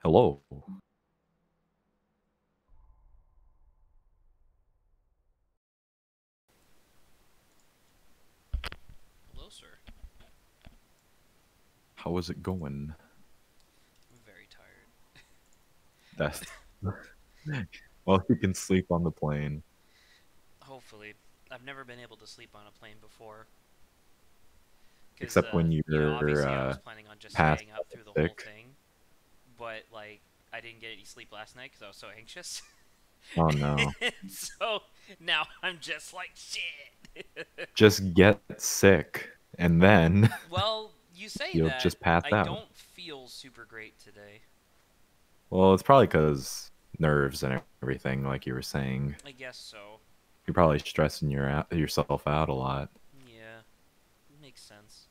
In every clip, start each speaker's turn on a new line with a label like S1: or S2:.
S1: Hello.
S2: Hello, sir.
S1: How is it going?
S2: I'm very tired.
S1: That's well, you can sleep on the plane.
S2: Hopefully. I've never been able to sleep on a plane before. Because,
S1: Except when you're
S2: obviously I was planning on just
S1: passed
S2: staying
S1: out
S2: up through the whole
S1: sick.
S2: thing. But, like, I didn't get any sleep last night because I was so anxious.
S1: Oh no.
S2: So, now I'm just like, shit.
S1: Just get sick and then
S2: Well, you say
S1: you'll
S2: that.
S1: just pass
S2: I
S1: out.
S2: don't feel super great today.
S1: Well, it's probably because nerves and everything, like you were saying.
S2: I guess so.
S1: You're probably stressing yourself out a lot.
S2: Yeah, makes sense.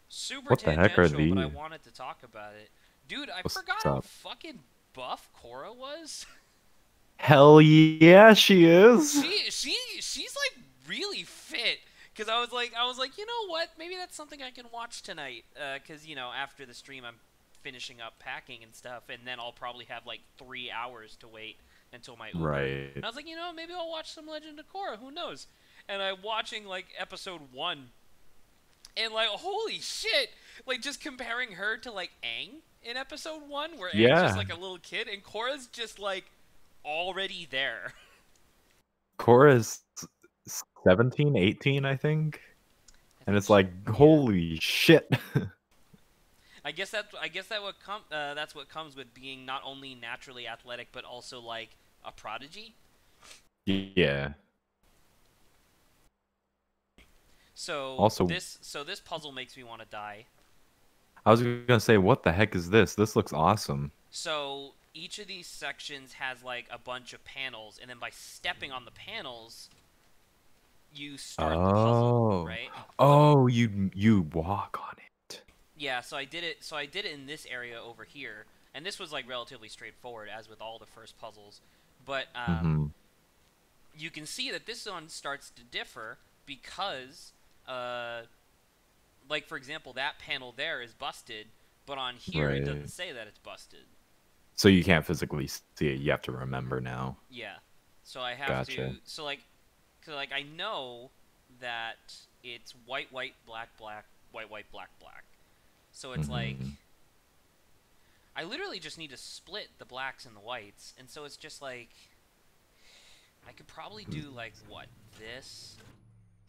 S2: Super
S1: What the heck are
S2: tangential, but I
S1: these?
S2: wanted to talk about it. Dude, I
S1: What's
S2: forgot how
S1: up?
S2: fucking buff Cora was.
S1: Hell yeah, she is.
S2: She's like really fit. Cause I was like, you know what? Maybe that's something I can watch tonight. Cause you know, after the stream, I'm finishing up packing and stuff, and then I'll probably have like 3 hours to wait until my Uber. And
S1: Right.
S2: I was like, you know, maybe I'll watch some Legend of Korra. Who knows? And I'm watching like episode 1, and like, holy shit! Like, just comparing her to like Aang in episode 1, where Aang's just
S1: Yeah.
S2: like a little kid, and Korra's just like already there.
S1: Cora's 17, 18, I think.
S2: I
S1: And
S2: think,
S1: it's like,
S2: yeah.
S1: holy shit.
S2: I guess that's what comes with being not only naturally athletic but also like a prodigy.
S1: Yeah. Also,
S2: So this puzzle makes me want to die.
S1: I was gonna say, what the heck is this? This looks awesome.
S2: So each of these sections has like a bunch of panels, and then by stepping on the panels, you start the puzzle,
S1: Oh.
S2: right?
S1: Oh, you walk on it.
S2: Yeah, so I did it. So I did it in this area over here, and this was like relatively straightforward, as with all the first puzzles. But
S1: Mm-hmm.
S2: you can see that this one starts to differ because, uh, like for example, that panel there is busted, but on here it doesn't
S1: Right.
S2: say that it's busted.
S1: So you can't physically see it. You have to remember now.
S2: Yeah, so I have
S1: Gotcha.
S2: to. So like I know that it's white, white, black, black, white, white, black, black. So it's like
S1: Mm-hmm.
S2: I literally just need to split the blacks and the whites, and so it's just like I could probably do like what this.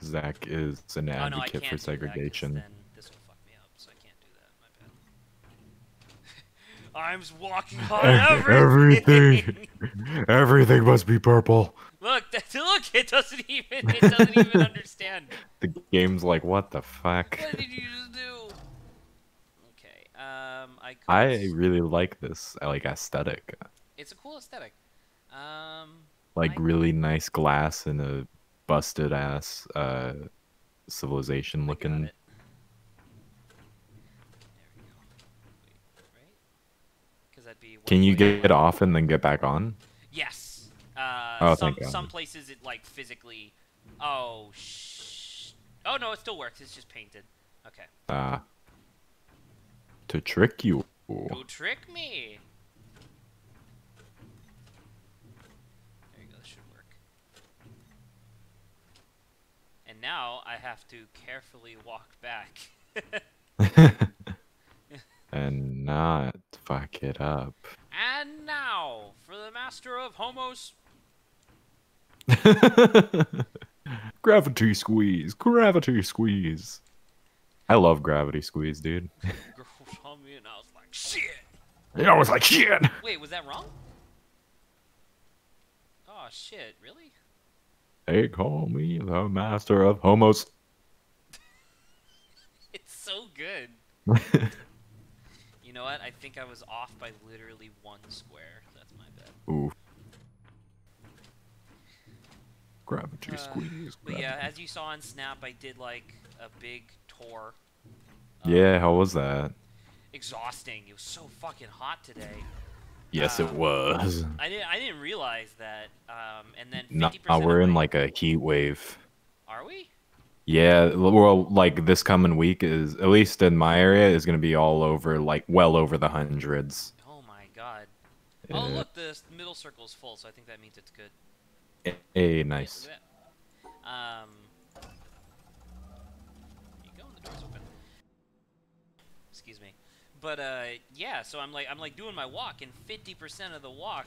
S1: Zach is an
S2: Oh no, I
S1: advocate for
S2: can't do that because
S1: segregation.
S2: then this will fuck me up. So I can't do that. My bad. I'm just walking on
S1: Everything,
S2: everything.
S1: everything must be purple.
S2: Look, look! It doesn't even understand.
S1: The game's like, what the fuck?
S2: What did you just do? Okay. I could.
S1: I really like this, like aesthetic,
S2: It's a cool aesthetic.
S1: like
S2: I.
S1: really nice glass and a busted ass civilization
S2: I got
S1: looking.
S2: it. There we go. Wait, right? Because that'd be
S1: Can
S2: white,
S1: you
S2: white,
S1: get
S2: black.
S1: off and then get back on?
S2: Yes.
S1: Oh, thank
S2: Some
S1: God.
S2: places it like physically. Oh Oh no, it still works. It's just painted. Okay.
S1: Ah, to trick you.
S2: Go trick me. There you go. This should work. And now I have to carefully walk back.
S1: And not fuck it up.
S2: And now for the master of homos.
S1: Gravity squeeze, gravity squeeze. I love gravity squeeze, dude.
S2: Girl saw me and I was like, shit.
S1: I was like, shit.
S2: Wait, was that wrong? Oh shit, really?
S1: They call me the master of homos.
S2: It's so good. You know what? I think I was off by literally 1 square. That's my bad.
S1: Ooh. Gravity squeeze.
S2: But yeah,
S1: Gravity.
S2: as you saw on Snap, I did like a big tour.
S1: Yeah, how was that?
S2: Exhausting. It was so fucking hot today.
S1: Yes, it was.
S2: I didn't realize that. And then
S1: No,
S2: 50% of
S1: we're in
S2: my.
S1: like a heat wave.
S2: Are we?
S1: Yeah, well, like this coming week is, at least in my area, is going to be all over, like well over the hundreds.
S2: Oh my god. Oh
S1: Yeah.
S2: look, the middle circle is full, so I think that means it's good.
S1: Hey,
S2: Yeah, look
S1: nice.
S2: at that. There you go. The door's open. Excuse me. But yeah. So I'm like doing my walk, and 50% of the walk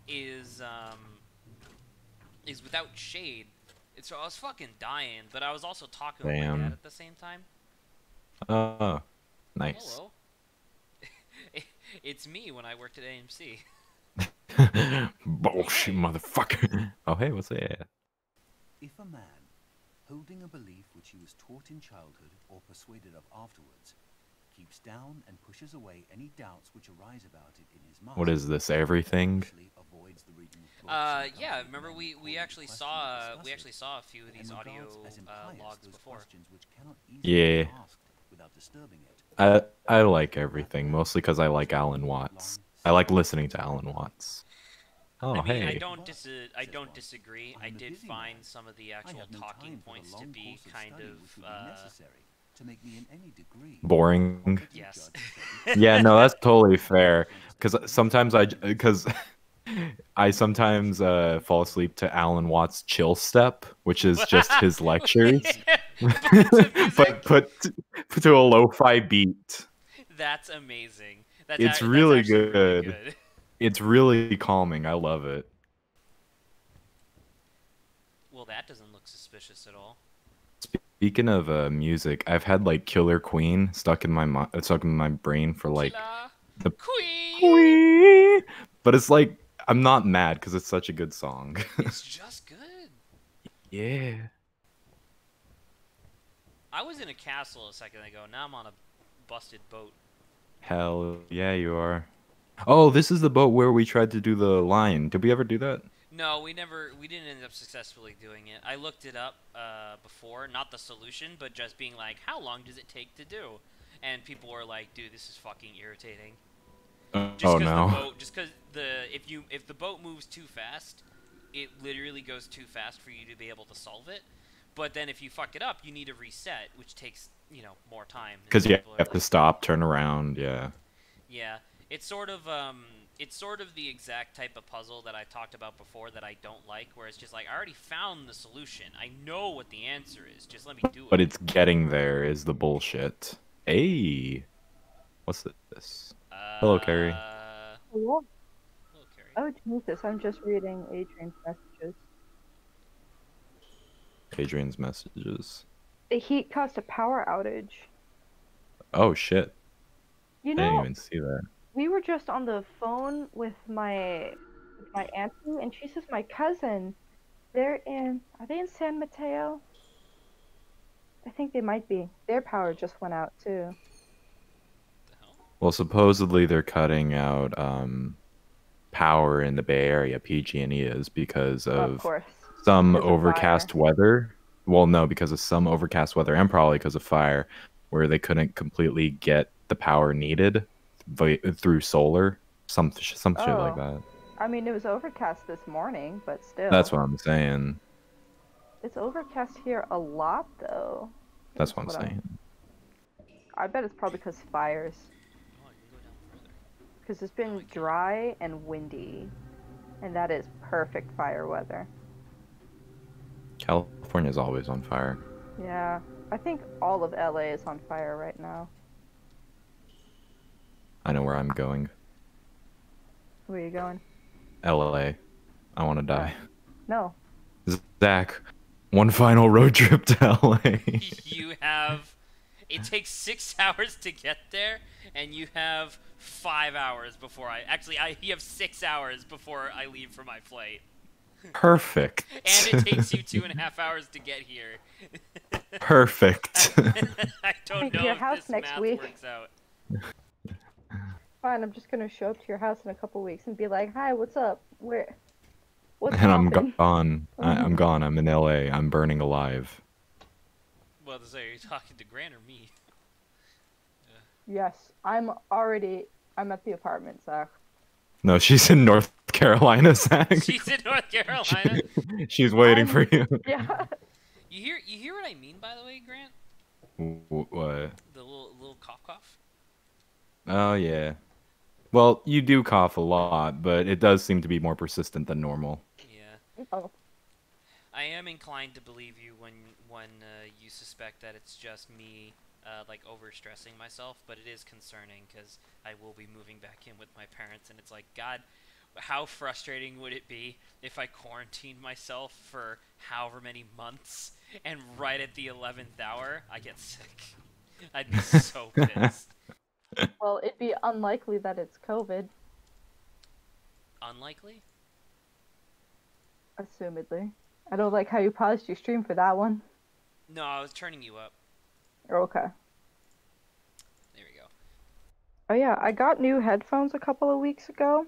S2: is without shade. And so I was fucking dying, but I was also talking with my dad
S1: Damn.
S2: at the same time.
S1: Oh,
S2: Oh,
S1: nice.
S2: hello. It's me when I worked at AMC. Oh
S1: Bullshit,
S2: hey.
S1: motherfucker. Oh, hey, what's that?
S3: If a man, holding a belief which he was taught in childhood or persuaded of afterwards, keeps down and pushes away any doubts which arise about it in his
S1: What
S3: mind,
S1: is this, everything?
S3: consciously avoids the reading of books and
S2: Yeah.
S3: accompanying
S2: Remember
S3: them
S2: we
S3: according to
S2: actually
S3: question or
S2: saw
S3: discuss
S2: we
S3: it,
S2: actually saw a few of these
S3: and
S2: audio
S3: regards as impious
S2: logs
S3: those
S2: before.
S3: questions which cannot easily be
S1: Yeah,
S3: asked without disturbing it.
S1: I like
S3: That
S1: everything,
S3: man
S1: mostly because I like
S3: shall
S1: Alan
S3: walk
S1: Watts.
S3: long,
S1: I like
S3: steadily,
S1: listening to Alan
S3: uprightly.
S1: Watts.
S2: I
S1: Oh,
S2: mean,
S1: hey.
S3: But,
S2: I
S3: says
S2: don't
S3: one,
S2: disagree.
S3: I
S2: I
S3: am a
S2: did
S3: busy
S2: find
S3: man.
S2: some of the
S3: I
S2: actual
S3: have no
S2: talking
S3: time for the
S2: points to
S3: long
S2: be
S3: course of
S2: kind
S3: study
S2: of
S3: which would be necessary to make me in any degree a
S1: Boring.
S3: competent
S2: yes.
S3: judge of certain
S1: Yeah,
S3: questions.
S1: no, that's totally
S3: I
S1: fair.
S3: wish to understand
S1: Because
S3: many
S1: sometimes
S3: questions.
S1: because I sometimes fall asleep to Alan Watts' Chill Step, which is just his lectures,
S2: But to
S1: but
S2: music?
S1: put to a lo-fi beat.
S2: That's amazing.
S1: It's
S2: That's
S1: really
S2: actually really
S1: good.
S2: good.
S1: It's really calming. I love it.
S2: Well, that doesn't look suspicious at all.
S1: Speaking of music, I've had like Killer Queen stuck in my brain for like
S2: Killer
S1: the
S2: Queen.
S1: Queen, but it's like I'm not mad because it's such a good song.
S2: It's just good.
S1: Yeah.
S2: I was in a castle a second ago. Now I'm on a busted boat.
S1: Hell yeah, you are. Oh, this is the boat where we tried to do the line. Did we ever do that?
S2: No, we didn't end up successfully doing it. I looked it up before, not the solution, but just being like, how long does it take to do? And people were like, dude, this is fucking irritating. Just
S1: Oh
S2: because the
S1: no.
S2: boat, just because if the boat moves too fast, it literally goes too fast for you to be able to solve it. But then if you fuck it up, you need to reset, which takes more time. And
S1: Because you
S2: people are
S1: have to
S2: like,
S1: stop, turn around. Yeah.
S2: yeah, it's sort of the exact type of puzzle that I talked about before that I don't like, where it's just like I already found the solution. I know what the answer is. Just let me do
S1: But
S2: it.
S1: it's getting there is the bullshit. Hey, what's this? Hello, Carrie.
S4: Hello.
S2: Hello, Carrie.
S4: Oh, Jesus, I'm just reading Adrian's messages.
S1: Adrian's messages.
S4: He caused a power outage.
S1: Oh shit.
S4: You
S1: I didn't
S4: know,
S1: even see that.
S4: we were just on the phone with my auntie, and she says my cousin, are they in San Mateo? I think they might be. Their power just went out too.
S2: The hell?
S1: Well, supposedly they're cutting out power in the Bay Area, PG&E is because
S4: Of
S1: of
S4: course,
S1: some
S4: because of fire.
S1: overcast weather. Well, no, because of some overcast weather and probably because of fire, where they couldn't completely get the power needed through solar, some shit like
S4: Oh,
S1: that.
S4: I mean, it was overcast this morning, but
S1: That's
S4: still.
S1: what I'm saying.
S4: It's overcast here a lot, though.
S1: That's
S4: Is
S1: what I'm
S4: what I'm.
S1: saying.
S4: I bet it's probably because fires.
S2: Oh, I can go down further.
S4: Because it's
S2: No, I
S4: been
S2: can't.
S4: dry and windy, and that is perfect fire weather.
S1: California's always on fire.
S4: Yeah, I think all of LA is on fire right now.
S1: I know where I'm going.
S4: Where are you going?
S1: LA. I want to
S4: Uh,
S1: die.
S4: no.
S1: Zach, one final road trip to LA.
S2: You have. It takes 6 hours to get there, and you have 5 hours before I. Actually, you have 6 hours before I leave for my flight.
S1: Perfect.
S2: And it takes you 2.5 hours to get here.
S1: Perfect.
S2: I don't
S4: Coming to
S2: know
S4: your
S2: if
S4: house
S2: this
S4: next
S2: math
S4: week.
S2: works out.
S4: Fine, I'm just gonna show up to your house in a couple weeks and be like, "Hi, what's up? What's
S1: And I'm
S4: poppin'?"
S1: gone. I'm gone. I'm in LA. I'm burning alive.
S2: Well, to say, are you talking to Grant or me?
S4: Yes, I'm at the apartment, Zach.
S1: No, she's in North Carolina, Zach.
S2: She's in North Carolina.
S1: She's waiting for you.
S4: Yeah.
S2: You hear what I mean, by the way, Grant?
S1: What?
S2: The little cough cough.
S1: Oh yeah. Well, you do cough a lot, but it does seem to be more persistent than normal.
S2: Yeah.
S4: Oh.
S2: I am inclined to believe you when you suspect that it's just me like overstressing myself, but it is concerning because I will be moving back in with my parents, and it's like, God, how frustrating would it be if I quarantined myself for however many months, and right at the 11th hour I get sick? I'd be so pissed.
S4: Well, it'd be unlikely that it's COVID,
S2: Unlikely?
S4: assumedly. I don't like how you paused your stream for that one.
S2: No, I was turning you up.
S4: Okay.
S2: There we go.
S4: Oh yeah, I got new headphones a couple of weeks ago.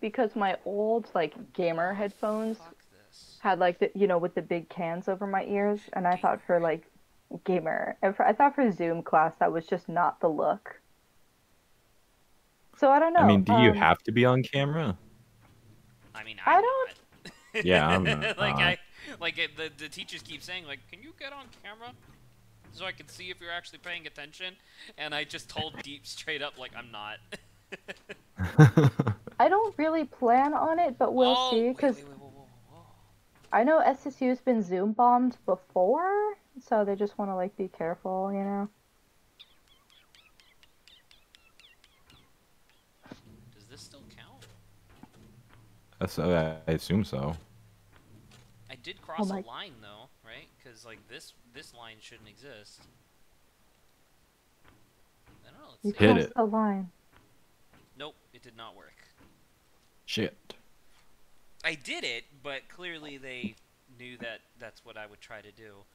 S4: Because my old like gamer headphones
S2: Fuck this.
S4: had like the with the big cans over my ears, and I thought for
S2: Gamer.
S4: like I thought for Zoom class that was just not the look. So I don't
S1: I
S4: know.
S1: mean, do you have to be on camera?
S2: I mean,
S4: I
S2: I'm
S4: don't.
S2: not.
S1: Yeah, I'm not.
S2: The teachers keep saying like, "Can you get on camera so I can see if you're actually paying attention?" And I just told Deep straight up like, "I'm not."
S4: I don't really plan on it, but we'll
S2: Oh,
S4: see.
S2: wait,
S4: Because
S2: whoa, whoa, whoa, whoa.
S4: I know SSU's been Zoom bombed before, so they just want to like be careful, you know.
S2: Does this still count?
S1: I assume so.
S2: I did cross
S4: my-
S2: a line though, right? Because like this line shouldn't exist. I don't know.
S4: You
S2: Let's see.
S1: Hit
S4: crossed
S1: it.
S4: the line.
S2: Nope, it did not work.
S1: Shit.
S2: I did it, but clearly they knew that that's what I would try to do.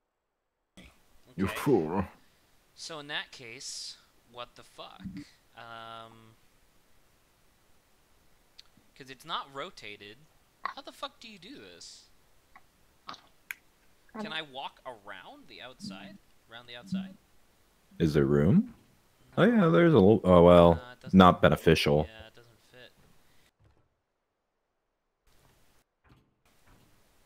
S1: You
S2: Okay.
S1: fool.
S2: So in that case, what the fuck? Because it's not rotated. How the fuck do you do this? Can I walk around the outside? Around the outside?
S1: Is there room?
S2: No.
S1: Oh yeah, there's a little. Oh well,
S2: it doesn't-
S1: not beneficial.
S2: Yeah, it doesn't fit.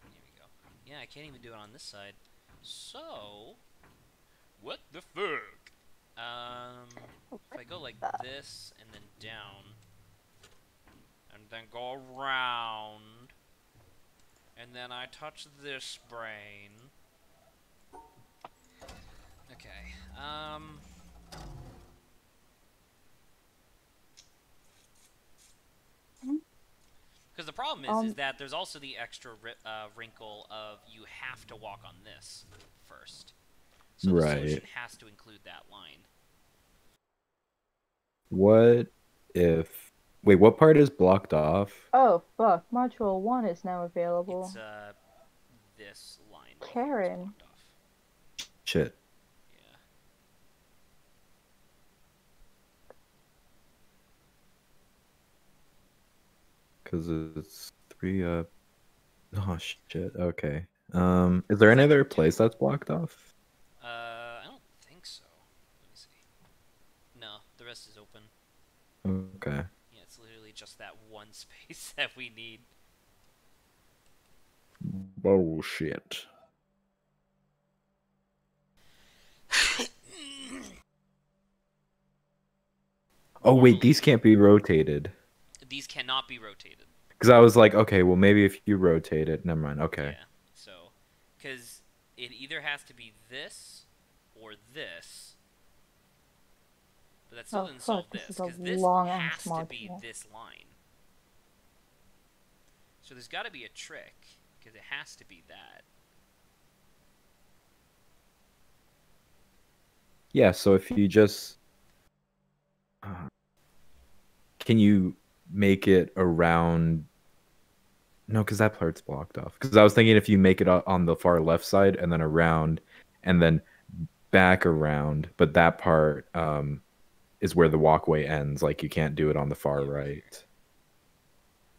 S2: Here we go. Yeah, I can't even do it on this side. So, what the fuck? If I go like this and then down, and then go around, and then I touch this brain. Okay. Because the problem is that there's also the extra wrinkle of you have to walk on this first. So the solution has to include that line.
S1: What if? Wait, what part is blocked off?
S4: Oh fuck! Module 1 is now available.
S2: It's this line. Right
S4: Karen.
S2: here is blocked off.
S1: Shit.
S2: Yeah.
S1: Because it's 3 up. Oh shit. Okay. Is there any other place that's blocked off?
S2: I don't think so. Let me see. No, the rest is open.
S1: Okay.
S2: Yeah, it's literally just that one space that we need.
S1: Bullshit. Oh wait, these can't be rotated.
S2: These cannot be rotated.
S1: Because I was like, okay, well maybe if you rotate it, never mind. Okay.
S2: Yeah. So, because it either has to be this or this. But that still doesn't solve this, because this has to be this line. So there's got to be a trick, because it has to be that.
S1: Yeah, so if you just... can you make it around... No, because that part's blocked off. Because I was thinking if you make it on the far left side and then around and then back around, but that part is where the walkway ends. Like, you can't do it on the far right.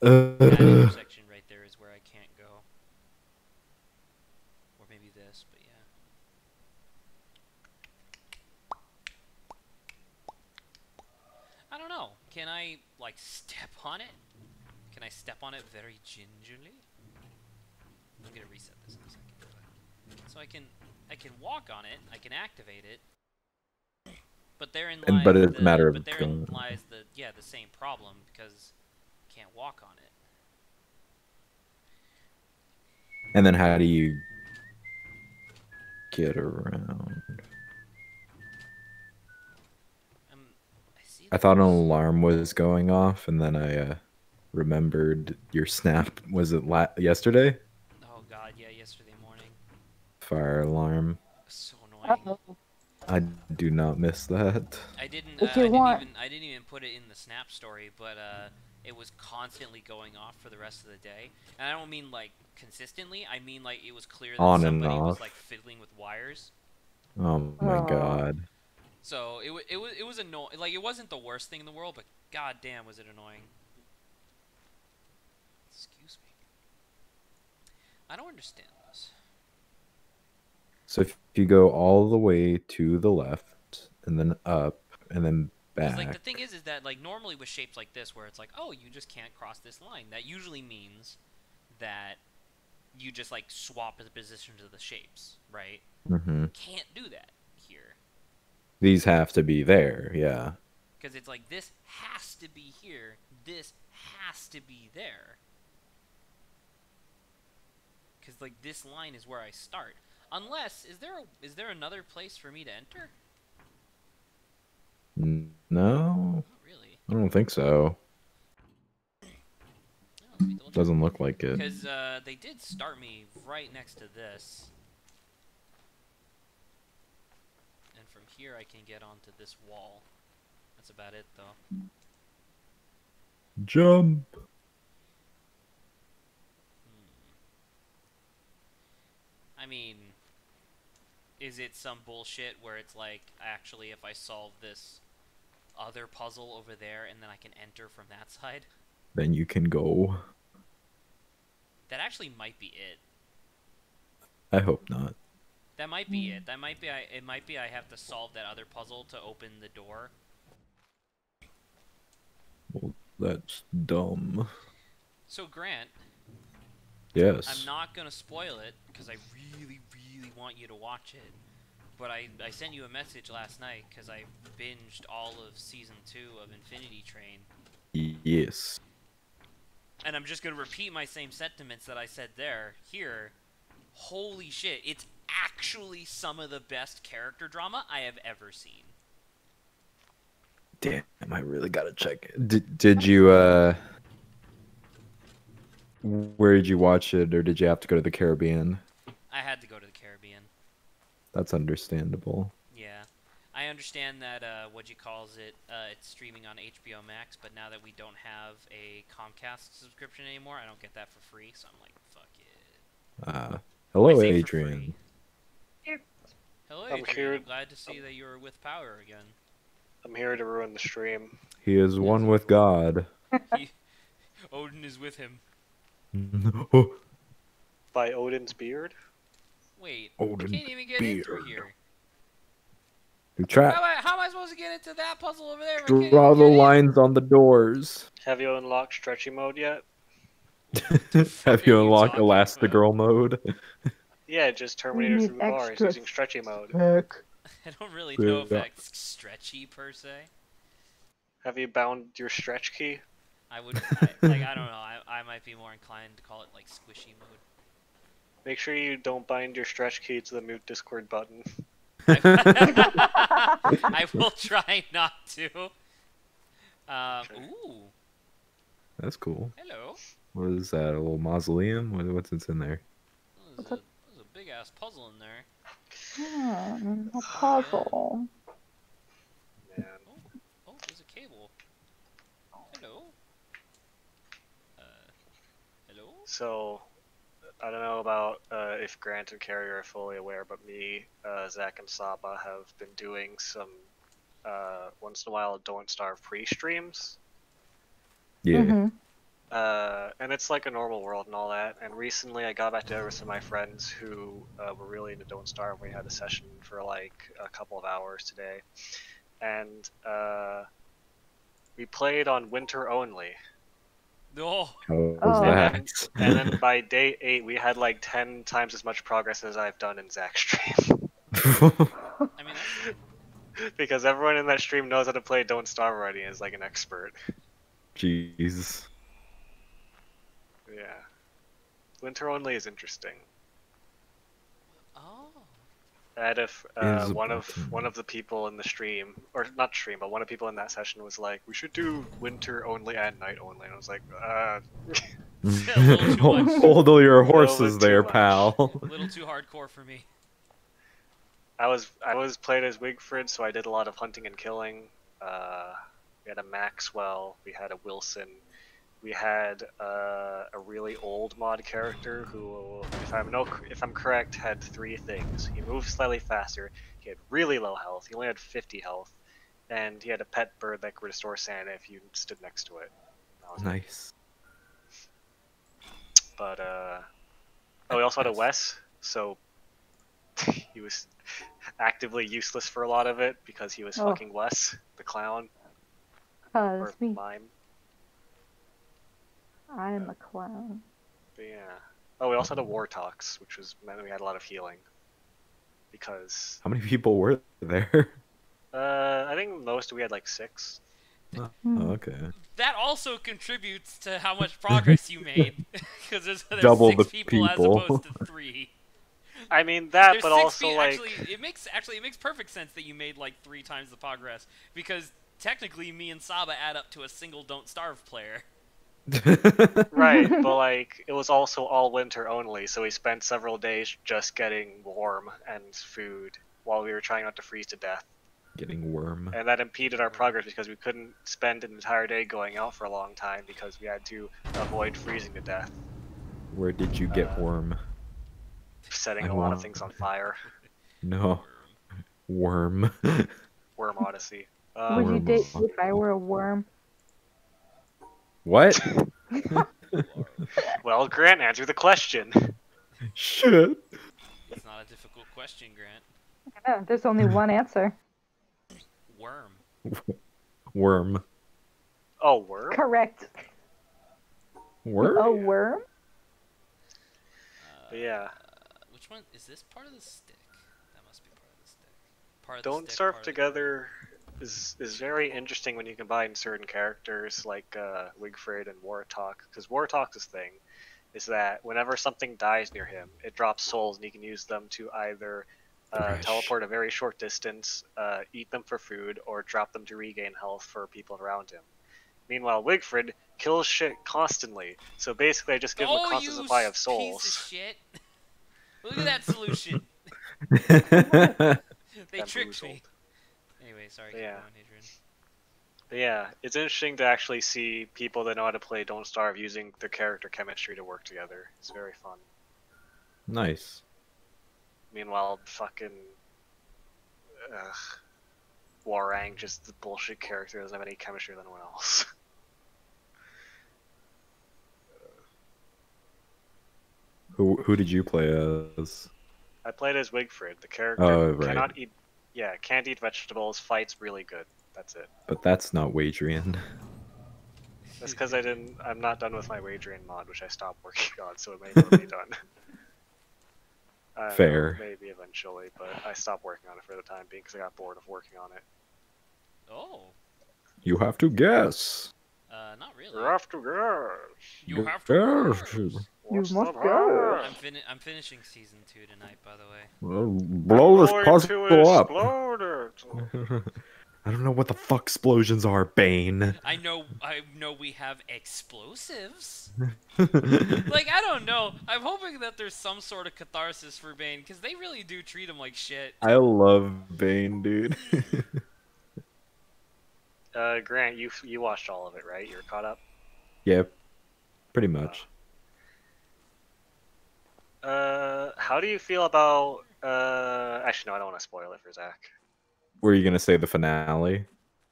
S2: That intersection right there is where I can't go. Or maybe this, but yeah. I don't know. Can I, like, step on it? Can I step on it very gingerly? I'm gonna reset this in a second. So I can walk on it. I can activate it. But therein
S1: And
S2: lies
S1: but it's a matter
S2: the
S1: of going.
S2: the same problem because I can't walk on it.
S1: And then how do you get around?
S2: I see
S1: I
S2: that
S1: thought an
S2: there's.
S1: alarm was going off, and then I remembered your snap. Was it yesterday?
S2: Oh God, yeah, yesterday morning.
S1: Fire alarm.
S2: So annoying.
S4: Uh-oh.
S1: I do not miss that.
S4: If you want,
S2: I didn't even put it in the snap story, but it was constantly going off for the rest of the day. And I don't mean like consistently. I mean like it was clear that
S1: On and
S2: somebody was like
S1: off.
S2: fiddling with wires.
S1: Oh my
S4: oh,
S1: god.
S2: So it was annoying. Like it wasn't the worst thing in the world, but god damn was it annoying. Excuse me. I don't understand this.
S1: So if you go all the way to the left, and then up, and then
S2: Because like the
S1: back.
S2: thing is that like normally with shapes like this where it's like, oh, you just can't cross this line. That usually means that you just like swap the positions of the shapes, right?
S1: Hmm.
S2: Can't do that here
S1: These have to be there, yeah.
S2: because it's like this has to be here, this has to be there. Because like this line is where I start. Unless is there another place for me to enter?
S1: No,
S2: Not really.
S1: I don't think so.
S2: No, let me double check.
S1: Doesn't look like it.
S2: Because they did start me right next to this. And from here I can get onto this wall. That's about it, though.
S1: Jump.
S2: I mean, is it some bullshit where it's like, actually, if I solve this other puzzle over there and then I can enter from that side?
S1: Then you can go.
S2: That actually might be it.
S1: I hope not.
S2: That might be it. That might be it might be I have to solve that other puzzle to open the door.
S1: Well, that's dumb.
S2: So Grant, I'm
S1: Yes.
S2: not gonna spoil it because I really, really want you to watch it. But I sent you a message last night because I binged all of season 2 of Infinity Train.
S1: Yes.
S2: And I'm just gonna repeat my same sentiments that I said there. Here, holy shit, it's actually some of the best character drama I have ever seen.
S1: Damn, I really gotta check it. Did you where did you watch it, or did you have to go to the Caribbean?
S2: I had to go to the Caribbean.
S1: That's understandable.
S2: Yeah. I understand that, it's streaming on HBO Max, but now that we don't have a Comcast subscription anymore, I don't get that for free, so I'm like, fuck it. I
S1: Hello,
S2: say for free.
S1: Adrian.
S2: Hello,
S5: I'm
S2: Adrian.
S5: here-
S2: I'm glad to see that you're with power again.
S5: I'm here to ruin the stream.
S1: He is one with God.
S2: Odin is with him.
S1: Oh,
S5: By Odin's beard?
S2: Wait,
S1: Odin
S2: I can't even get in through
S1: beard.
S2: here.
S1: you try.
S2: How am I supposed to get into that puzzle over there if I can't
S1: Draw
S2: even
S1: the
S2: get in?
S1: lines on the doors.
S5: Have you unlocked stretchy mode yet?
S1: Have
S2: are
S1: you
S2: you
S1: unlocked
S2: talking
S1: Elastigirl mode?
S5: Yeah, just
S4: we
S5: Terminator
S4: need
S5: through the bars
S4: extra
S5: using stretchy mode.
S4: heck.
S2: I don't really know if
S1: Yeah.
S2: that's stretchy per se.
S5: Have you bound your stretch key?
S2: I don't know. I might be more inclined to call it like squishy mode.
S5: Make sure you don't bind your stretch key to the mute Discord button.
S2: I will try not to.
S5: Okay.
S2: Ooh,
S1: That's cool.
S2: hello.
S1: What is that? A little mausoleum? What's in there?
S2: Oh, there's a big ass puzzle in there.
S4: A puzzle.
S5: Man.
S2: Oh, there's a cable. Hello. Hello.
S5: So, I don't know about if Grant and Carrie are fully aware, but me, Zach, and Saba have been doing some, once in a while, Don't Starve pre-streams.
S1: Yeah.
S4: Mm-hmm.
S5: And it's like a normal world and all that. And recently I got back together with some of my friends who were really into Don't Starve. We had a session for like a couple of hours today. And we played on Winter Only.
S2: Oh,
S1: How was
S4: Oh.
S1: that?
S5: And then by day 8, we had like 10 times as much progress as I've done in Zach's stream.
S2: I mean that's
S5: Because everyone in that stream knows how to play Don't Starve already and is like an expert.
S1: Jeez.
S5: Yeah. Winter only is interesting.
S2: oh.
S5: I had if
S1: Is a
S5: one of
S1: button.
S5: the people in the stream, or not stream, but one of the people in that session was like, "We should do winter only and night only," and I was like,
S2: A little too much.
S1: Hold all your
S5: little bit
S1: horses
S5: too
S1: there,
S5: much.
S1: pal.
S2: A little too hardcore for me.
S5: I was played as Wigfrid, so I did a lot of hunting and killing. We had a Maxwell, we had a Wilson, we had a really old mod character who, if I'm correct, had 3 things. He moved slightly faster. He had really low health. He only had 50 health, and he had a pet bird that could restore sanity if you stood next to it. That was it.
S1: Nice.
S5: But we also had a Wes, so he was actively useless for a lot of it because he was
S4: Oh.
S5: fucking Wes, the clown or
S4: Cause me,
S5: mime.
S4: I am a clown.
S5: But yeah. Oh, we also had a War Talks, which meant we had a lot of healing. Because
S1: How many people were there?
S5: I think most we had like 6.
S1: Oh,
S4: Hmm.
S1: okay.
S2: That also contributes to how much progress you made, because there's
S1: Double
S2: 6
S1: the
S2: people as
S1: people.
S2: opposed to 3.
S5: I mean that,
S2: There's
S5: but
S2: 6
S5: also like
S2: actually, it makes perfect sense that you made like 3 times the progress, because technically me and Saba add up to a single Don't Starve player.
S5: right, but like it was also all winter only, so we spent several days just getting warm and food while we were trying not to freeze to death.
S1: Getting worm.
S5: And that impeded our progress because we couldn't spend an entire day going out for a long time because we had to avoid freezing to death,
S1: Where did you get worm?
S5: setting
S1: I
S5: a lot of
S1: want-
S5: things on fire.
S1: No. Worm.
S5: Worm Odyssey.
S4: Would you
S1: Worm.
S4: date me if I were a worm?
S1: What?
S5: Well, Grant, answer the question.
S1: Shit.
S2: It's not a difficult question, Grant.
S4: Yeah, there's only one answer.
S2: Worm.
S1: Worm.
S5: Oh, worm?
S4: Correct.
S1: Worm?
S4: A worm?
S5: But yeah.
S2: Which one is this part of the stick? That must be part of the stick. Part of the
S5: Don't
S2: stick,
S5: Starve
S2: part of the
S5: Together is very interesting when you combine certain characters like Wigfrid and Wartalk, because Wartalk's thing is that whenever something dies near him, it drops souls, and he can use them to either
S1: Thresh.
S5: teleport a very short distance, eat them for food, or drop them to regain health for people around him. Meanwhile, Wigfrid kills shit constantly, so basically I just give him a constant
S2: you
S5: supply of
S2: piece
S5: souls.
S2: of shit. Look at that solution. They tricked me.
S5: Bamboozled.
S2: Anyway, sorry, keep
S5: Yeah.
S2: going, Adrian.
S5: But yeah, it's interesting to actually see people that know how to play Don't Starve using their character chemistry to work together. It's very fun.
S1: Nice.
S5: Meanwhile, fucking Warang, just the bullshit character, doesn't have any chemistry with anyone else.
S1: Who did you play as?
S5: I played as Wigfrid. The character
S1: Oh,
S5: who
S1: right.
S5: cannot eat, can't eat vegetables. Fights really good. That's it.
S1: But that's not Wadrian.
S5: That's because I'm not done with my wagering mod, which I stopped working on, so it may never be done. I don't
S1: Fair.
S5: know, maybe eventually, but I stopped working on it for the time being because I got bored of working on it.
S2: Oh,
S1: You have to guess.
S2: not really.
S5: You have to guess.
S2: You have to
S1: Guess.
S2: guess.
S5: What's the
S4: must
S5: prize?
S4: guess.
S2: I'm finishing season 2 tonight, by the way.
S1: Well, blow this
S5: Going
S1: puzzle
S5: to
S1: up.
S5: explode it.
S1: I don't know what the fuck explosions are, Bane.
S2: I know we have explosives. Like, I don't know. I'm hoping that there's some sort of catharsis for Bane, because they really do treat him like shit.
S1: I love Bane, dude.
S5: Grant, you watched all of it, right? You're caught up.
S1: Yeah, pretty much.
S5: How do you feel about? Actually, no, I don't want to spoil it for Zach.
S1: Were you gonna say the finale?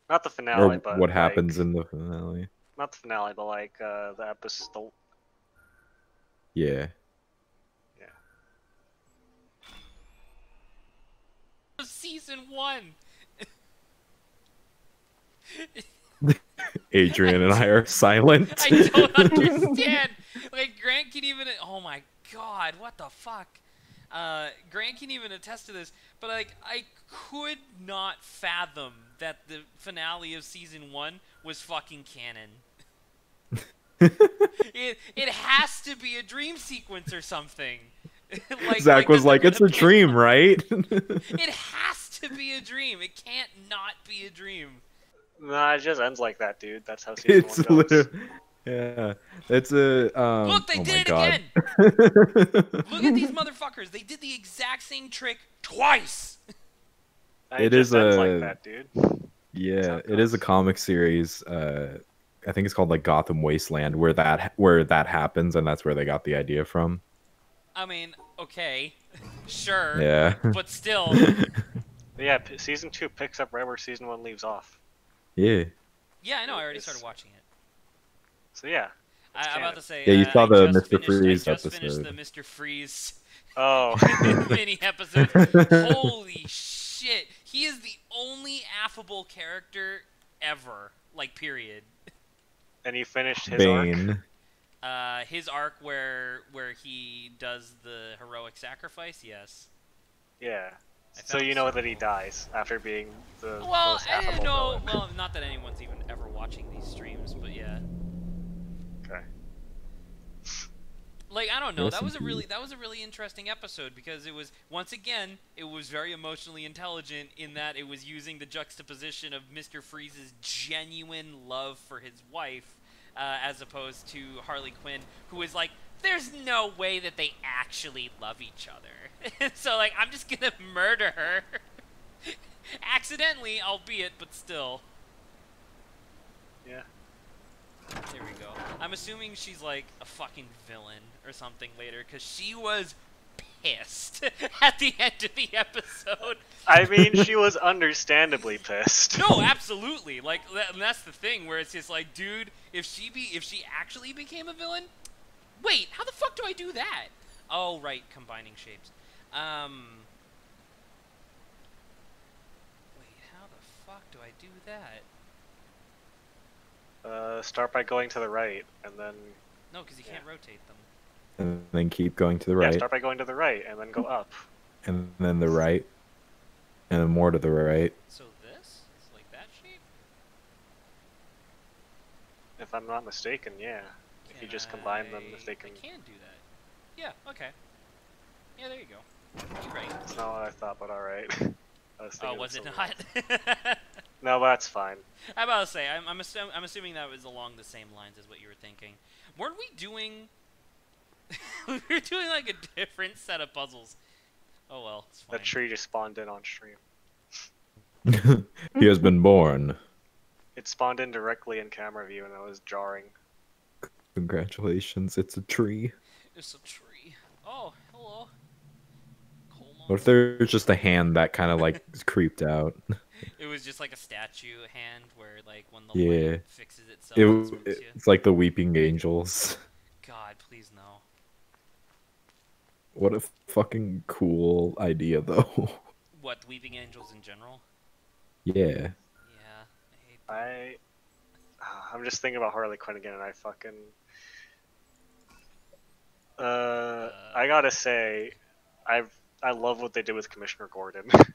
S5: Not the finale,
S1: Or
S5: but
S1: what
S5: like,
S1: happens in the finale?
S5: Not the finale, but like the episode.
S1: Yeah.
S2: Season 1.
S1: Adrian and I are silent.
S2: I don't understand. Like Grant can even. Oh my god, what the fuck? Grant can even attest to this, but like I could not fathom that the finale of season 1 was fucking canon. It has to be a dream sequence or something.
S1: Zach was like, "It's a dream, right?"
S2: It has to be a dream. It can't not be a dream.
S5: Nah, it just ends like that, dude. That's how season
S1: It's
S5: 1 goes.
S1: literally, yeah. It's a
S2: Look, they
S1: oh
S2: did
S1: my
S2: it
S1: God.
S2: again. Look at these motherfuckers. They did the exact same trick twice.
S1: It
S5: just
S1: is
S5: ends
S1: a-
S5: like that, dude.
S1: Yeah,
S5: it
S1: it is a
S5: goes.
S1: comic series. I think it's called like Gotham Wasteland, where that happens, and that's where they got the idea from.
S2: I mean, okay, sure,
S1: Yeah.
S2: but still.
S5: Yeah, season 2 picks up right where season 1 leaves off.
S1: Yeah.
S2: Yeah, I know. I already started watching it.
S5: So yeah.
S2: I'm about to say.
S1: Yeah, you saw
S2: I
S1: the
S2: just
S1: Mr. Freeze
S2: I just finished
S1: episode.
S2: the Mr. Freeze
S5: Oh.
S2: mini episode. Holy shit! He is the only affable character ever. Like, period.
S5: And you finished his arc?
S1: Bane.
S2: His arc where he does the heroic sacrifice. Yes.
S5: Yeah.
S2: I
S5: So
S2: found
S5: you know
S2: so
S5: that he
S2: cool.
S5: dies after being the
S2: Well,
S5: most
S2: I didn't
S5: affable
S2: know.
S5: villain.
S2: Well, not that anyone's even ever watching these streams, but yeah.
S5: Okay.
S2: Like, I don't know.
S1: Rest
S2: That
S1: in
S2: was a really
S1: peace.
S2: interesting episode because it was, once again, it was very emotionally intelligent in that it was using the juxtaposition of Mr. Freeze's genuine love for his wife as opposed to Harley Quinn, who is like, there's no way that they actually love each other. So, like, I'm just gonna murder her. Accidentally, albeit, but still.
S5: Yeah.
S2: There we go. I'm assuming she's like a fucking villain or something later, because she was pissed at the end of the episode.
S5: I mean, she was understandably pissed.
S2: No, absolutely. Like, and that's the thing where it's just like, dude, if she actually became a villain, wait, how the fuck do I do that? Oh, right, combining shapes. Wait, how the fuck do I do that?
S5: Start by going to the right, and then...
S2: No, because you can't rotate them.
S1: And then keep going to the
S5: Yeah,
S1: right.
S5: start by going to the right, and then go up.
S1: And then the right. And then more to the right.
S2: So this? It's like that shape?
S5: If I'm not mistaken, yeah. If you just combine them, if they can...
S2: I can do that. Yeah, okay. Yeah, there you go. You're right.
S5: That's not what I thought, but alright.
S2: Oh, was it
S5: something
S2: not?
S5: else. No, that's fine.
S2: I'm about to say, I'm assuming that was along the same lines as what you were thinking. Weren't we doing... we were doing like a different set of puzzles. Oh well, it's fine.
S5: That tree just spawned in on stream.
S1: He has been born.
S5: It spawned in directly in camera view, and that was jarring.
S1: Congratulations, it's a tree.
S2: It's a tree. Oh, hello.
S1: What if there's just a hand that kind of like creeped out?
S2: It was just like a statue hand where like when the
S1: Yeah.
S2: light fixes itself, it spooks you.
S1: It's like the Weeping Angels.
S2: God, please no.
S1: What a fucking cool idea, though.
S2: What, Weeping Angels in general?
S1: Yeah.
S2: Yeah, I hate
S5: I'm just thinking about Harley Quinn again, and I fucking... I gotta say, I love what they did with Commissioner Gordon. At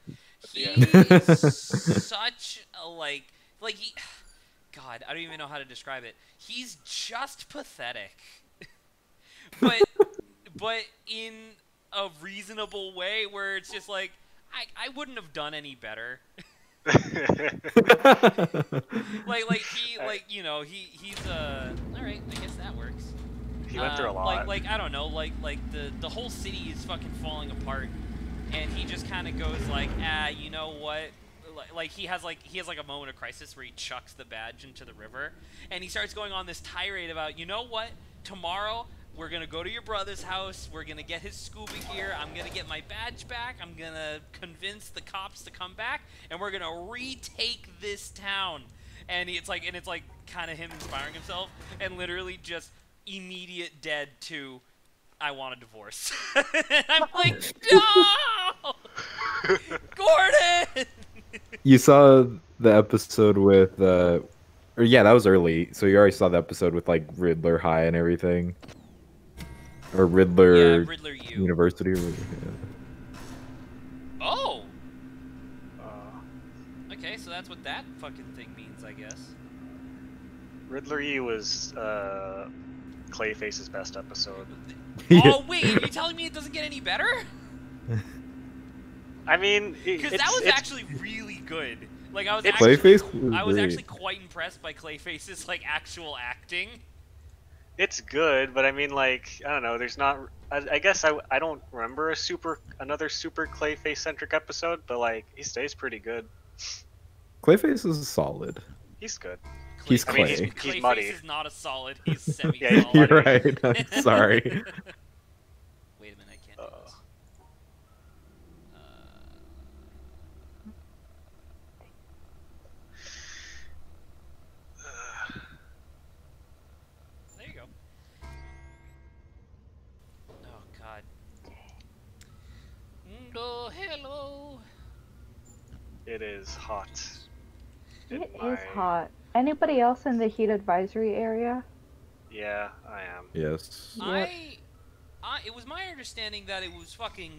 S5: the end.
S2: He's such a like he. God, I don't even know how to describe it. He's just pathetic, but in a reasonable way where it's just like I wouldn't have done any better. like he like you know he's all right. I guess that works.
S5: He went through a lot.
S2: Like I don't know, like the whole city is fucking falling apart, and he just kind of goes like, you know what? Like he has like a moment of crisis where he chucks the badge into the river, and he starts going on this tirade about, you know what? Tomorrow we're gonna go to your brother's house. We're gonna get his scuba gear. I'm gonna get my badge back. I'm gonna convince the cops to come back, and we're gonna retake this town. And it's like kind of him inspiring himself, and literally just immediate dead to I want a divorce. I'm like, no, Gordon.
S1: You saw the episode with Or yeah, that was early. So you already saw the episode with like Riddler High and everything, or
S2: Yeah,
S1: Riddler
S2: Riddler U.
S1: University. Or, yeah.
S2: Oh!
S5: Uh,
S2: Okay, so that's what that fucking thing means, I guess.
S5: Riddler E was Clayface's best episode.
S2: Oh, wait, are you telling me it doesn't get any better?
S5: I mean,
S2: Because that was actually really good. Like, I was
S1: Clayface
S2: I was
S1: great.
S2: actually quite impressed by Clayface's, like, actual acting.
S5: it's good, but I mean, like, I don't know. There's not. I guess I don't remember another super Clayface centric episode, but like he stays pretty good.
S1: Clayface is solid.
S5: He's good.
S1: He's
S5: I mean,
S1: Clay.
S5: he's
S2: Clayface
S5: muddy.
S2: is not a solid, he's semi-solid.
S5: Yeah, he's
S1: You're
S5: muddy.
S1: right. I'm sorry.
S2: Wait a minute, I can't do this. There you go. Oh, God. Oh, hello.
S5: It is hot. in
S4: It is
S5: my-
S4: hot. Anybody else in the heat advisory area?
S5: Yeah, I am.
S1: Yes.
S4: Yep.
S2: It was my understanding that it was fucking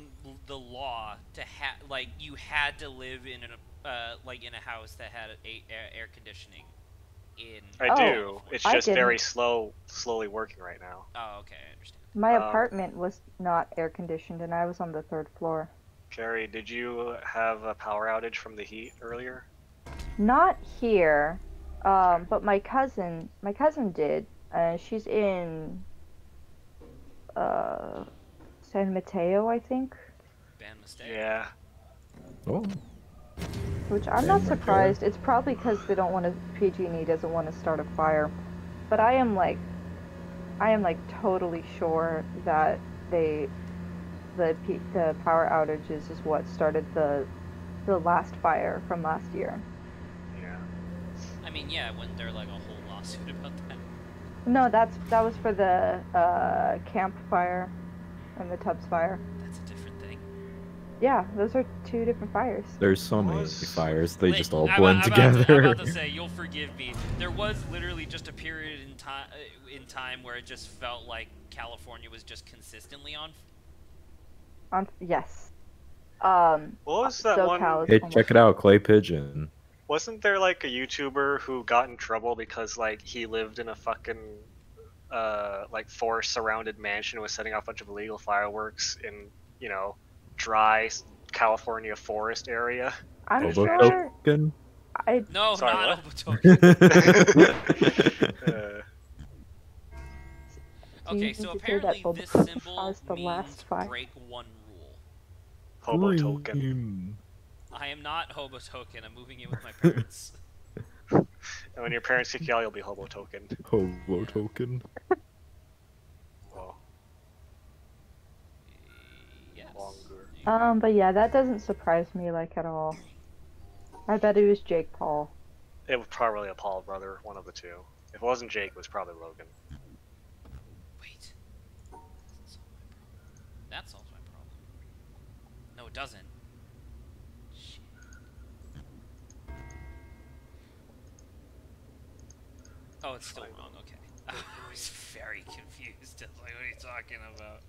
S2: the law to like you had to live in in a house that had air conditioning.
S5: I
S4: Oh,
S5: do. It's
S4: I
S5: just very
S4: didn't.
S5: slowly working right now.
S2: Oh, okay, I understand.
S4: My
S5: Um,
S4: apartment was not air conditioned, and I was on the 3rd floor.
S5: Carrie, did you have a power outage from the heat earlier?
S4: Not here, but my cousin did. She's in San Mateo, I think.
S2: Bad mistake.
S5: Yeah.
S1: Oh.
S4: Which I'm not surprised. It's probably because they don't want to. PG&E doesn't want to start a fire. But I am like totally sure that the power outages is what started the last fire from last year.
S5: Yeah.
S2: I mean, yeah, wasn't there like a whole lawsuit about that?
S4: No, that was for the campfire and the Tubbs fire.
S2: That's a different thing.
S4: Yeah, those are 2 different fires.
S1: There's so many
S5: Was-
S1: fires. They
S2: Wait,
S1: just all
S2: I'm
S1: blend
S2: about
S1: together.
S2: I'm about to say, you'll forgive me. There was literally just a period in time where it just felt like California was just consistently on.
S4: Yes.
S5: What was that
S4: SoCal
S5: one?
S4: is
S1: Hey,
S4: almost-
S1: check it out, Clay Pigeon.
S5: Wasn't there like a YouTuber who got in trouble because like he lived in a fucking like forest surrounded mansion and was setting off a bunch of illegal fireworks in, dry California forest area?
S4: I'm sure.
S1: OboTolken?
S2: No,
S5: Sorry,
S2: not
S5: what?
S2: OboTolken.
S4: Do you
S2: Okay,
S4: need
S2: so
S4: to say
S2: apparently
S4: that
S2: this
S4: Boba
S2: symbol
S4: caused the
S2: means
S4: last fire?
S2: break one rule.
S5: OboTolken.
S1: Green.
S2: I am not HoboToken. I'm moving in with my parents.
S5: And when your parents kick you out, you'll be HoboToken.
S1: OboTolken.
S5: Well,
S2: Yes.
S5: longer.
S4: But yeah, that doesn't surprise me like at all. I bet it was Jake Paul.
S5: It was probably a Paul brother, one of the two. If it wasn't Jake, it was probably Logan.
S2: Wait. That solves my problem. No, it doesn't. Shit. Oh, it's still wrong. Okay. I was very confused. I was like, what are you talking about?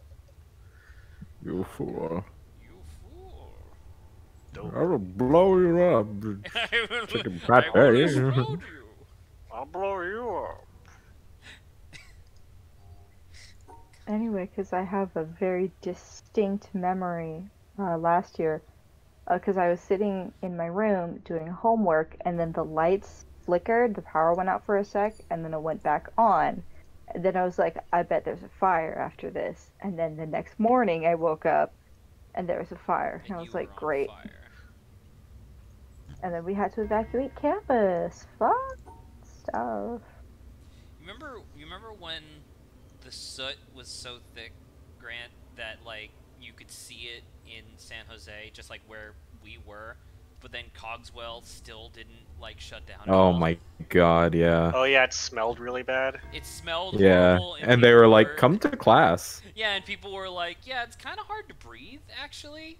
S1: You fool.
S2: You fool.
S1: I will blow you up.
S2: I will,
S1: Chicken
S2: I
S1: pate.
S2: will explode you.
S5: I'll blow you up.
S4: Anyway, because I have a very distinct memory last year, because I was sitting in my room doing homework, and then the lights flickered, the power went out for a sec, and then it went back on. And then I was like, I bet there's a fire after this. And then the next morning I woke up, and there was a fire. And I was
S2: you
S4: like,
S2: were on
S4: great.
S2: fire.
S4: And then we had to evacuate campus. Fun stuff.
S2: Remember when the soot was so thick, Grant, that like you could see it in San Jose, just like where we were, but then Cogswell still didn't like shut down at
S1: Oh
S2: all?
S1: my god, yeah.
S5: Oh yeah, it smelled really bad.
S2: It smelled
S1: Yeah.
S2: horrible,
S1: And they
S2: people
S1: were like, come to class.
S2: Yeah, and people were like, yeah, it's kind of hard to breathe, actually.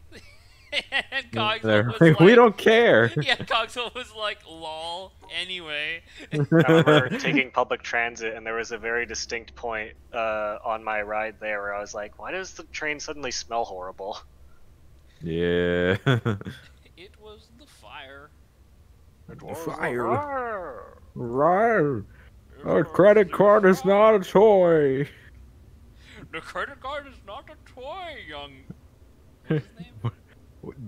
S2: And Cogswell
S1: They're
S2: was
S1: like, we
S2: like,
S1: don't care.
S2: yeah, Cogswell was like, lol, anyway.
S5: I remember taking public transit, and there was a very distinct point on my ride there where I was like, why does the train suddenly smell horrible?
S1: Yeah.
S2: It was the fire.
S1: Fire. Right.
S2: It
S1: A
S2: was
S1: credit
S2: the
S1: card is not a
S2: fire.
S1: toy.
S2: The credit card is not a toy, young. What's his name?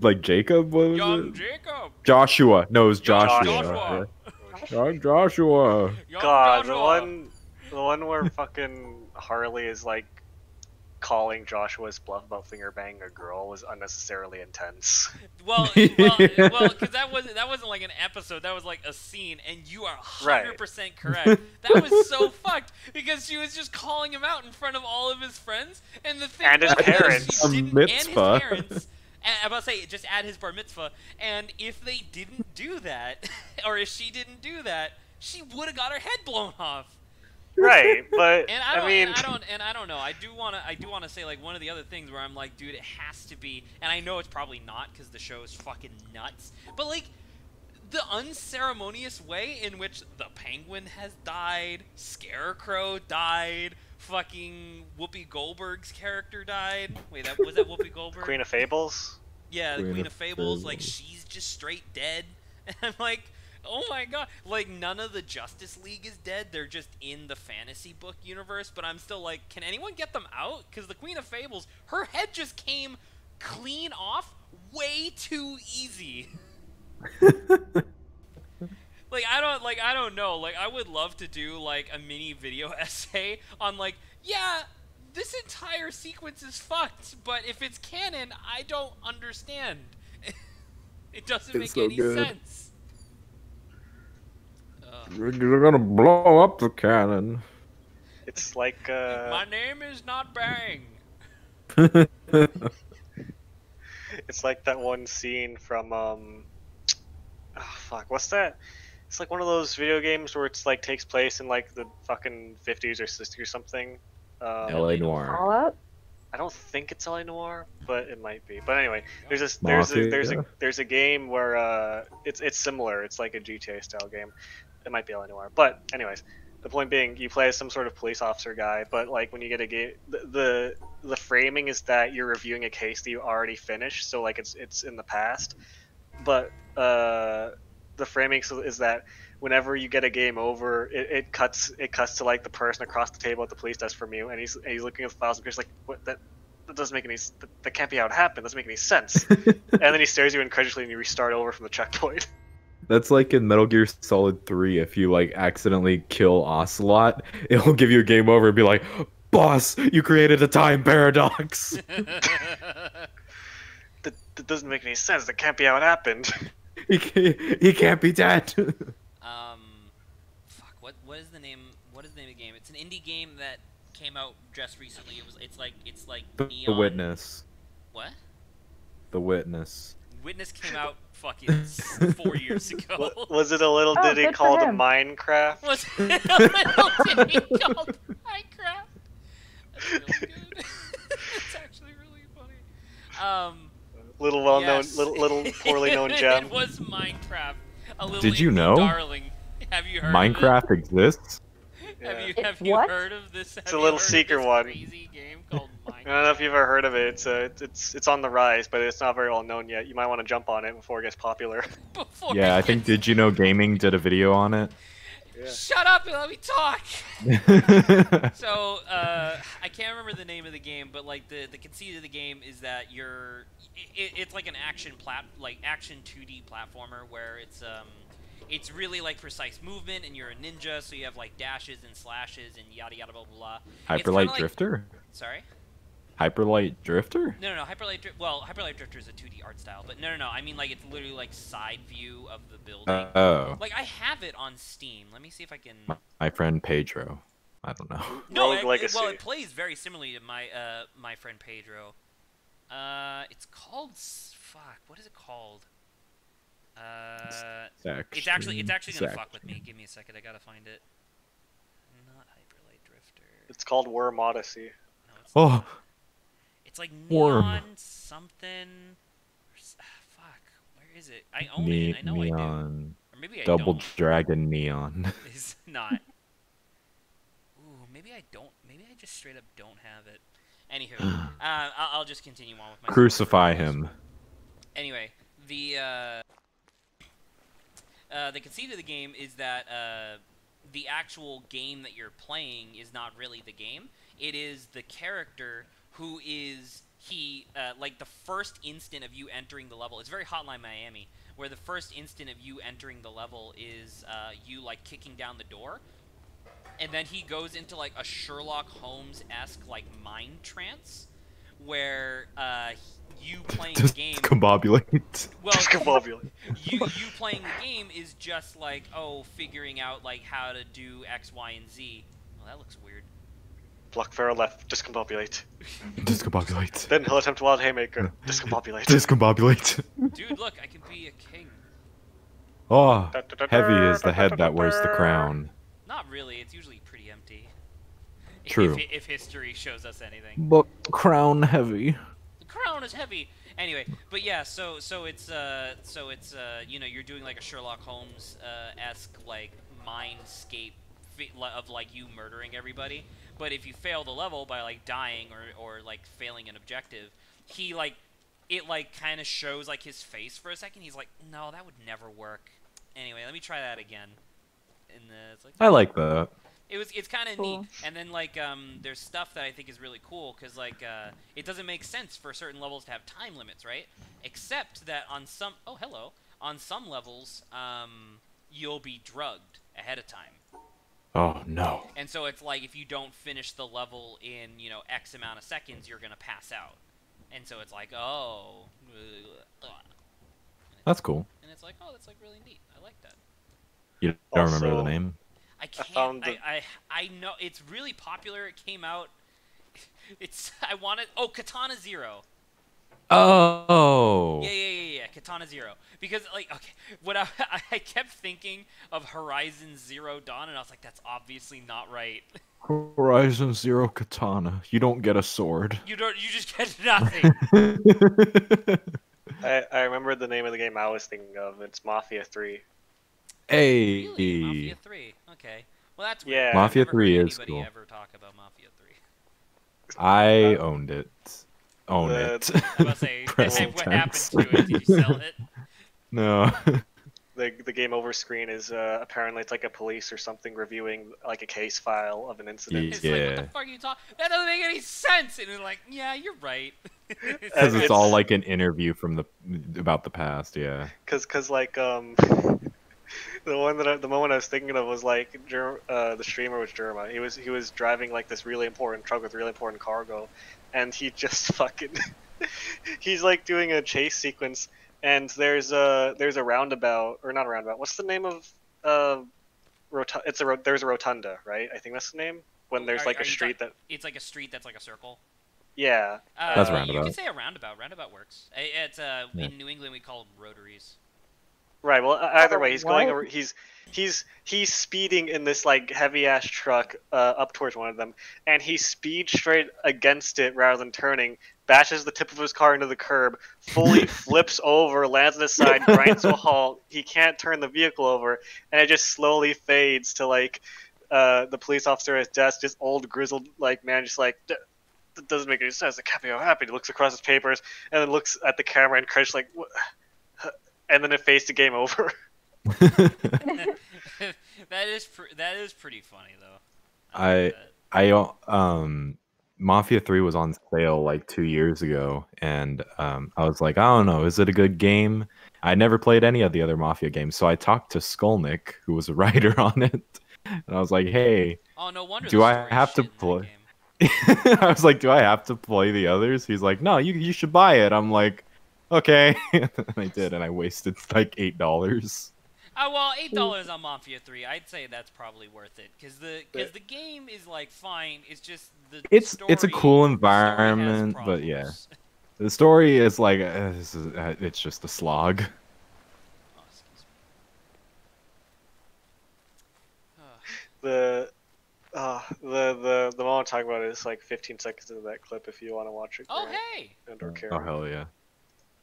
S1: Like Jacob, what was
S2: Young
S1: it?
S2: Jacob.
S1: Joshua. No, it was
S2: Young
S1: Joshua.
S2: Joshua.
S1: Young Joshua.
S2: Young
S5: God,
S2: Joshua.
S5: the one where fucking Harley is like calling Joshua's bluff about finger banging a girl was unnecessarily intense.
S2: Well, because that wasn't like an episode. That was like a scene, and you are 100% correct. That was so fucked because she was just calling him out in front of all of his friends, and the thing
S5: And his
S2: was,
S5: parents.
S2: she didn't,
S1: A
S2: and his
S1: mitzvah.
S2: parents. And I'm about to say, just add his bar mitzvah, and if they didn't do that, or if she didn't do that, she would have got her head blown off.
S5: Right, but
S2: And
S5: I mean,
S2: I don't know. I do wanna say like one of the other things where I'm like, dude, it has to be, and I know it's probably not because the show is fucking nuts. But like, the unceremonious way in which the Penguin has died, Scarecrow died, fucking Whoopi Goldberg's character died. Wait, was that Whoopi Goldberg?
S5: Queen of Fables.
S2: Yeah, the
S1: Queen
S2: Queen
S1: of
S2: of Fables. Like,
S1: Fables.
S2: she's just straight dead. And I'm like, oh my god. Like, none of the Justice League is dead. They're just in the fantasy book universe. But I'm still like, can anyone get them out? Because the Queen of Fables, her head just came clean off way too easy. I don't know. Like, I would love to do like a mini video essay on like, yeah, this entire sequence is fucked, but if it's canon, I don't understand. It doesn't make
S1: It's so
S2: any
S1: good.
S2: sense.
S1: You're gonna blow up the cannon.
S5: It's like
S2: My name is not Bang.
S5: it's like that one scene from fuck, what's that? It's like one of those video games where it's like takes place in like the fucking 50s or 60s or something.
S1: LA Noir.
S4: Fallout?
S5: I don't think it's LA Noir, but it might be. But anyway, there's
S1: Mafia?
S5: a game where it's similar. It's like a GTA style game. It might be LA Noir, but anyways, the point being, you play as some sort of police officer guy. But like when you get a game, the framing is that you're reviewing a case that you already finished, so like it's in the past. But the framing is that whenever you get a game over, it cuts to like the person across the table at the police desk from you, and he's looking at the files and he's like, what, that doesn't make any, that can't be how it happened, doesn't make any sense. And then he stares at you incredulously and you restart over from the checkpoint.
S1: That's like in Metal Gear Solid 3, if you like accidentally kill Ocelot, it'll give you a game over and be like, boss, you created a time paradox.
S5: That doesn't make any sense, that can't be how it happened.
S1: He can't be dead.
S2: Fuck. What is the name? What is the name of the game? It's an indie game that came out just recently. It's like
S1: The
S2: Neon.
S1: Witness.
S2: What?
S1: The Witness.
S2: Witness came out fucking 4 years ago.
S5: Was it a little
S4: Oh,
S5: ditty
S4: good for
S5: called
S4: him.
S5: Minecraft?
S2: Was it a little ditty called Minecraft? That's really good. It's actually really funny.
S5: Little well
S2: Yes.
S5: known, little poorly known gem.
S2: It was Minecraft. A little
S1: Did you
S2: indie
S1: know?
S2: darling. Have you heard
S1: Minecraft exists?
S2: Of it?
S5: Yeah.
S2: Have you
S4: What?
S2: heard of this?
S5: It's a little secret one.
S2: Crazy game called Minecraft.
S5: I don't know if you've ever heard of it. It's on the rise, but it's not very well known yet. You might want to jump on it before it gets popular.
S2: Before
S1: Yeah,
S2: it
S1: I think
S2: gets-
S1: Did You Know Gaming did a video on it.
S5: Yeah.
S2: Shut up and let me talk. So, I can't remember the name of the game, but like the conceit of the game is that it's like an action action 2D platformer where it's really like precise movement, and you're a ninja, so you have like dashes and slashes and yada yada blah blah blah. It's kinda
S1: Hyperlight
S2: like-
S1: Drifter?
S2: Sorry.
S1: Hyperlight Drifter?
S2: No, Hyperlight Drifter is a 2D art style, but no. I mean like it's literally like side view of the building.
S1: Oh.
S2: Like I have it on Steam. Let me see if I can.
S1: My friend Pedro. I don't know.
S2: No,
S5: Rogue Legacy.
S2: well, it plays very similarly to my friend Pedro. It's called fuck. What is it called? It's actually gonna fuck with me. Give me a second. I gotta find it. Not Hyperlight Drifter.
S5: It's called Worm Odyssey.
S2: No, it's
S1: Oh,
S2: not. It's like
S1: Worm.
S2: neon something. is it? I own it. I know I do.
S1: Neon.
S2: Or maybe I
S1: Double
S2: don't.
S1: Dragon Neon.
S2: It's not. Ooh, maybe I don't. Maybe I just straight up don't have it. Anywho, I'll just continue on with my story for
S1: Crucify
S2: now.
S1: him.
S2: Anyway, the conceit of the game is that the actual game that you're playing is not really the game. It is the character who is like the first instant of you entering the level. It's very Hotline Miami, where the first instant of you entering the level is you like kicking down the door, and then he goes into like a Sherlock Holmes-esque like mind trance, where you playing the game.
S1: Discombobulate.
S2: Well,
S5: Discombobulate.
S2: you playing the game is just like, oh, figuring out like how to do X, Y, and Z. Well, that looks weird.
S5: Block Pharaoh left. Discombobulate.
S1: Discombobulate.
S5: Then he'll attempt Wild Haymaker. Discombobulate.
S1: Discombobulate.
S2: Dude, look, I can be a king.
S1: Oh, heavy is the head that wears the crown.
S2: Not really. It's usually pretty empty.
S1: True.
S2: If history shows us anything.
S1: But crown heavy.
S2: The crown is heavy. Anyway, but yeah, so it's you know, you're doing like a Sherlock Holmes esque like mindscape of like you murdering everybody. But if you fail the level by like dying or like failing an objective, he like it like kind of shows like his face for a second. He's like, no, that would never work. Anyway, let me try that again. And it's like,
S1: I like that.
S2: It's kind of
S4: Cool.
S2: neat. And then like there's stuff that I think is really cool because like it doesn't make sense for certain levels to have time limits, right? Except that on some on some levels you'll be drugged ahead of time.
S1: Oh no.
S2: And so it's like if you don't finish the level in, you know, X amount of seconds, you're going to pass out. And so it's like, oh.
S1: That's cool.
S2: And it's like, oh, that's like really neat. I like that.
S1: You don't remember
S5: Also-
S1: the name?
S2: I can't.
S5: found the-
S2: I know it's really popular. It came out. It's I wanted. Oh, Katana Zero.
S1: Oh.
S2: Yeah. Katana Zero. Because like, okay, what I kept thinking of Horizon Zero Dawn, and I was like, that's obviously not right.
S1: Horizon Zero Katana. You don't get a sword.
S2: You just get nothing.
S5: I remember the name of the game I was thinking of. It's Mafia 3.
S1: Hey.
S2: Really? Mafia 3. Okay. Well, that's weird.
S5: Yeah.
S2: I've
S1: Mafia
S2: never
S1: 3
S2: heard
S1: is
S2: anybody
S1: cool.
S2: ever talk about Mafia 3.
S1: I owned it. Own
S5: The-
S1: it.
S2: I was say,
S1: Present
S2: what happened
S1: tense.
S2: to it? Did you sell it?
S1: No.
S5: The game over screen is apparently it's like a police or something reviewing like a case file of an incident.
S2: It's like, what
S1: Yeah.
S2: the fuck are you talking? That doesn't make any sense. And it's like, yeah, you're right.
S1: Because it's all like an interview from about the past, yeah.
S5: Cause like the moment I was thinking of was like the streamer was Jerma. He was driving like this really important truck with really important cargo, and he just fucking he's like doing a chase sequence, and there's a roundabout, or not a roundabout. What's the name of there's a rotunda, right? I think that's the name. When there's like a street that
S2: It's like a street that's like a circle.
S5: yeah.
S1: That's a
S2: You
S1: roundabout.
S2: could say a roundabout. Roundabout works. It's
S1: Yeah.
S2: in New England we call them rotaries.
S5: Right. Well, either way, he's going
S4: What?
S5: over. He's speeding in this like heavy ass truck up towards one of them, and he speeds straight against it rather than turning. Bashes the tip of his car into the curb, fully flips over, lands on his side, grinds to a halt. He can't turn the vehicle over, and it just slowly fades to like the police officer at his desk, just old grizzled like man, just like. That doesn't make any sense. The capo happy. He looks across his papers and then looks at the camera and crouches like, what? And then it fades to game over.
S2: that is pretty funny though. like that.
S1: Mafia 3 was on sale like 2 years ago, and I was like, I don't know, is it a good game? I never played any of the other Mafia games, so I talked to Skolnick, who was a writer on it, and I was like, hey,
S2: Oh no wonder.
S1: do
S2: the
S1: I
S2: story's
S1: have to
S2: shit in that
S1: play-
S2: game.
S1: I was like, do I have to play the others? He's like, no, you should buy it. I'm like, okay. And I did, and I wasted like $8.
S2: Oh well, $8 on Mafia 3. I'd say that's probably worth it because the game is like fine. It's just the
S1: It's
S2: story,
S1: a cool
S2: the story has
S1: environment, but yeah,
S2: problems.
S1: the story is like it's just a slog.
S2: Oh, excuse me.
S5: The moment I'm talking about is like 15 seconds into that clip if you want to watch it.
S2: Oh
S5: Grant
S2: hey.
S5: and or
S1: Oh
S5: Karen.
S1: hell yeah!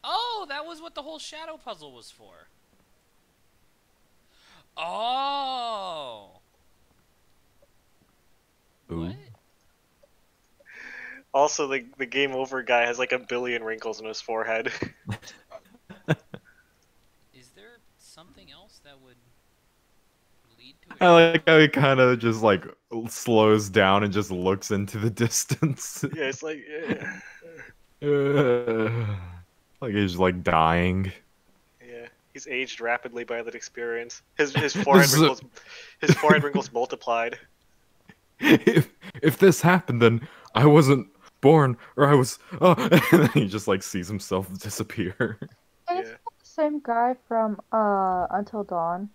S2: Oh, that was what the whole shadow puzzle was for. Oh.
S1: Ooh.
S2: What?
S5: Also, the game over guy has like a billion wrinkles in his forehead.
S2: Is there something else that would lead to a
S1: I
S2: shadow
S1: like how he kind of just like slows down and just looks into the distance.
S5: Yeah, it's like.
S1: Like he's like dying.
S5: Yeah, he's aged rapidly by that experience. His
S1: This
S5: forehead
S1: is
S5: wrinkles, his forehead wrinkles multiplied.
S1: if this happened, then I wasn't born, or I was. Oh, and then he just like sees himself disappear.
S4: Hey,
S5: Yeah.
S4: the same guy from Until Dawn,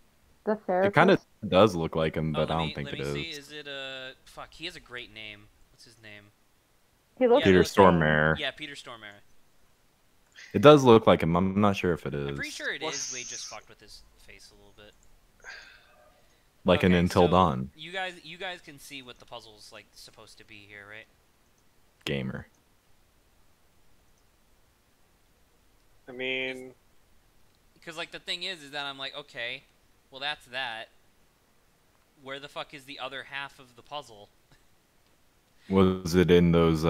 S4: the
S1: It kind of
S4: therapist.
S1: does look like him,
S2: Oh,
S1: but I don't think
S2: let
S1: it
S2: me see.
S1: is.
S2: Is it fuck, he has a great name. What's his name?
S4: He looks
S1: Peter
S4: the same.
S1: Stormare.
S2: Yeah, Peter Stormare.
S1: It does look like him. I'm not sure if it is.
S2: I'm pretty sure it is.
S5: What's-
S2: They just fucked with his face a little bit.
S1: Like an
S2: Okay,
S1: Until
S2: so
S1: Dawn
S2: You guys can see what the puzzle's like supposed to be here, right?
S1: gamer.
S5: I mean,
S2: Because like the thing is that I'm like, okay, well that's that. Where the fuck is the other half of the puzzle?
S1: Was it in those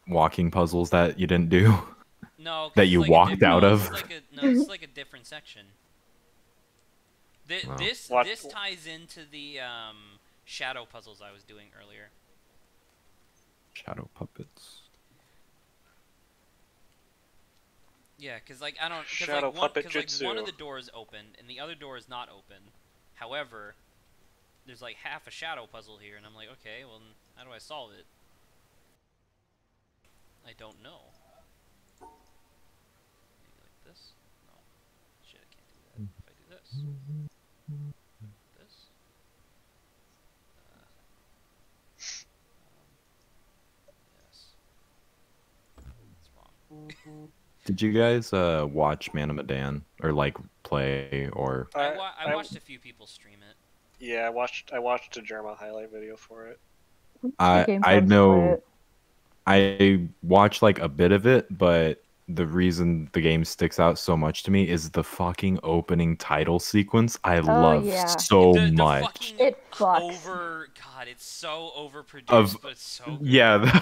S1: walking puzzles that you didn't do?
S2: No, 'cause
S1: That
S2: it's
S1: you
S2: like
S1: walked out
S2: no,
S1: of?
S2: this is like a different section.
S1: Wow.
S2: This ties into the shadow puzzles I was doing earlier.
S1: Shadow puppets.
S2: Yeah, because like I don't, because
S5: Shadow
S2: like one,
S5: puppet
S2: 'cause, like one of
S5: jutsu.
S2: the doors open and the other door is not open. However, there's like half a shadow puzzle here, and I'm like, okay, well, how do I solve it? I don't know. Maybe like this? No. Shit, I can't do that. If I do this. This. Yes. That's wrong.
S1: Did you guys watch Man of Medan or like play or?
S2: I watched a few people stream it.
S5: yeah, I watched a Germa highlight video for it.
S1: I know I watched like a bit of it, but the reason the game sticks out so much to me is the fucking opening title sequence. I love
S4: yeah.
S1: so
S2: The
S1: much.
S2: fucking
S4: It fucks.
S2: God, it's so overproduced,
S1: Of
S2: but it's so good.
S1: yeah,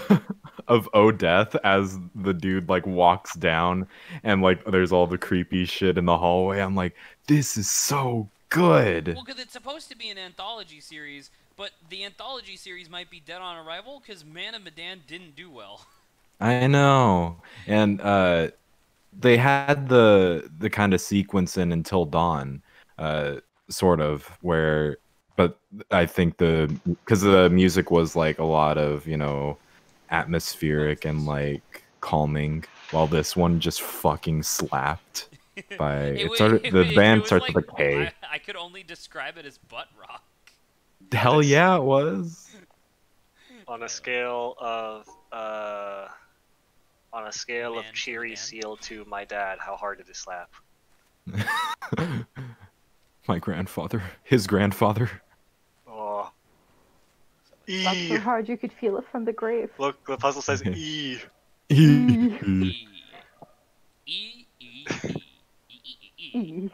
S1: of Odeth as the dude like walks down and like there's all the creepy shit in the hallway. I'm like, this is so good.
S2: Well, because it's supposed to be an anthology series, but the anthology series might be dead on arrival because Man of Medan didn't do well.
S1: I know. And they had the kind of sequence in Until Dawn, sort of where, but I think because the music was like a lot of, you know, atmospheric and like calming, while this one just fucking slapped. The band
S2: was
S1: starts
S2: like,
S1: with a K.
S2: I could only describe it as butt rock.
S1: Hell yeah, it was.
S5: On a scale of
S2: Man to
S5: Cheery
S2: Medan.
S5: Seal to my dad, how hard did it slap?
S1: My grandfather, his grandfather.
S5: Oh.
S4: Not so
S5: E.
S4: hard you could feel it from the grave.
S5: Look, the puzzle says E.
S2: E. E. E. E. E. E.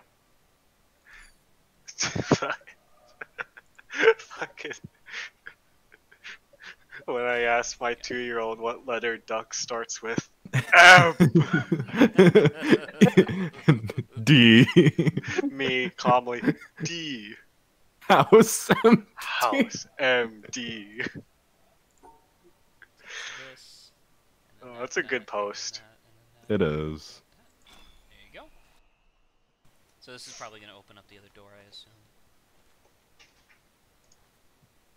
S5: Fucking. When I asked my 2-year-old what letter duck starts with, M.
S1: D.
S5: Me calmly, D.
S1: House.
S5: House MD.
S2: This,
S5: Oh, that's a good post.
S1: It is.
S2: There you go. So this is probably going to open up the other door, I assume.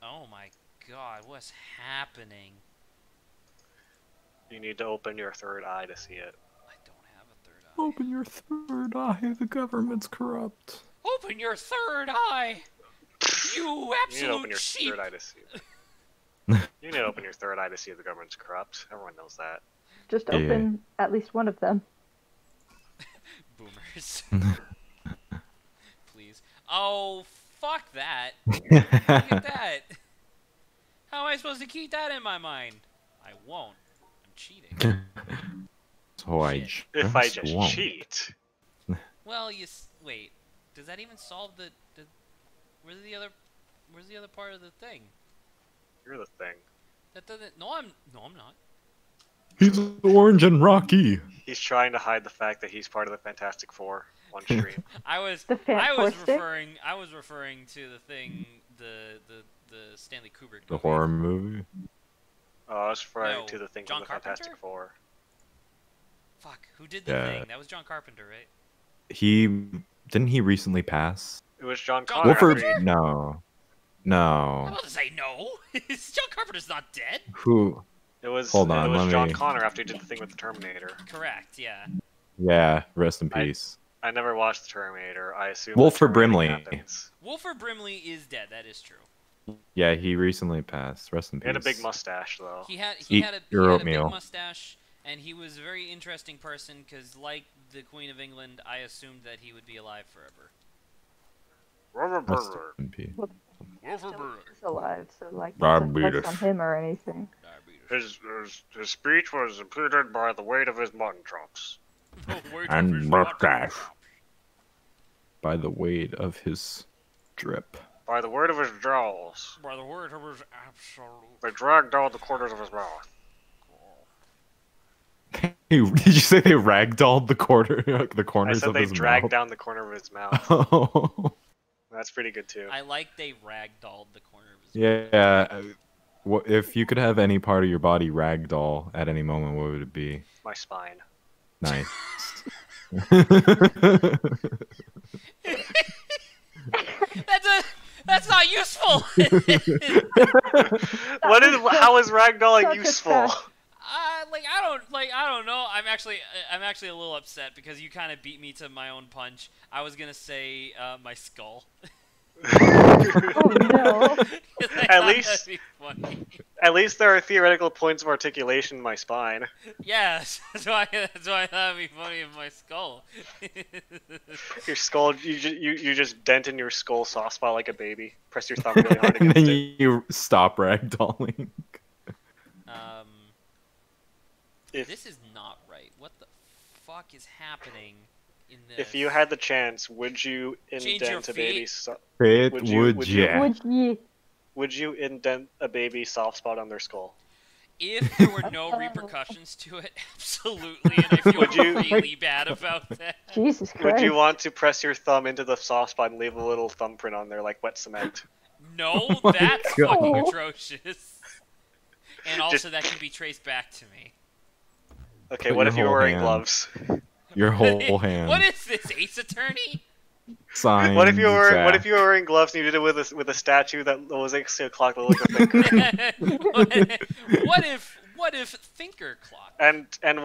S2: Oh my god, what's happening?
S5: You need to open your third eye to see it.
S2: I don't have a third eye.
S1: Open your third eye. The government's corrupt.
S2: Open your third eye! You
S5: You need to
S2: absolute
S5: open your
S2: sheep!
S5: third eye to see it. You need to open your third eye to see if the government's corrupt. Everyone knows that.
S4: Just
S1: Yeah.
S4: open at least one of them.
S2: Boomers. Please. Oh, fuck that. Look at that. How am I supposed to keep that in my mind? I won't. I'm cheating.
S1: So I
S2: Shit.
S5: If I
S1: just
S5: just
S1: won't.
S5: cheat.
S2: Well, wait. Does that even solve the where's the other part of the thing?
S5: You're the thing.
S2: That doesn't. No, I'm not.
S1: He's orange and rocky.
S5: He's trying to hide the fact that he's part of the Fantastic Four on stream.
S2: I was
S4: Fantastic?
S2: referring to the thing, the Stanley Kubrick
S1: The
S2: movie.
S1: horror movie.
S5: Oh, I was referring
S2: No,
S5: to the thing
S2: John
S5: from the
S2: Carpenter?
S5: Fantastic Four.
S2: Fuck, who did the
S1: Yeah.
S2: thing? That was John Carpenter, right?
S1: Didn't he recently pass?
S5: It was John
S2: John
S5: Connor.
S1: Wilford,
S2: Carpenter?
S1: no,
S2: I'm
S1: no.
S2: about to say no. John Carpenter's not dead.
S1: Who?
S5: It was.
S1: Hold on,
S5: It was
S1: let
S5: John
S1: me-
S5: Connor after he did the thing with the Terminator.
S2: Correct. Yeah.
S1: Yeah, rest in peace.
S5: I never watched the Terminator. I assume.
S1: Wilford
S5: the Terminator
S1: Brimley.
S5: happens.
S2: Wilford Brimley is dead. That is true.
S1: Yeah, he recently passed. Rest in
S5: He
S1: peace.
S5: had a big mustache though.
S2: He had
S1: Eat
S2: a
S1: your
S2: big
S1: oatmeal.
S2: mustache, and he was a very interesting person because, like the Queen of England, I assumed that he would be alive forever.
S1: Rest in peace.
S2: Wilford Brimley.
S4: He's alive, so like
S1: Rob
S4: not
S1: Beatus.
S4: on him or anything.
S5: His speech was impeded by the weight of his mutton chops.
S1: And mustache. By the weight of his drip.
S5: By the weight of his jaws.
S2: By the word of his absolute.
S5: They dragged down the corners of his mouth.
S1: Hey, did you say they ragdolled the
S5: I
S1: corners
S5: said
S1: of
S5: they
S1: his
S5: dragged
S1: mouth?
S5: down the corner of his mouth.
S1: Oh.
S5: That's pretty good too.
S2: I like they ragdolled the corner of his mouth.
S1: Yeah. What if you could have any part of your body ragdoll at any moment? What would it be?
S5: My spine.
S1: Nice.
S2: That's not useful.
S5: How is ragdolling
S4: Such a
S5: useful?
S4: fact.
S2: I don't know. I'm actually a little upset because you kind of beat me to my own punch. I was gonna say my skull.
S4: Oh no!
S2: I
S5: At
S2: thought
S5: least-
S2: that'd be funny.
S5: At least there are theoretical points of articulation in my spine.
S2: Yes, that's why I thought it'd be funny in my skull.
S5: Your skull, you just dent in your skull soft spot like a baby. Press your thumb really hard
S1: And
S5: against
S1: then
S5: it.
S1: you stop ragdolling.
S2: Um,
S5: If-
S2: this is not right. What the fuck is happening in this?
S5: If you had the chance, would you
S2: Change your
S5: indent a baby?
S2: feet?
S1: It
S5: Would
S1: would,
S5: you-
S1: yeah.
S4: Would ye?
S5: Would you indent a baby soft spot on their skull?
S2: If there were no repercussions to it, absolutely, and I feel
S5: Would you-
S2: really bad about that.
S4: Jesus Christ!
S5: Would you want to press your thumb into the soft spot and leave a little thumbprint on there like wet cement?
S2: No,
S1: my
S2: that's
S1: God.
S2: fucking atrocious. And also,
S5: Just-
S2: that can be traced back to me.
S5: Okay,
S1: Put
S5: what
S1: your
S5: if you were
S1: whole
S5: wearing
S1: hand.
S5: gloves?
S1: Your whole hand.
S2: What is this, Ace Attorney?
S1: Sign,
S5: What if you were
S1: Zach.
S5: What if you were wearing gloves and you did it with a statue that was actually a clock that looked like a finger?
S2: what if Thinker Clock?
S5: And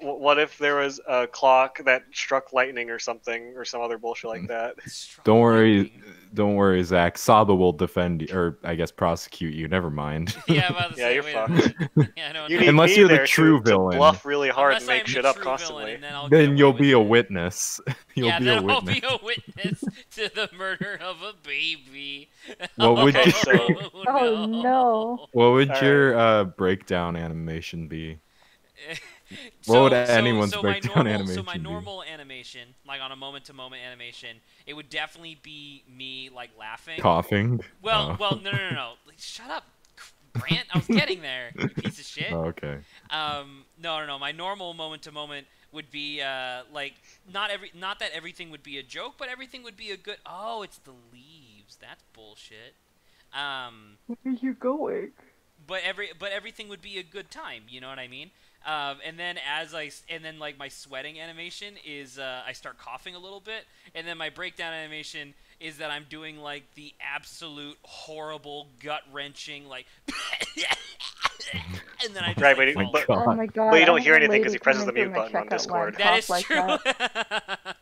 S5: what if there was a clock that struck lightning or something or some other bullshit like that?
S1: Don't worry, Zach. Saba will defend you, or I guess prosecute you. Never mind.
S2: Yeah, I'm about to
S5: Yeah,
S2: say,
S5: you're
S2: wait a minute. Yeah, no,
S5: You
S2: no.
S5: need
S1: Unless
S5: me
S1: you're the
S5: there
S1: true
S5: to
S1: villain.
S5: bluff really hard
S2: Unless
S5: and make
S2: I'm
S5: shit
S2: the
S5: up
S2: true
S5: constantly.
S2: villain, and then I'll get
S1: Then
S2: away
S1: you'll
S2: with
S1: be a
S2: it.
S1: witness. You'll
S2: Yeah,
S1: be
S2: then
S1: a
S2: I'll
S1: witness.
S2: be a witness to the murder of a baby.
S1: What would
S5: Okay,
S1: you?
S5: so-
S4: Oh, no.
S1: What would
S5: All
S1: your breakdown animation be? What would anyone's
S2: my
S1: breakdown
S2: normal, So
S1: animation
S2: my
S1: be?
S2: normal animation, like on a moment-to-moment animation, it would definitely be me like laughing.
S1: Coughing.
S2: Well,
S1: Oh.
S2: no. Like, shut up, Grant. I was getting there, you piece of shit.
S1: Oh, okay.
S2: No. My normal moment-to-moment would be like not that everything would be a joke, but everything would be a good. Oh, it's the leaves. That's bullshit.
S4: Where are you going?
S2: But everything would be a good time. You know what I mean? And then like my sweating animation is I start coughing a little bit, and then my breakdown animation is that I'm doing like the absolute horrible gut wrenching like, and then I just
S5: Right,
S2: like,
S5: but-
S2: fall.
S5: but-
S4: Oh my god!
S5: But you don't
S4: I
S5: hear
S4: had a
S5: anything 'cause
S4: lady
S5: he presses
S4: come
S5: the
S4: in
S5: mute
S4: through my
S5: button on
S4: checkout line,
S5: Discord.
S2: That is
S4: cough like
S2: true.
S4: that.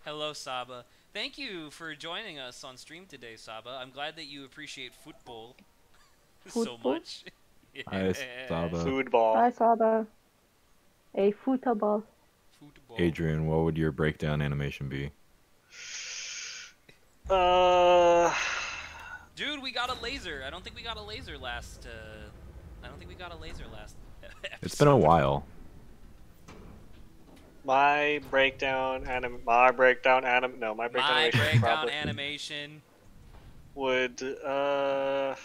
S2: Hello, Saba. Thank you for joining us on stream today, Saba. I'm glad that you appreciate football so
S4: Football?
S2: much.
S1: Hi, Saba.
S5: Food ball.
S4: I saw a football.
S2: Football.
S1: Adrian, what would your breakdown animation be?
S2: Dude, we got a laser. I don't think we got a laser last. I don't think we got a laser last.
S1: It's been a while.
S5: My breakdown animation probably
S2: animation.
S5: would it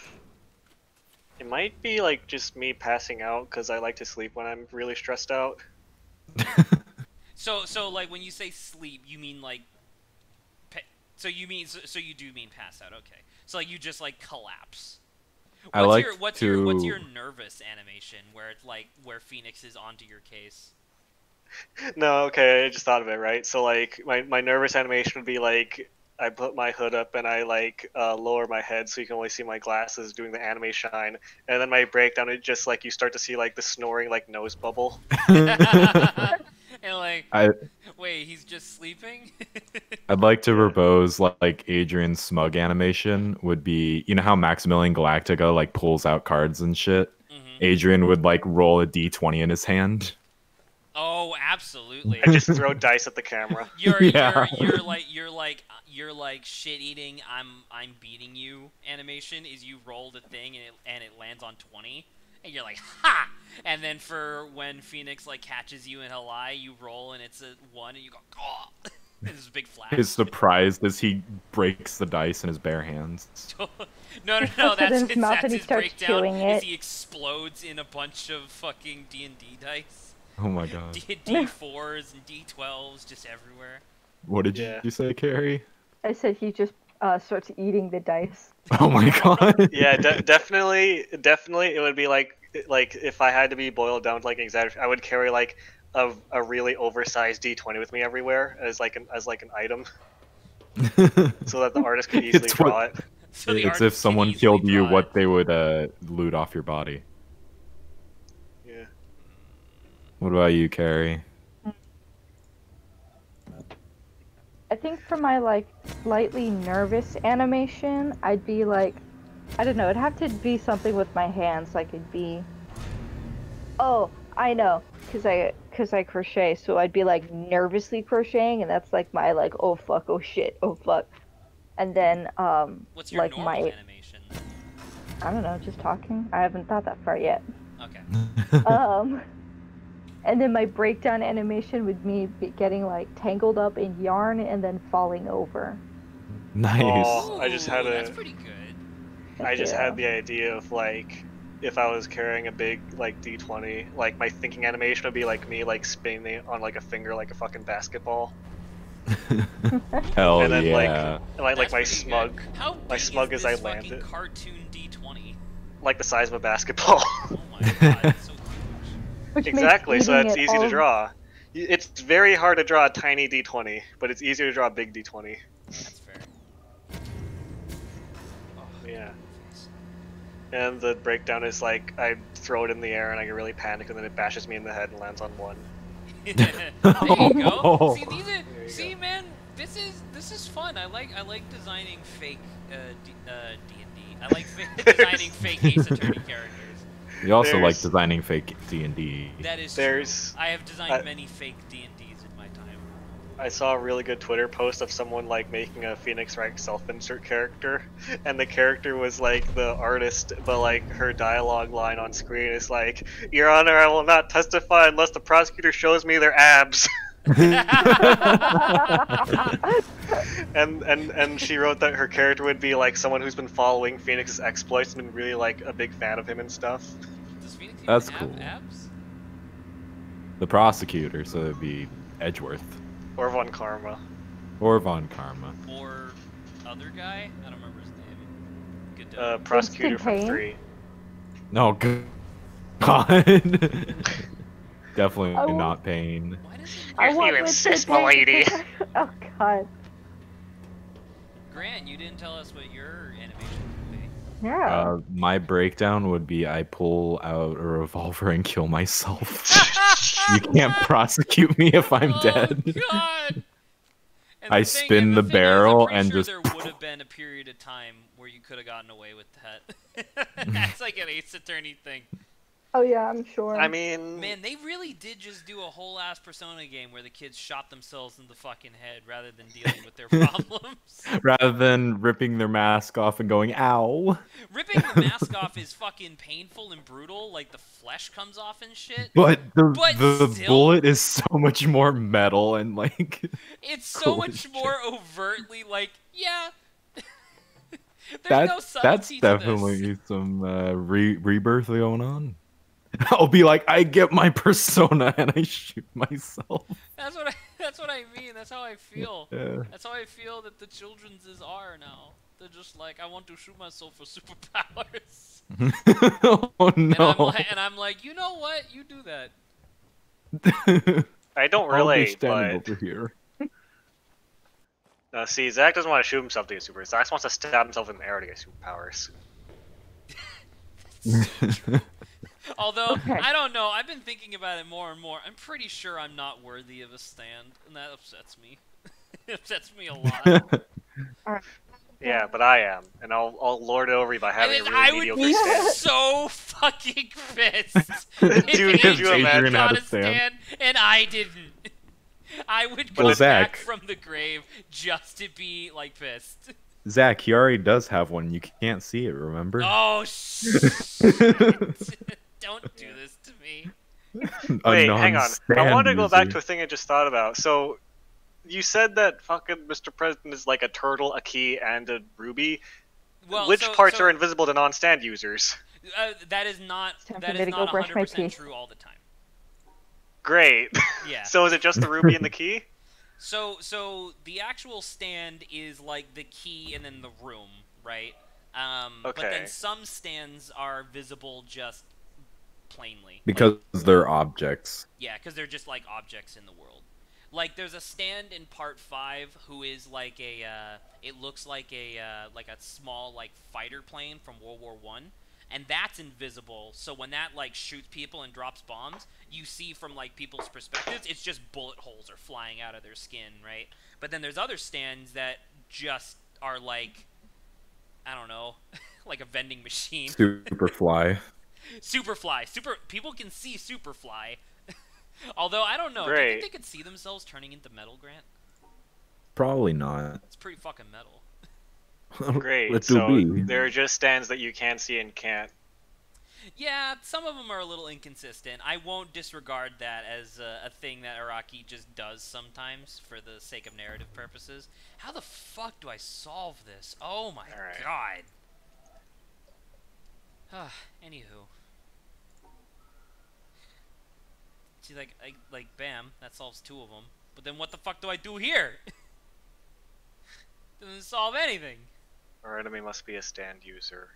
S5: might be like just me passing out because I like to sleep when I'm really stressed out.
S2: So like when you say sleep, you mean like so you do mean pass out, okay. So like you just like collapse.
S1: I like
S2: What's
S1: to.
S2: your nervous animation where it's like where Phoenix is onto your case?
S5: No, okay, I just thought of it, right? So like my nervous animation would be like I put my hood up and I like lower my head so you can only see my glasses doing the anime shine, and then my breakdown it just like you start to see like the snoring like nose bubble.
S2: And like,
S1: I
S2: wait, he's just sleeping?
S1: I'd like to propose like Adrian's smug animation would be, you know how Maximilian Galactica like pulls out cards and shit.
S2: Mm-hmm.
S1: Adrian would like roll a d20 in his hand.
S2: Oh, absolutely.
S5: I just throw dice at the camera.
S2: You're like shit eating. I'm beating you. Animation is you roll the thing and it lands on 20, and you're like ha. And then for when Phoenix like catches you in a lie, you roll and it's a 1, and you go oh. There's a big flash.
S1: His surprise as he breaks the dice in his bare hands.
S2: No. That's his breakdown.
S4: Chewing it.
S2: Is he explodes in a bunch of fucking D&D dice.
S1: Oh my god.
S2: D4s and D12s just everywhere.
S1: What did you say, Carrie?
S4: I said he just starts eating the dice.
S1: Oh my god.
S5: Yeah, definitely it would be like if I had to be boiled down to like an exaggeration, I would carry like a really oversized D20 with me everywhere as like an item, so that the artist could easily draw it.
S2: So
S1: it's if someone killed you, what they would loot off your body.
S5: Yeah.
S1: What about you, Carrie?
S4: I think for my like slightly nervous animation, I'd be like, I don't know, it'd have to be something with my hands. Like it'd be, oh, I know, cause I crochet, so I'd be like nervously crocheting, and that's like my like oh fuck, oh shit, oh fuck, and then
S2: what's your
S4: like
S2: normal
S4: my
S2: animation?
S4: I don't know, just talking. I haven't thought that far yet.
S2: Okay.
S4: And then my breakdown animation would me getting like tangled up in yarn and then falling over.
S1: Nice.
S5: Oh, I just had
S2: that's pretty good.
S5: I just had the idea of like if I was carrying a big like D20, like my thinking animation would be like me like spinning it on like a finger like a fucking basketball.
S1: Hell
S5: and then,
S1: yeah.
S5: Like my smug,
S2: How
S5: my smug
S2: big is
S5: as
S2: this
S5: I land
S2: fucking
S5: it,
S2: cartoon D20?
S5: like the size of a basketball.
S2: Oh my god, it's so huge.
S4: Which
S5: Exactly, so
S4: makes
S5: that's
S4: eating
S5: easy
S4: it
S5: to
S4: all-
S5: draw. It's very hard to draw a tiny D20, but it's easier to draw a big D20.
S2: That's fair. Oh,
S5: Yeah. And the breakdown is like I throw it in the air and I get really panicked and then it bashes me in the head and lands on 1.
S2: There you go. See,
S5: There you
S2: see,
S5: go.
S2: man, this is fun. I like designing fake D&D. I like designing fake Ace Attorney characters.
S1: You also like
S5: There's-
S1: designing fake D&D.
S2: That is
S5: There's-
S2: true. I have designed many fake D&Ds in my time.
S5: I saw a really good Twitter post of someone like making a Phoenix Wright self-insert character, and the character was like the artist, but like her dialogue line on screen is like, "Your Honor, I will not testify unless the prosecutor shows me their abs." and she wrote that her character would be like someone who's been following Phoenix's exploits and been really like a big fan of him and stuff.
S2: Does Phoenix even
S1: That's
S2: have
S1: cool.
S2: abs?
S1: The prosecutor, so it'd be Edgeworth.
S5: Or Von Karma.
S1: Or Von Karma.
S2: Or other guy? I don't remember his name. Good to
S5: Prosecutor from
S4: Payne?
S5: 3.
S1: No, God. Definitely
S4: I
S1: not pain.
S2: Why does it...
S4: I
S5: If
S4: want
S5: you
S4: Winston
S5: insist,
S4: Payne to
S5: milady.
S4: take- Oh god.
S2: Grant, you didn't tell us what your animation would be.
S4: Yeah.
S1: My breakdown would be I pull out a revolver and kill myself. You can't prosecute me if I'm dead.
S2: Oh, God. And
S1: I
S2: the
S1: spin the
S2: thing is,
S1: barrel
S2: I'm pretty
S1: and
S2: sure
S1: just-
S2: there would have been a period of time where you could have gotten away with that. That's like an Ace Attorney thing.
S4: Oh yeah, I'm sure.
S5: I mean,
S2: Man, they really did just do a whole ass Persona game where the kids shot themselves in the fucking head rather than dealing with their problems.
S1: Rather than ripping their mask off and going, ow.
S2: Ripping the mask off is fucking painful and brutal, like the flesh comes off and shit.
S1: But
S2: But
S1: the
S2: still,
S1: bullet is so much more metal and like
S2: it's so
S1: cool
S2: much
S1: as shit.
S2: more overtly like, yeah. There's
S1: That
S2: no
S1: that's
S2: subtlety to
S1: definitely
S2: this.
S1: some rebirth going on. I'll be like, I get my persona and I shoot myself.
S2: That's what I mean. That's how I feel.
S1: Yeah.
S2: That's how I feel that the children's are now. They're just like, I want to shoot myself for superpowers.
S1: Oh no.
S2: And I'm like, you know what? You do that.
S5: I don't
S1: I'll be
S5: relate,
S1: standing
S5: but
S1: over here.
S5: see, Zach doesn't want to shoot himself to get superpowers. Zach wants to stab himself in the air to get superpowers.
S2: Although,
S4: Okay.
S2: I don't know. I've been thinking about it more and more. I'm pretty sure I'm not worthy of a stand, and that upsets me. It upsets me a lot.
S5: Yeah, but I am, and I'll lord it over you by having a
S2: And
S5: really
S2: I would
S5: mediocre
S2: be
S5: stand.
S2: so fucking pissed
S5: Dude, could you
S2: Adrian
S5: imagine?
S2: got
S1: Had
S2: a
S1: a stand.
S2: stand and I didn't. I would
S1: Well,
S2: come
S1: Zach.
S2: back from the grave just to be like pissed.
S1: Zach, he already does have one. You can't see it, remember?
S2: Oh shit! Don't do this to me.
S1: A
S5: Wait, hang on. I
S1: non-stand
S5: wanted to go back
S1: user.
S5: to a thing I just thought about. So, you said that fucking Mr. President is like a turtle, a key, and a ruby.
S2: Well,
S5: Which
S2: so-
S5: parts
S2: so,
S5: are invisible to non-stand users?
S2: that is not
S4: It's time for
S2: that
S4: me
S2: is
S4: to go
S2: not
S4: brush my
S2: 100%
S4: teeth.
S2: true all the time.
S5: Great.
S2: Yeah.
S5: So is it just the ruby and the key?
S2: So the actual stand is like the key and then the room, right? But
S5: Okay.
S2: then some stands are visible just plainly.
S1: Because
S2: Like,
S1: they're objects.
S2: yeah, because they're just like objects in the world. Like there's a stand in part 5 who is like a it looks like a small like fighter plane from World War One, and that's invisible. So when that like shoots people and drops bombs, you see from like people's perspectives, it's just bullet holes are flying out of their skin, right? But then there's other stands that just are like, I don't know, like a vending machine.
S1: Superfly.
S2: Superfly. People can see Superfly. Although I don't know. Do you
S5: Great.
S2: think they could see themselves turning into metal, Grant?
S1: Probably not.
S2: It's pretty fucking metal.
S5: Great.
S1: Let
S5: So
S1: it be.
S5: there are just stands that you can see and can't.
S2: Yeah, some of them are a little inconsistent. I won't disregard that as a thing that Araki just does sometimes for the sake of narrative purposes. How the fuck do I solve this? Oh my
S5: Alright.
S2: god. Anywho. See, like, bam, that solves 2 of them. But then what the fuck do I do here? Doesn't solve anything.
S5: Our enemy must be a stand user.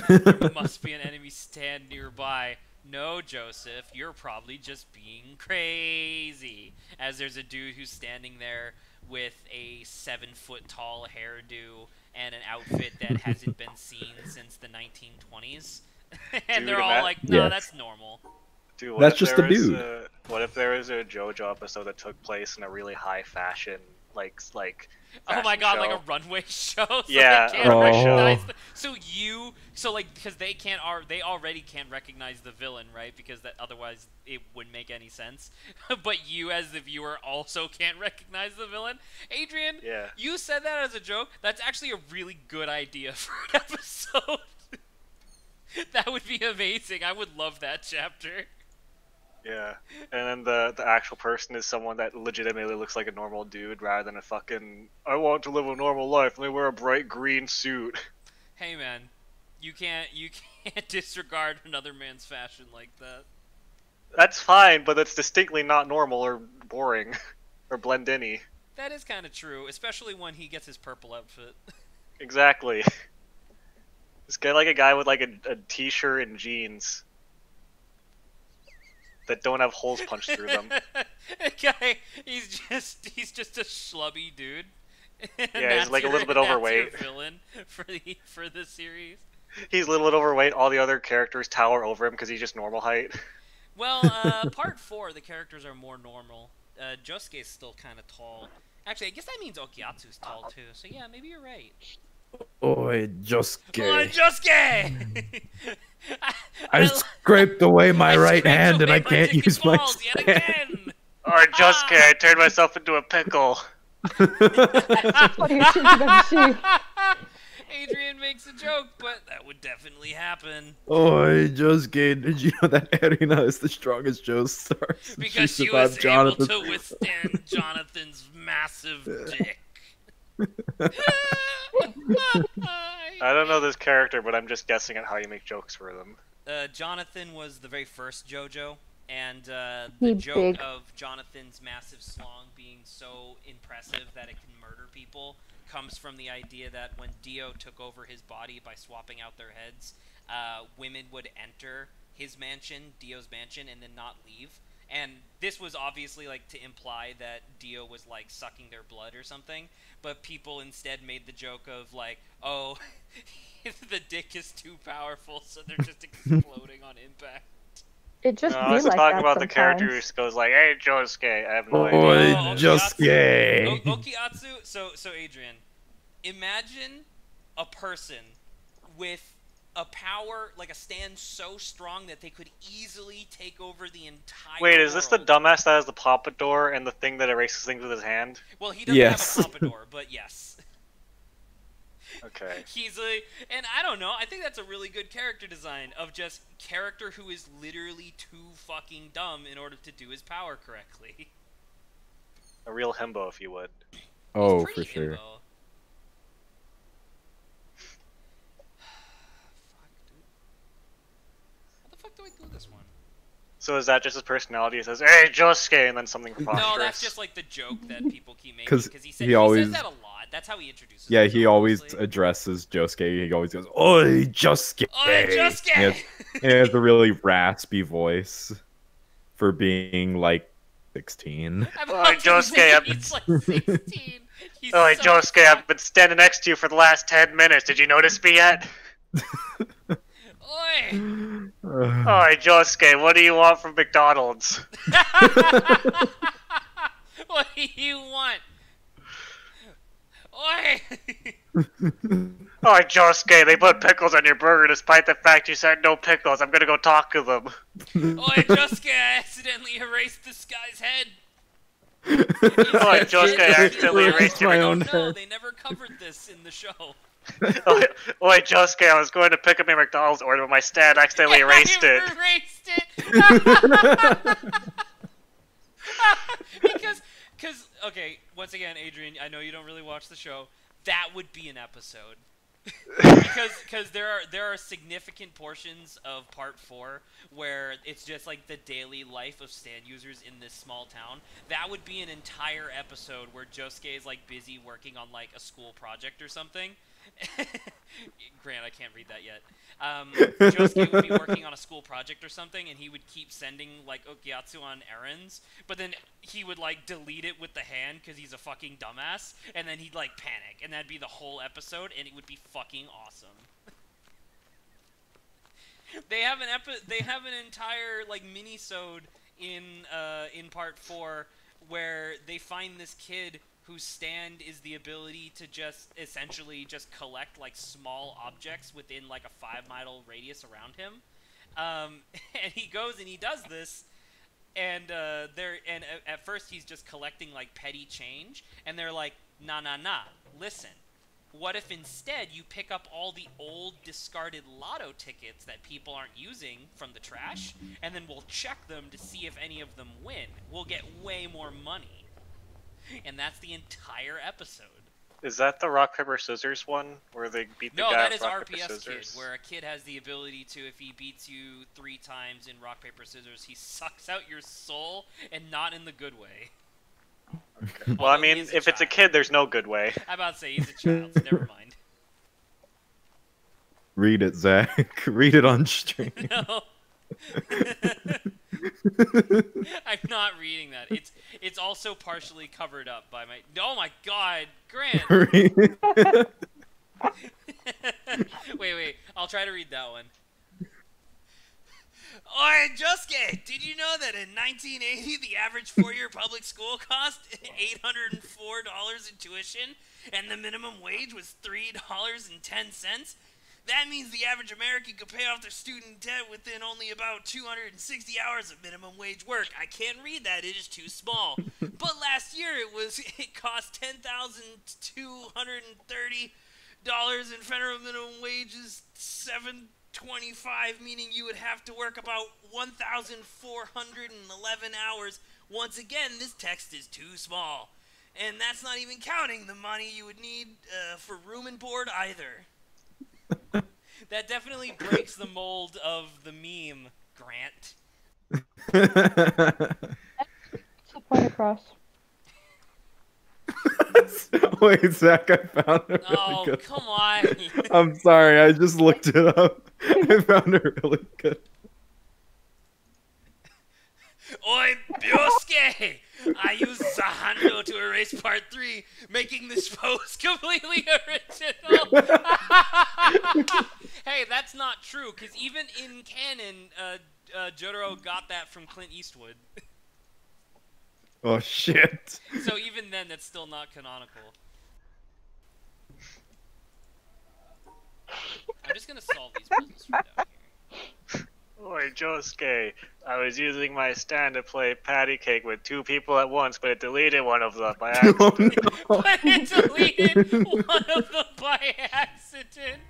S2: There must be an enemy stand nearby. No, Joseph, you're probably just being crazy. As there's a dude who's standing there with a 7-foot tall hairdo and an outfit that hasn't been seen since the 1920s. And
S5: Dude,
S2: they're all like, no,
S1: Yes.
S2: that's normal.
S5: Dude, what
S1: That's
S5: if
S1: just
S5: there
S1: a
S5: was
S1: dude.
S5: What if there was a JoJo episode that took place in a really high fashion, like
S2: Oh my
S5: fashion
S2: god,
S5: show?
S2: like a runway show. So
S5: Yeah,
S2: they
S5: a
S2: can't
S1: runway
S2: recognize
S1: show.
S2: so like because they can't they already can't recognize the villain, right? Because that otherwise it wouldn't make any sense. But you as the viewer also can't recognize the villain. Adrian,
S5: Yeah.
S2: you said that as a joke. That's actually a really good idea for an episode. That would be amazing. I would love that chapter.
S5: Yeah, and then the actual person is someone that legitimately looks like a normal dude rather than a fucking I want to live a normal life. Let me wear a bright green suit.
S2: Hey man, you can't disregard another man's fashion like that.
S5: That's fine, but it's distinctly not normal or boring or blend in-y.
S2: That is kind of true, especially when he gets his purple outfit.
S5: Exactly. This guy like a guy with like a t-shirt and jeans that don't have holes punched through them.
S2: That guy, he's just a schlubby dude. And
S5: Yeah, he's
S2: that's
S5: like a little bit
S2: that's your
S5: overweight.
S2: villain for the series.
S5: He's a little bit overweight. All the other characters tower over him because he's just normal height.
S2: Well, part 4, the characters are more normal. Josuke's still kind of tall. Actually, I guess that means Okiatsu's tall too. So yeah, maybe you're right.
S1: Oi, just
S2: Oh,
S1: gay.
S2: Josuke!
S1: I scraped away my right
S2: scraped
S1: hand and
S2: away
S1: I
S2: my
S1: can't
S2: dick and
S1: use my
S2: balls yet
S1: stand.
S2: again.
S5: Or Josuke, I turned myself into a pickle.
S4: That's what you should have seen.
S2: Adrian makes a joke, but that would definitely happen.
S1: Oi, Josuke, did you know that Erina is the strongest Joestar?
S2: Because she was able to withstand Jonathan's massive dick.
S5: I don't know this character, but I'm just guessing at how you make jokes for them.
S2: Jonathan was the very first JoJo, and the
S4: He
S2: joke
S4: big.
S2: of Jonathan's massive slong being so impressive that it can murder people comes from the idea that when Dio took over his body by swapping out their heads, women would enter his mansion, Dio's mansion, and then not leave. And this was obviously like to imply that Dio was like sucking their blood or something, but people instead made the joke of like, oh, the dick is too powerful, so they're just exploding on impact.
S4: It just
S5: No,
S4: be
S5: I was
S4: like
S5: talking
S4: that
S5: about the character who
S4: sometimes.
S5: goes like, "Hey, Josuke." I have no idea.
S1: Oi,
S2: Oh,
S1: Josuke.
S2: Okiatsu. So Adrian, imagine a person with a power like a stand so strong that they could easily take over the entire
S5: Wait, is this the
S2: world.
S5: dumbass that has the pompadour and the thing that erases things with his hand?
S2: Well, he doesn't
S1: Yes.
S2: have a pompadour, but yes.
S5: Okay.
S2: He's a, and I don't know, I think that's a really good character design of just character who is literally too fucking dumb in order to do his power correctly.
S5: A real himbo, if you would.
S1: Oh,
S2: He's
S1: for
S2: pretty
S1: sure.
S2: himbo. Fuck, dude. How the fuck do I do this one?
S5: So is that just his personality? He says, "Hey, Josuke," and then something preposterous.
S2: No, that's just like the joke that people keep making.
S1: 'Cause
S2: Because he
S1: he always-
S2: says that a lot. That's how he introduces
S1: Yeah,
S2: himself,
S1: he always
S2: honestly.
S1: addresses Josuke. He always goes, "Oi, Josuke."
S2: Oi, Josuke!
S1: He has a really raspy voice for being like 16.
S2: I'm
S5: Oi,
S2: about to
S5: Josuke,
S2: say
S5: I've
S2: he's like 16. He's
S5: "Oh,
S2: so
S5: Josuke,
S2: fat.
S5: I've been standing next to you for the last 10 minutes. Did you notice me yet?"
S2: Oi!
S5: "Oh, Josuke, what do you want from McDonald's?"
S2: What do you want? Oi!
S5: "Oh, Josuke, they put pickles on your burger despite the fact you said no pickles. I'm gonna go talk to them."
S2: Oi, Josuke, I accidentally erased this guy's head.
S5: "Oh, Josuke, I accidentally erased your
S1: my
S2: Oh
S1: own
S2: no,
S1: head.
S2: they never covered this in the show.
S5: Oh, Josuke, I was going to pick up my McDonald's order, but my stand accidentally erased
S2: I
S5: it."
S2: erased it! Because, okay, once again, Adrian, I know you don't really watch the show. That would be an episode. because there are significant portions of part 4 where it's just like the daily life of stand users in this small town. That would be an entire episode where Josuke is like busy working on like a school project or something. Grant, I can't read that yet. Josuke would be working on a school project or something, and he would keep sending like Okiatsu on errands, but then he would like delete it with the hand because he's a fucking dumbass, and then he'd like panic, and that'd be the whole episode, and it would be fucking awesome. They have an entire like mini-sode in part 4 where they find this kid whose stand is the ability to just essentially just collect like small objects within like a 5-mile radius around him. And he goes and he does this, and at first he's just collecting like petty change, and they're like, nah, listen. What if instead you pick up all the old discarded lotto tickets that people aren't using from the trash, and then we'll check them to see if any of them win. We'll get way more money. And that's the entire episode.
S5: Is that the rock, paper, scissors one? Where they beat the
S2: No,
S5: guy
S2: that
S5: with
S2: is
S5: rock, paper,
S2: RPS
S5: scissors?
S2: Kid, where a kid has the ability to, if he beats you 3 times in rock, paper, scissors, he sucks out your soul, and not in the good way.
S5: Okay. Well, I
S2: Although he
S5: mean,
S2: is
S5: if it's a
S2: child.
S5: kid, there's no good way.
S2: I'm about to say he's a child, so never mind.
S1: Read it, Zach. Read it on stream.
S2: No. I'm not reading that. It's also partially covered up by my... Oh my god, Grant! Wait, I'll try to read that one. Oi, Josuke! Did you know that in 1980 the average 4-year public school cost $804 in tuition, and the minimum wage was $3.10? That means the average American could pay off their student debt within only about 260 hours of minimum wage work. I can't read that; it is too small. But last year it cost $10,230, and federal minimum wage is $7.25, meaning you would have to work about 1,411 hours. Once again, this text is too small, and that's not even counting the money you would need for room and board either. That definitely breaks the mold of the meme, Grant.
S4: What's the point across?
S1: Wait, Zach, I found it really
S2: Oh,
S1: good.
S2: come on.
S1: I'm sorry, I just looked it up. I found it really good.
S2: Oi, Biosuke! I used Zahando to erase part 3, making this post completely original. Hey, that's not true, because even in canon, Jotaro got that from Clint Eastwood.
S1: Oh, shit.
S2: So even then, that's still not canonical. I'm just gonna solve these puzzles from down here.
S5: Oi, Josuke, I was using my stand to play patty cake with 2 people at once, but it deleted one of them by accident.
S2: But it deleted one of them by accident.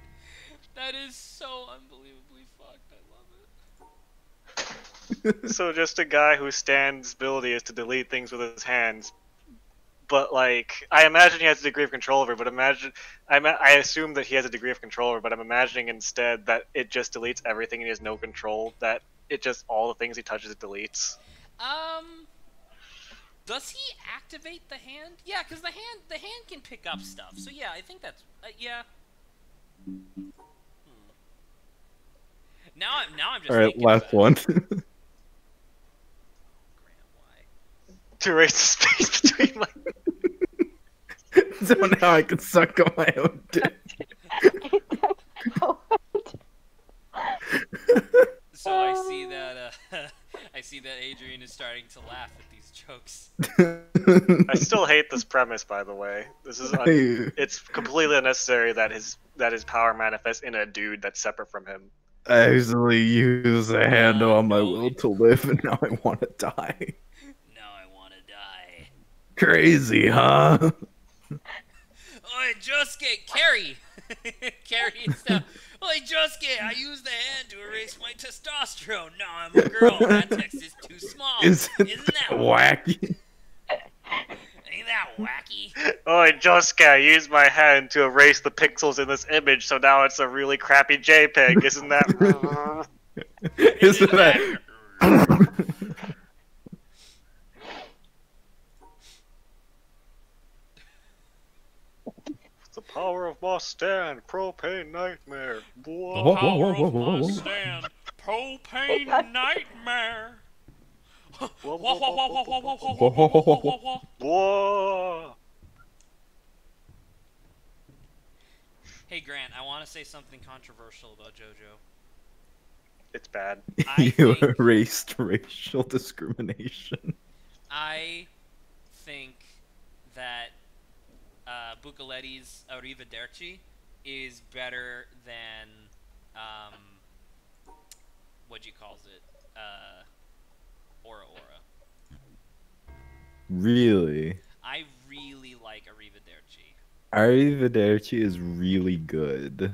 S2: That is so unbelievably fucked. I love it.
S5: So just a guy whose stand's ability is to delete things with his hands. But, like, I imagine he has a degree of control over it, but I assume that he has a degree of control over it, but I'm imagining instead that it just deletes everything and he has no control, that it just, all the things he touches it deletes.
S2: Does he activate the hand? Yeah, because the hand can pick up stuff. So yeah, I think that's, yeah. Now I'm just
S1: Alright,
S2: thinking
S1: last
S2: about
S1: one.
S2: it. Grant, why?
S5: To erase the space between my...
S1: So now I can suck on my own dick.
S2: So I see that I see that Adrian is starting to laugh at these jokes.
S5: I still hate this premise, by the way. This is it's completely unnecessary that his power manifests in a dude that's separate from him.
S1: I actually use a handle on my
S2: no,
S1: will to live, and now I want to die.
S2: Now I want to die.
S1: Crazy, huh?
S2: Oi, Josuke, carry! Carry it down. Oi, Josuke, I used the hand to erase my testosterone. Now I'm a girl. That text is too small.
S1: Isn't
S2: that
S1: wacky?
S2: Ain't that wacky?
S5: Oi, Josuke, I used my hand to erase the pixels in this image, so now it's a really crappy JPEG. Isn't that...
S1: Isn't that...
S5: The power of my stand, propane nightmare.
S2: The power of my stand, propane nightmare.
S5: Whoa.
S2: Hey Grant, I want to say something controversial about JoJo.
S5: It's bad.
S1: You erased racial discrimination.
S2: I think that Bucaletti's Arrivederci is better than what you calls it, Ora Ora.
S1: Really?
S2: I really like Arrivederci.
S1: Arrivederci is really good,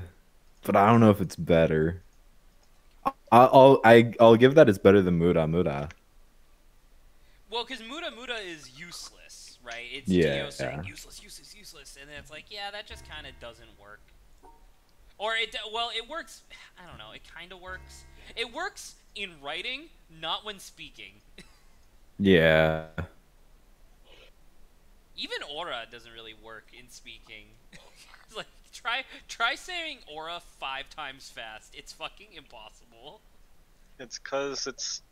S1: but I don't know if it's better. I'll give that it's better than Muda Muda.
S2: Well, because Muda Muda is useless, right? It's
S1: Yeah.
S2: Dio saying useless, and then it's like, yeah, that just kind of doesn't work. Or it works. I don't know. It kind of works. It works in writing, not when speaking.
S1: Yeah.
S2: Even Aura doesn't really work in speaking. Like, try saying Aura 5 times fast. It's fucking impossible.
S5: It's because it's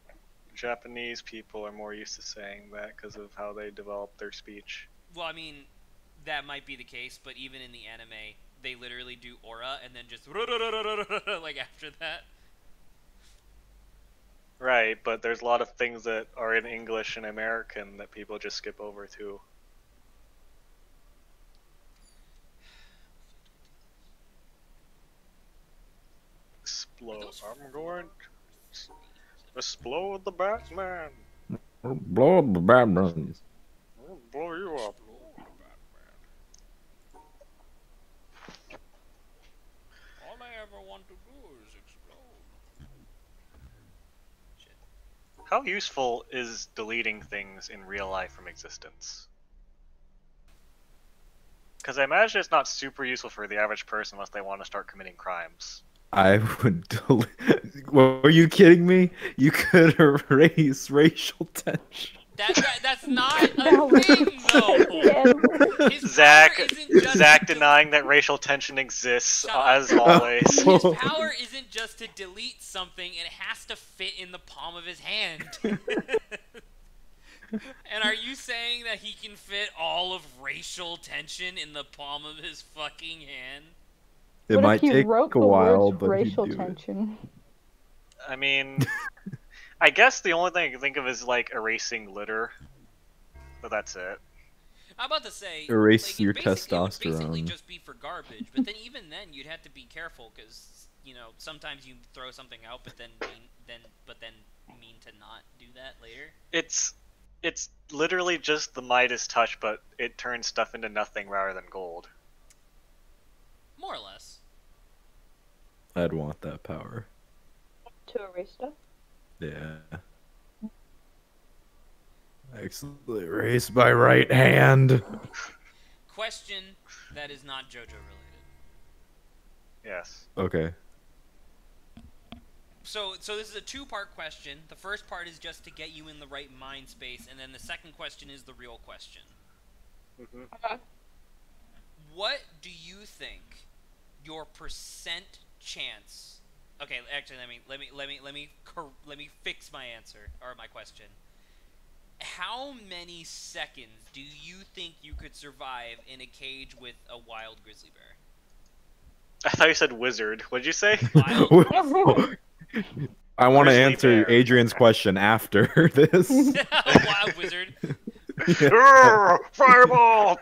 S5: Japanese people are more used to saying that because of how they develop their speech.
S2: Well, I mean, that might be the case, but even in the anime, they literally do Aura and then just like after that.
S5: Right, but there's a lot of things that are in English and American that people just skip over too. I'm going to explode the Batman.
S1: Blow up the Batman.
S5: I'll blow you up.
S2: All I ever want to do is explode. Shit.
S5: How useful is deleting things in real life from existence? Because I imagine it's not super useful for the average person unless they want to start committing crimes.
S1: I would. Were you kidding me? You could erase racial tension.
S2: That's not a thing, though. His
S5: Zach,
S2: power isn't just
S5: Zach
S2: to
S5: denying that racial tension exists,
S2: Shut up.
S5: as always.
S2: His power isn't just to delete something, it has to fit in the palm of his hand. And are you saying that he can fit all of racial tension in the palm of his fucking hand?
S1: It
S4: What
S1: might
S4: if he
S1: take
S4: wrote
S1: a
S4: the
S1: while,
S4: words
S1: but he'd
S4: racial
S1: do it.
S4: tension?
S5: I mean, I guess the only thing I can think of is like erasing litter, but that's it.
S2: I'm about to say,
S1: Erase
S2: like,
S1: your
S2: it would basically
S1: testosterone.
S2: just be for garbage, but then even then you'd have to be careful because sometimes you throw something out, but then mean to not do that later.
S5: It's literally just the Midas touch, but it turns stuff into nothing rather than gold.
S2: More or less.
S1: I'd want that power.
S4: To erase stuff?
S1: Yeah. Excellently erased by right hand.
S2: Question that is not JoJo related.
S5: Yes.
S1: Okay.
S2: So this is a two-part question. The first part is just to get you in the right mind space, and then the second question is the real question.
S5: Mm-hmm.
S2: What do you think your percent chance? Okay, actually, let me fix my answer or my question. How many seconds do you think you could survive in a cage with a wild grizzly bear?
S5: I thought you said wizard. What'd you say?
S2: Wild grizzly bear.
S1: I want to
S5: Grizzly
S1: answer
S5: bear.
S1: Adrian's question after this.
S2: Wild wizard.
S5: Fireball!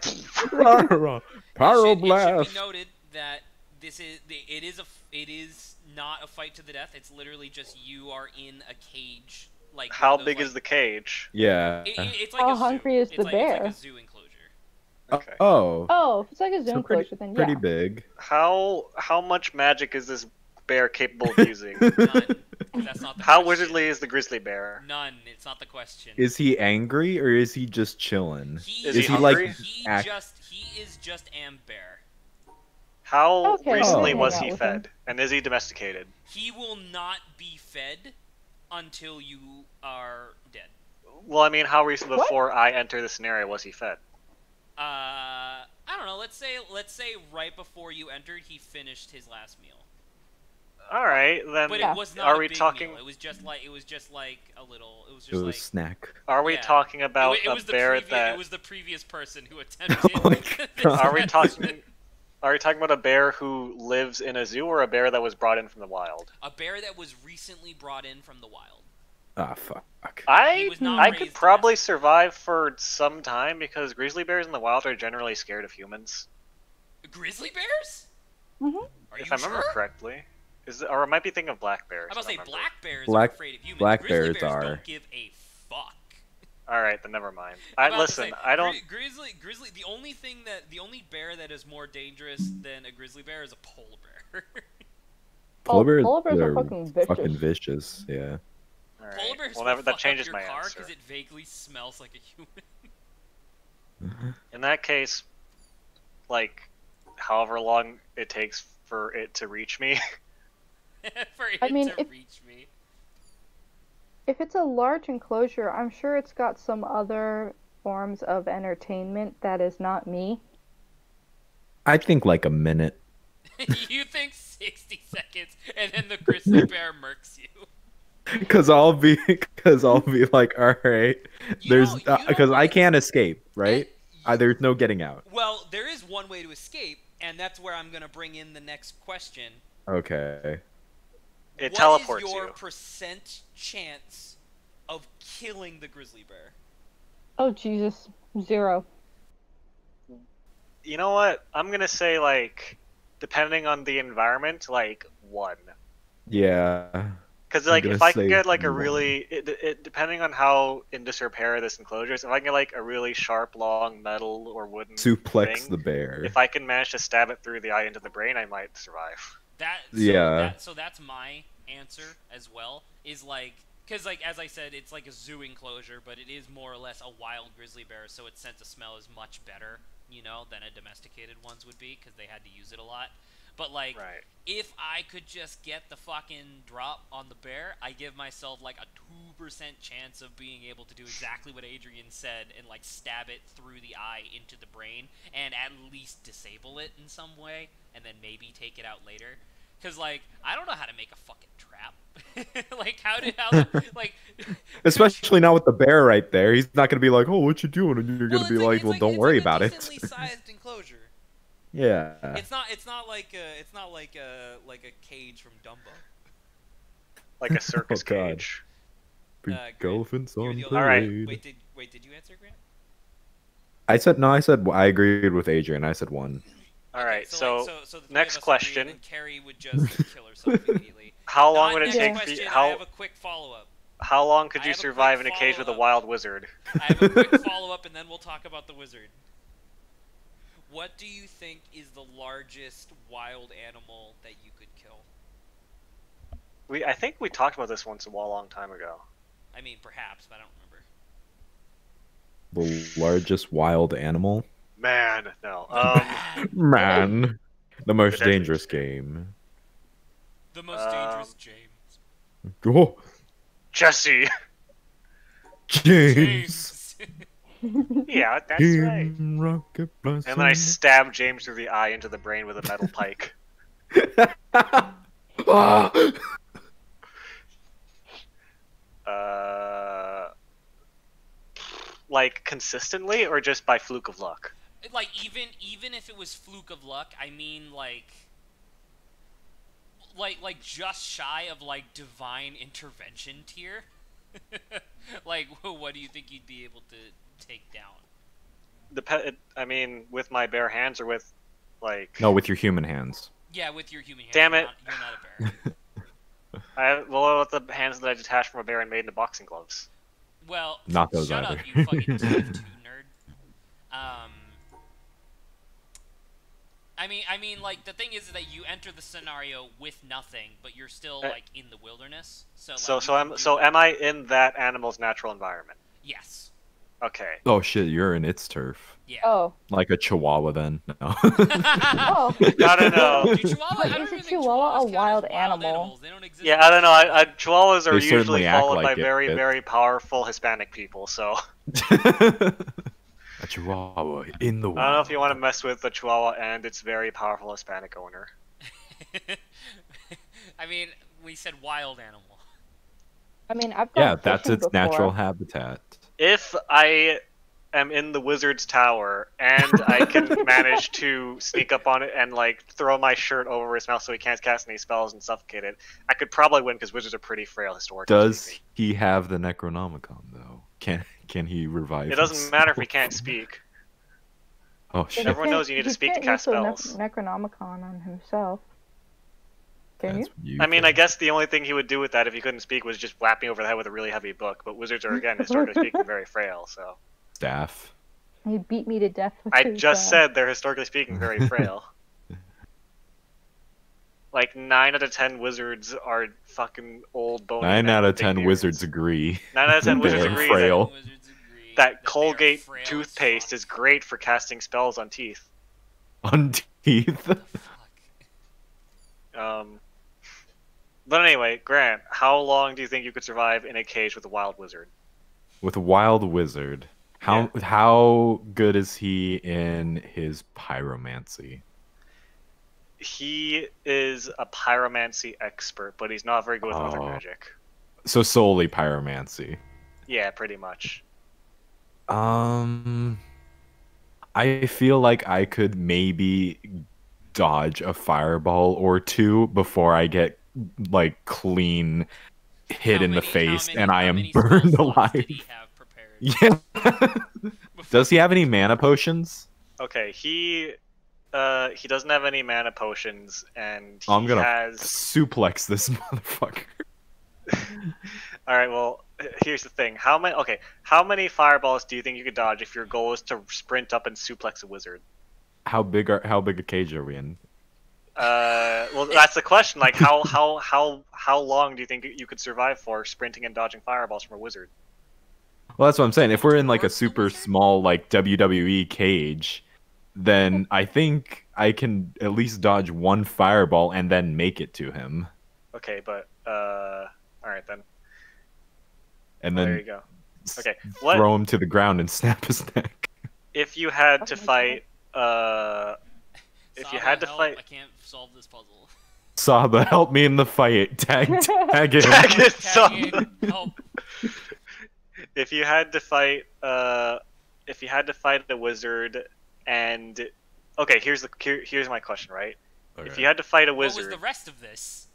S1: Pyro
S2: It should
S1: blast.
S2: be noted that it is not a fight to the death. It's literally just you are in a cage. Like
S5: How
S2: one of those,
S5: big
S2: like,
S5: is the cage?
S1: Yeah.
S2: It's like
S4: How
S2: a zoo.
S4: hungry is the
S2: It's
S4: bear?
S2: like a zoo enclosure.
S5: Okay.
S1: Oh.
S4: Oh, if it's like a
S1: So
S4: Zoom closure, then
S1: pretty
S4: yeah.
S1: big.
S5: How much magic is this bear capable of using?
S2: None. 'Cause that's not the
S5: How
S2: question.
S5: wizardly is the grizzly bear?
S2: None. It's not the question.
S1: Is he angry or is he just chilling?
S5: Is he
S1: like
S5: hungry?
S2: He is just Bear.
S5: How
S4: Okay,
S5: recently
S1: hang
S5: was
S4: out
S5: he
S4: with
S5: fed? And is he domesticated?
S2: He will not be fed until you are dead.
S5: Well, I mean, how recent
S4: What?
S5: before I enter the scenario was he fed?
S2: I don't know. Let's say right before you entered, he finished his last meal.
S5: All right, then.
S2: But
S4: Yeah.
S2: it was not
S5: Are
S2: a
S5: we
S2: big
S5: talking?
S2: meal. It was just like a little. It was
S1: It
S2: just
S1: was
S2: like
S1: snack.
S5: Are we
S2: Yeah.
S5: talking about
S2: it was
S5: a
S2: the
S5: bear
S2: previous,
S5: that?
S2: It was the previous person who attempted.
S1: Oh my
S2: this
S1: God.
S5: Are we
S2: question.
S5: talking? Are we talking about a bear who lives in a zoo or a bear that was brought in from the wild?
S2: A bear that was recently brought in from the wild.
S1: Ah, fuck.
S2: He was not
S5: I
S2: raised
S5: could probably
S2: domestic.
S5: survive for some time because grizzly bears in the wild are generally scared of humans.
S2: Grizzly bears?
S4: Mhm.
S2: Are
S5: If
S2: you
S5: I remember
S2: sure?
S5: correctly. Or I might be thinking of black bears.
S2: I'm about to
S5: I
S2: say
S5: don't remember.
S2: black bears
S1: Black-
S2: are afraid of humans.
S1: black
S2: Grizzly
S1: bears
S2: bears
S1: are.
S2: don't give a fuck.
S5: All right, then never mind.
S2: I'm about to
S5: Listen,
S2: say,
S5: I don't.
S2: Grizzly. The only bear that is more dangerous than a grizzly bear is a polar bear.
S1: Polar bears,
S4: polar bears are
S1: they're
S4: fucking vicious.
S1: vicious. Yeah.
S5: All right.
S2: Polar bears
S5: Well,
S2: will
S5: never, that
S2: fuck
S5: changes
S2: up
S5: my
S2: your car
S5: answer.
S2: because it vaguely smells like a human.
S5: In that case, like, however long it takes for it to reach me.
S2: For it
S4: I mean,
S2: to reach me.
S4: If it's a large enclosure, I'm sure it's got some other forms of entertainment that is not me.
S1: I think like a minute.
S2: You think 60 seconds, and then the grizzly bear murks you.
S1: Cause I'll be like, all right, there's
S2: You know
S1: because I
S2: what?
S1: can't escape, right?
S2: And
S1: There's no getting out.
S2: Well, there is one way to escape, and that's where I'm gonna bring in the next question.
S1: Okay.
S5: It
S2: What
S5: teleports
S2: is your
S5: you.
S2: percent chance of killing the grizzly bear?
S4: Oh Jesus, 0.
S5: You know what? I'm gonna say, like, depending on the environment, like 1.
S1: Yeah.
S5: Because
S1: I'm
S5: like
S1: gonna
S5: if I can
S1: say
S5: get like a
S1: 1.
S5: really depending on how in disrepair this enclosure is, if I can get like a really sharp, long metal or wooden
S1: Suplex
S5: thing,
S1: the bear.
S5: if I can manage to stab it through the eye into the brain, I might survive.
S1: Yeah.
S2: So that's my answer as well. Is like because like as I said, it's like a zoo enclosure, but it is more or less a wild grizzly bear, so its sense of smell is much better, than a domesticated one's would be because they had to use it a lot. But like,
S5: Right.
S2: if I could just get the fucking drop on the bear, I give myself like a 2% chance of being able to do exactly what Adrian said and like stab it through the eye into the brain and at least disable it in some way and then maybe take it out later. Cause like I don't know how to make a fucking trap. Like like
S1: Especially not with the bear right there. He's not gonna be like, "Oh, what you doing?" And you're
S2: well
S1: gonna be like, "Well, don't
S2: it's like
S1: worry
S2: a
S1: about it."
S2: decently sized enclosure.
S1: Yeah.
S2: It's not like a cage from Dumbo.
S5: Like a circus
S1: Oh, God.
S5: cage.
S1: Big
S2: Grant,
S1: elephants
S2: you were
S1: on
S2: the
S5: All right.
S1: parade.
S2: Wait, did you answer, Grant?
S1: I said no. I said I agreed with Adrian. I said 1.
S5: All
S2: Okay,
S5: right.
S2: so,
S5: So,
S2: so the three
S5: next
S2: of us
S5: question.
S2: agree, and then Carrie would just kill herself immediately.
S5: How long
S2: Not
S5: would it
S2: next
S5: take for
S2: question,
S5: you,
S2: I have a quick follow-up.
S5: how long could
S2: I
S5: you
S2: have a quick
S5: survive in a cage with a
S2: follow-up.
S5: wild wizard?
S2: I have a quick follow-up, and then we'll talk about the wizard. What do you think is the largest wild animal that you could kill?
S5: I think we talked about this once a long time ago.
S2: I mean, perhaps, but I don't remember.
S1: The largest wild animal.
S5: Man, no.
S1: Man, the most
S5: The
S1: dangerous
S5: desert.
S1: game.
S2: The most dangerous James.
S1: Oh,
S5: Jesse.
S1: James.
S5: Yeah, that's right.
S1: In Rocket
S5: And then I stab James through the eye into the brain with a metal pike.
S1: Ah!
S5: Like consistently or just by fluke of luck?
S2: Like even if it was fluke of luck, I mean like just shy of like divine intervention tier. Like, what do you think you'd be able to take down?
S5: I mean, with my bare hands or with, like...
S1: No, with your human hands.
S2: Yeah, with your human hands.
S5: Damn it.
S2: You're not a bear.
S5: Well, with the hands that I detached from a bear and made into boxing gloves.
S2: Well,
S1: Not those
S2: shut
S1: either.
S2: up, you fucking TF2 nerd. I mean, like the thing is that you enter the scenario with nothing, but you're still like in the wilderness. So like,
S5: Am I in that animal's natural environment?
S2: Yes.
S5: Okay.
S1: Oh shit, you're in its turf.
S2: Yeah.
S4: Oh.
S1: Like a chihuahua then. No.
S4: Oh.
S5: I don't know.
S2: Dude, Chihuahua,
S4: But
S2: I don't
S4: is a
S2: even think
S4: chihuahua a
S2: Chihuahuas count
S4: wild
S2: as
S4: animal?
S2: animals. They don't exist.
S5: Yeah, I don't know. Chihuahuas are
S1: They certainly
S5: usually
S1: act
S5: followed by
S1: like it.
S5: very, very powerful Hispanic people, so...
S1: A chihuahua in the wild.
S5: I don't know if you want to mess with the Chihuahua and its very powerful Hispanic owner.
S2: I mean, we said wild animal.
S4: I mean, I've
S1: Yeah,
S4: gone
S1: that's
S4: fishing
S1: its
S4: before.
S1: natural habitat.
S5: If I am in the wizard's tower and I can manage to sneak up on it and like throw my shirt over his mouth so he can't cast any spells and suffocate it, I could probably win because wizards are pretty frail historically.
S1: Does
S5: speaking.
S1: he have the Necronomicon though? Can he revive?
S5: It doesn't matter if he
S1: himself?
S5: can't speak.
S1: Oh
S4: But
S1: shit!
S4: he
S5: Everyone
S4: can't-
S5: knows you need to
S4: he
S5: speak to
S4: can't
S5: cast
S4: use the
S5: spells.
S4: Necronomicon on himself. Can
S1: That's
S4: you?
S1: what
S5: I mean, I
S1: think.
S5: guess the only thing he would do with that if he couldn't speak was just whap me over the head with a really heavy book. But wizards are, again, historically speaking, very frail. So
S1: Staff.
S4: He beat me to death with
S5: I
S4: his,
S5: just said they're historically speaking very frail. Like 9 out of 10 wizards are fucking old bony.
S1: 9
S5: men
S1: out
S5: with
S1: of
S5: big
S1: 10
S5: beards.
S1: wizards agree.
S5: 9 out of 10
S1: They
S5: wizards
S1: are
S5: agree
S1: frail.
S2: Wizards agree
S5: that
S2: they are
S5: Colgate
S2: frail as
S5: toothpaste
S2: fuck.
S5: is great for casting spells on teeth.
S1: On teeth.
S2: Fuck.
S5: But anyway, Grant, how long do you think you could survive in a cage with a wild wizard?
S1: With a wild wizard. How good is he in his pyromancy?
S5: He is a pyromancy expert, but he's not very good with other
S1: Oh.
S5: magic.
S1: So solely pyromancy.
S5: Yeah, pretty much.
S1: I feel like I could maybe dodge a fireball or two before I get like clean hit
S2: How
S1: in the
S2: many- how
S1: face
S2: many-
S1: and I
S2: how
S1: am
S2: many spell
S1: burned
S2: slots
S1: alive.
S2: did he have prepared
S1: Yeah.
S2: before-
S1: Does he have any mana potions?
S5: Okay, he He doesn't have any mana potions, and
S1: I'm
S5: he
S1: gonna
S5: has.
S1: suplex this motherfucker.
S5: All right. Well, here's the thing. How many? Okay. How many fireballs do you think you could dodge if your goal is to sprint up and suplex a wizard?
S1: How big a cage are we in?
S5: Well, that's the question. Like, how long do you think you could survive for sprinting and dodging fireballs from a wizard?
S1: Well, that's what I'm saying. If we're in like a
S2: Towards the
S1: super
S2: wizard?
S1: small like WWE cage, then I think I can at least dodge one fireball and then make it to him,
S5: Okay, but all right then.
S1: and
S5: Well, there
S1: then
S5: you go. Okay,
S1: throw him to the ground and snap his neck.
S5: If you had to
S4: Oh my
S5: fight, if you
S2: Saba,
S5: had to
S2: help,
S5: fight,
S2: I can't solve this puzzle.
S1: Saba, help me in the fight. Tag him.
S5: Tag it,
S2: Tag
S5: Saba.
S2: in, help.
S5: If you had to fight, if you had to fight a wizard, and okay, here's my question, right? If you had to fight a
S2: What was
S5: wizard,
S2: the rest of this?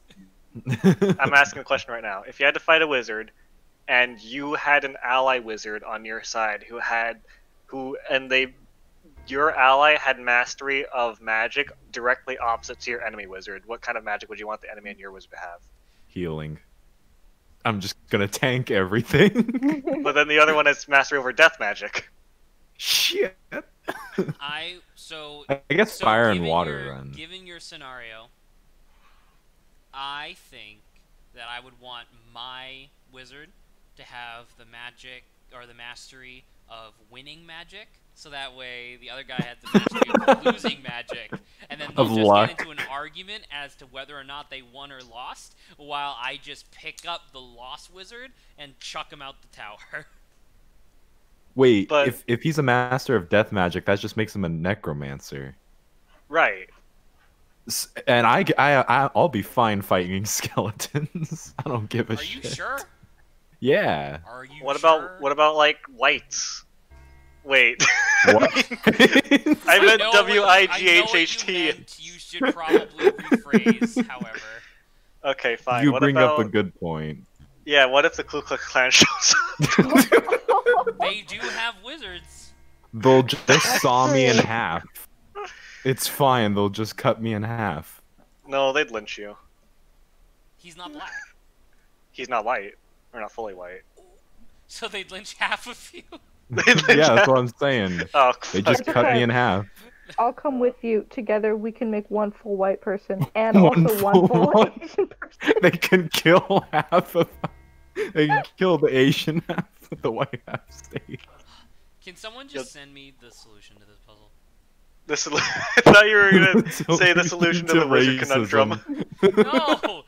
S5: I'm asking a question right now. If you had to fight a wizard, and you had an ally wizard on your side your ally had mastery of magic directly opposite to your enemy wizard, what kind of magic would you want the enemy and your wizard to have?
S1: Healing. I'm just gonna tank everything.
S5: But then the other one has mastery over death magic.
S1: Shit.
S2: I
S1: guess
S2: so
S1: fire and
S2: given
S1: water.
S2: your-
S1: Then.
S2: Given your scenario, I think that I would want my wizard to have the magic or the mastery of winning magic, so that way the other guy has the mastery of losing magic, and then they'll
S1: Of
S2: just
S1: luck.
S2: get into an argument as to whether or not they won or lost, while I just pick up the lost wizard and chuck him out the tower.
S1: Wait,
S5: But-
S1: if he's a master of death magic, that just makes him a necromancer.
S5: Right.
S1: And I'll be fine fighting skeletons. I don't give a
S2: Are
S1: shit.
S2: you sure?
S1: Yeah.
S2: Are you
S5: What
S2: sure?
S5: about like whites? Wait.
S1: What?
S5: I meant
S2: know what you- I know what you
S5: WIGHHT.
S2: meant. You should probably rephrase, however.
S5: Okay, fine.
S1: You
S5: what
S1: bring
S5: about
S1: up a good point.
S5: Yeah, what if the Ku Klux Klan shows up?
S2: They do have wizards.
S1: They'll just saw me in half. It's fine. They'll just cut me in half.
S5: No, they'd lynch you.
S2: He's not black.
S5: He's not white. Or not fully white.
S2: So they'd lynch half of you.
S5: They'd lynch
S1: Yeah, that's
S5: you.
S1: what I'm saying.
S5: Oh,
S1: They
S5: fuck.
S1: just cut me in half.
S4: I'll come with you. Together we can make one full white person and
S1: One
S4: also
S1: full
S4: one full
S1: white-
S4: Asian person.
S1: They can kill half of. They can kill the Asian half of the white half state.
S2: Can someone just send me the solution to this puzzle?
S5: I thought you were gonna
S1: The
S5: say the solution to the wizard
S1: racism.
S5: conundrum.
S2: No,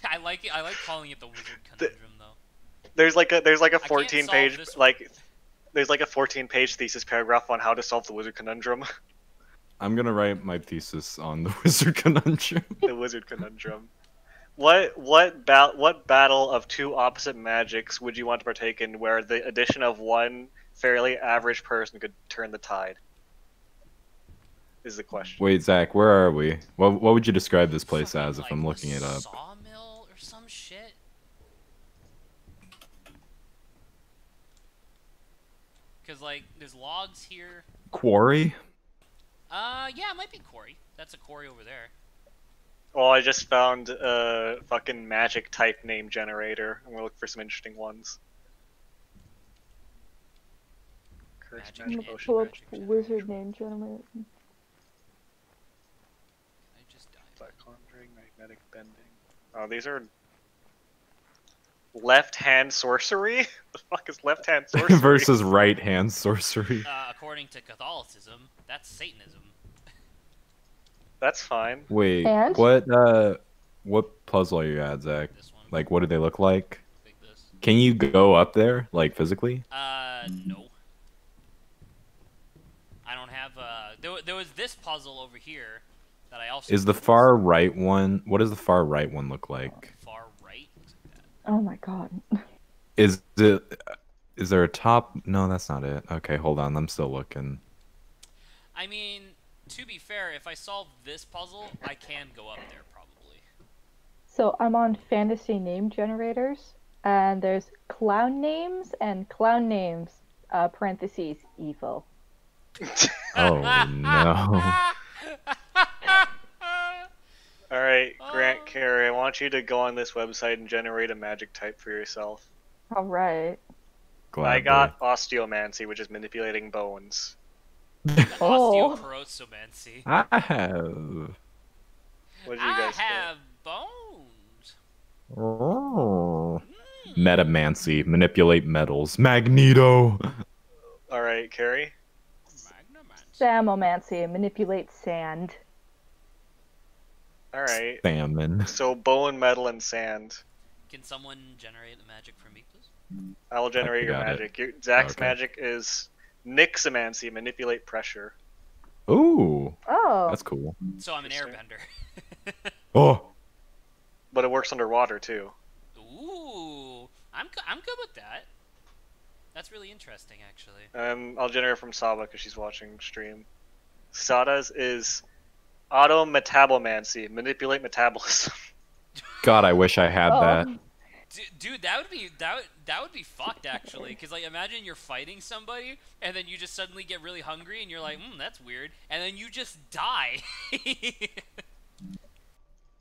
S2: I like it. I like calling it the wizard conundrum, though.
S5: There's like a
S2: can't
S5: 14
S2: solve
S5: page
S2: this one.
S5: there's like a 14-page thesis paragraph on how to solve the wizard conundrum.
S1: I'm gonna write my thesis on the wizard conundrum.
S5: The wizard conundrum. What battle of two opposite magics would you want to partake in where the addition of one fairly average person could turn the tide? Is the question.
S1: Wait, Zach, where are we? What would you describe this place
S2: Fucking,
S1: as if
S2: like,
S1: I'm looking it up?
S2: Sawmill or some shit. Cause like there's logs here.
S1: Quarry?
S2: Yeah, it might be quarry. That's a quarry over there.
S5: Well, I just found a fucking magic type name generator. I'm gonna look for some interesting ones. Cursed
S2: Magic
S4: I'm
S5: magic
S4: gonna
S2: Magic
S4: pull up
S2: generator.
S4: wizard name generator.
S2: I just died.
S5: Black conjuring, magnetic bending. Oh, these are left-hand sorcery. The fuck is left-hand sorcery?
S1: Versus right hand sorcery.
S2: According to Catholicism, that's Satanism.
S5: That's fine.
S1: Wait,
S4: And?
S1: what puzzle are you at, Zach?
S2: This one.
S1: Like, what do they look like?
S2: Like this.
S1: Can you go up there, like, physically?
S2: No. I don't have, there was this puzzle over here that I also...
S1: Is the far right one... What does the far right one look like?
S2: Far right? Looks like that.
S4: Oh my god.
S1: Is there a top... No, that's not it. Okay, hold on. I'm still looking.
S2: I mean, to be fair, if I solve this puzzle, I can go up there, probably.
S4: So I'm on fantasy name generators, and there's clown names and clown names, parentheses, evil.
S1: Oh, no.
S5: All right, Grant
S2: Oh.
S5: Carey, I want you to go on this website and generate a magic type for yourself.
S4: All right.
S5: I
S1: Gladly.
S5: got osteomancy, which is manipulating bones.
S4: Oh.
S2: Osteoporosomancy.
S1: I have.
S5: What did you
S2: I
S5: guys get?
S2: have bones.
S1: Oh.
S2: Mm.
S1: Metamancy. Manipulate metals. Magneto.
S5: All right, Carrie.
S2: Magnomancy.
S4: Samomancy. Manipulate sand.
S5: All right.
S1: Salmon.
S5: So bone, metal, and sand.
S2: Can someone generate the magic for me, please?
S5: I will generate your
S1: got it.
S5: magic. Zach's
S1: Okay.
S5: magic is Nyxomancy, manipulate pressure.
S1: Ooh.
S4: Oh.
S1: That's cool.
S2: So I'm an
S5: Interesting.
S2: airbender.
S1: Oh.
S5: But it works underwater too.
S2: Ooh, I'm good with that. That's really interesting, actually.
S5: I'll generate from Saba because she's watching stream. Sada's is Autometabomancy, manipulate metabolism.
S1: God, I wish I had that.
S2: Dude, that would be fucked actually. Cause like imagine you're fighting somebody and then you just suddenly get really hungry and you're like, that's weird, and then you just die.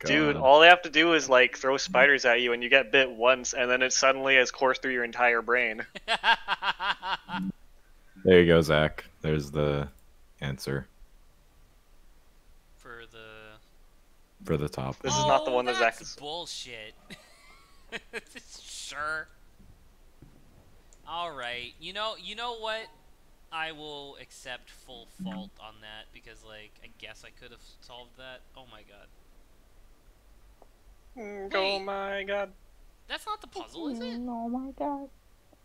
S5: Dude,
S1: God.
S5: all they have to do is like throw spiders at you and you get bit once and then it suddenly has coursed through your entire brain.
S1: There you go, Zach. There's the answer
S2: For the
S1: for the top.
S5: This is not the one that Zach
S2: that's
S5: is.
S2: bullshit. Sure. All right. You know what? I will accept full fault on that because like I guess I could have solved that. Oh my god.
S5: Oh my god.
S2: That's not the puzzle, is it?
S4: Oh my god.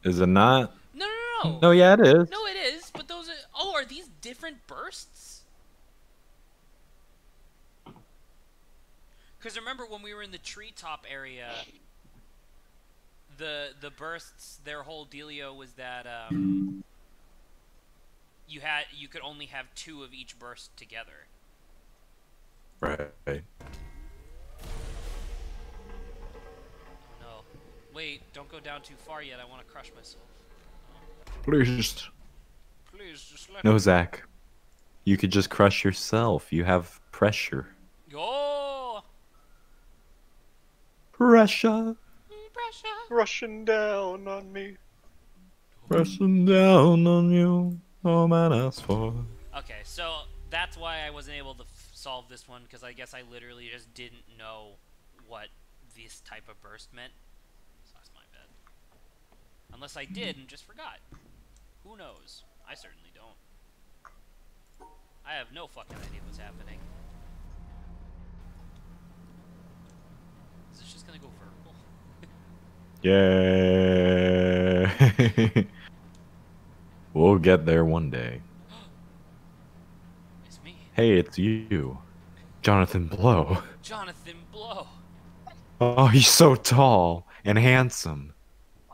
S1: Is it not?
S2: No, no, no.
S1: No, yeah, it is.
S2: No, it is. But those are. Oh, are these different bursts? Because remember when we were in the treetop area, the bursts, their whole dealio was that you could only have 2 of each burst together.
S1: Right.
S2: Oh no! Wait, don't go down too far yet. I want to crush myself.
S1: Please.
S2: Please just let
S1: No,
S2: me.
S1: Zach. You could just crush yourself. You have pressure.
S2: Oh!
S1: Pressure.
S2: Pressure.
S5: Rushing down on me.
S1: Pressing down on you. All man asks for.
S2: Okay, so that's why I wasn't able to solve this one, because I guess I literally just didn't know what this type of burst meant. So that's my bad. Unless I did and just forgot. Who knows? I certainly don't. I have no fucking idea what's happening. Is this just gonna go vertical?
S1: Yeah. We'll get there one day.
S2: It's me.
S1: Hey, it's you. Jonathan Blow.
S2: Jonathan Blow.
S1: Oh, he's so tall and handsome.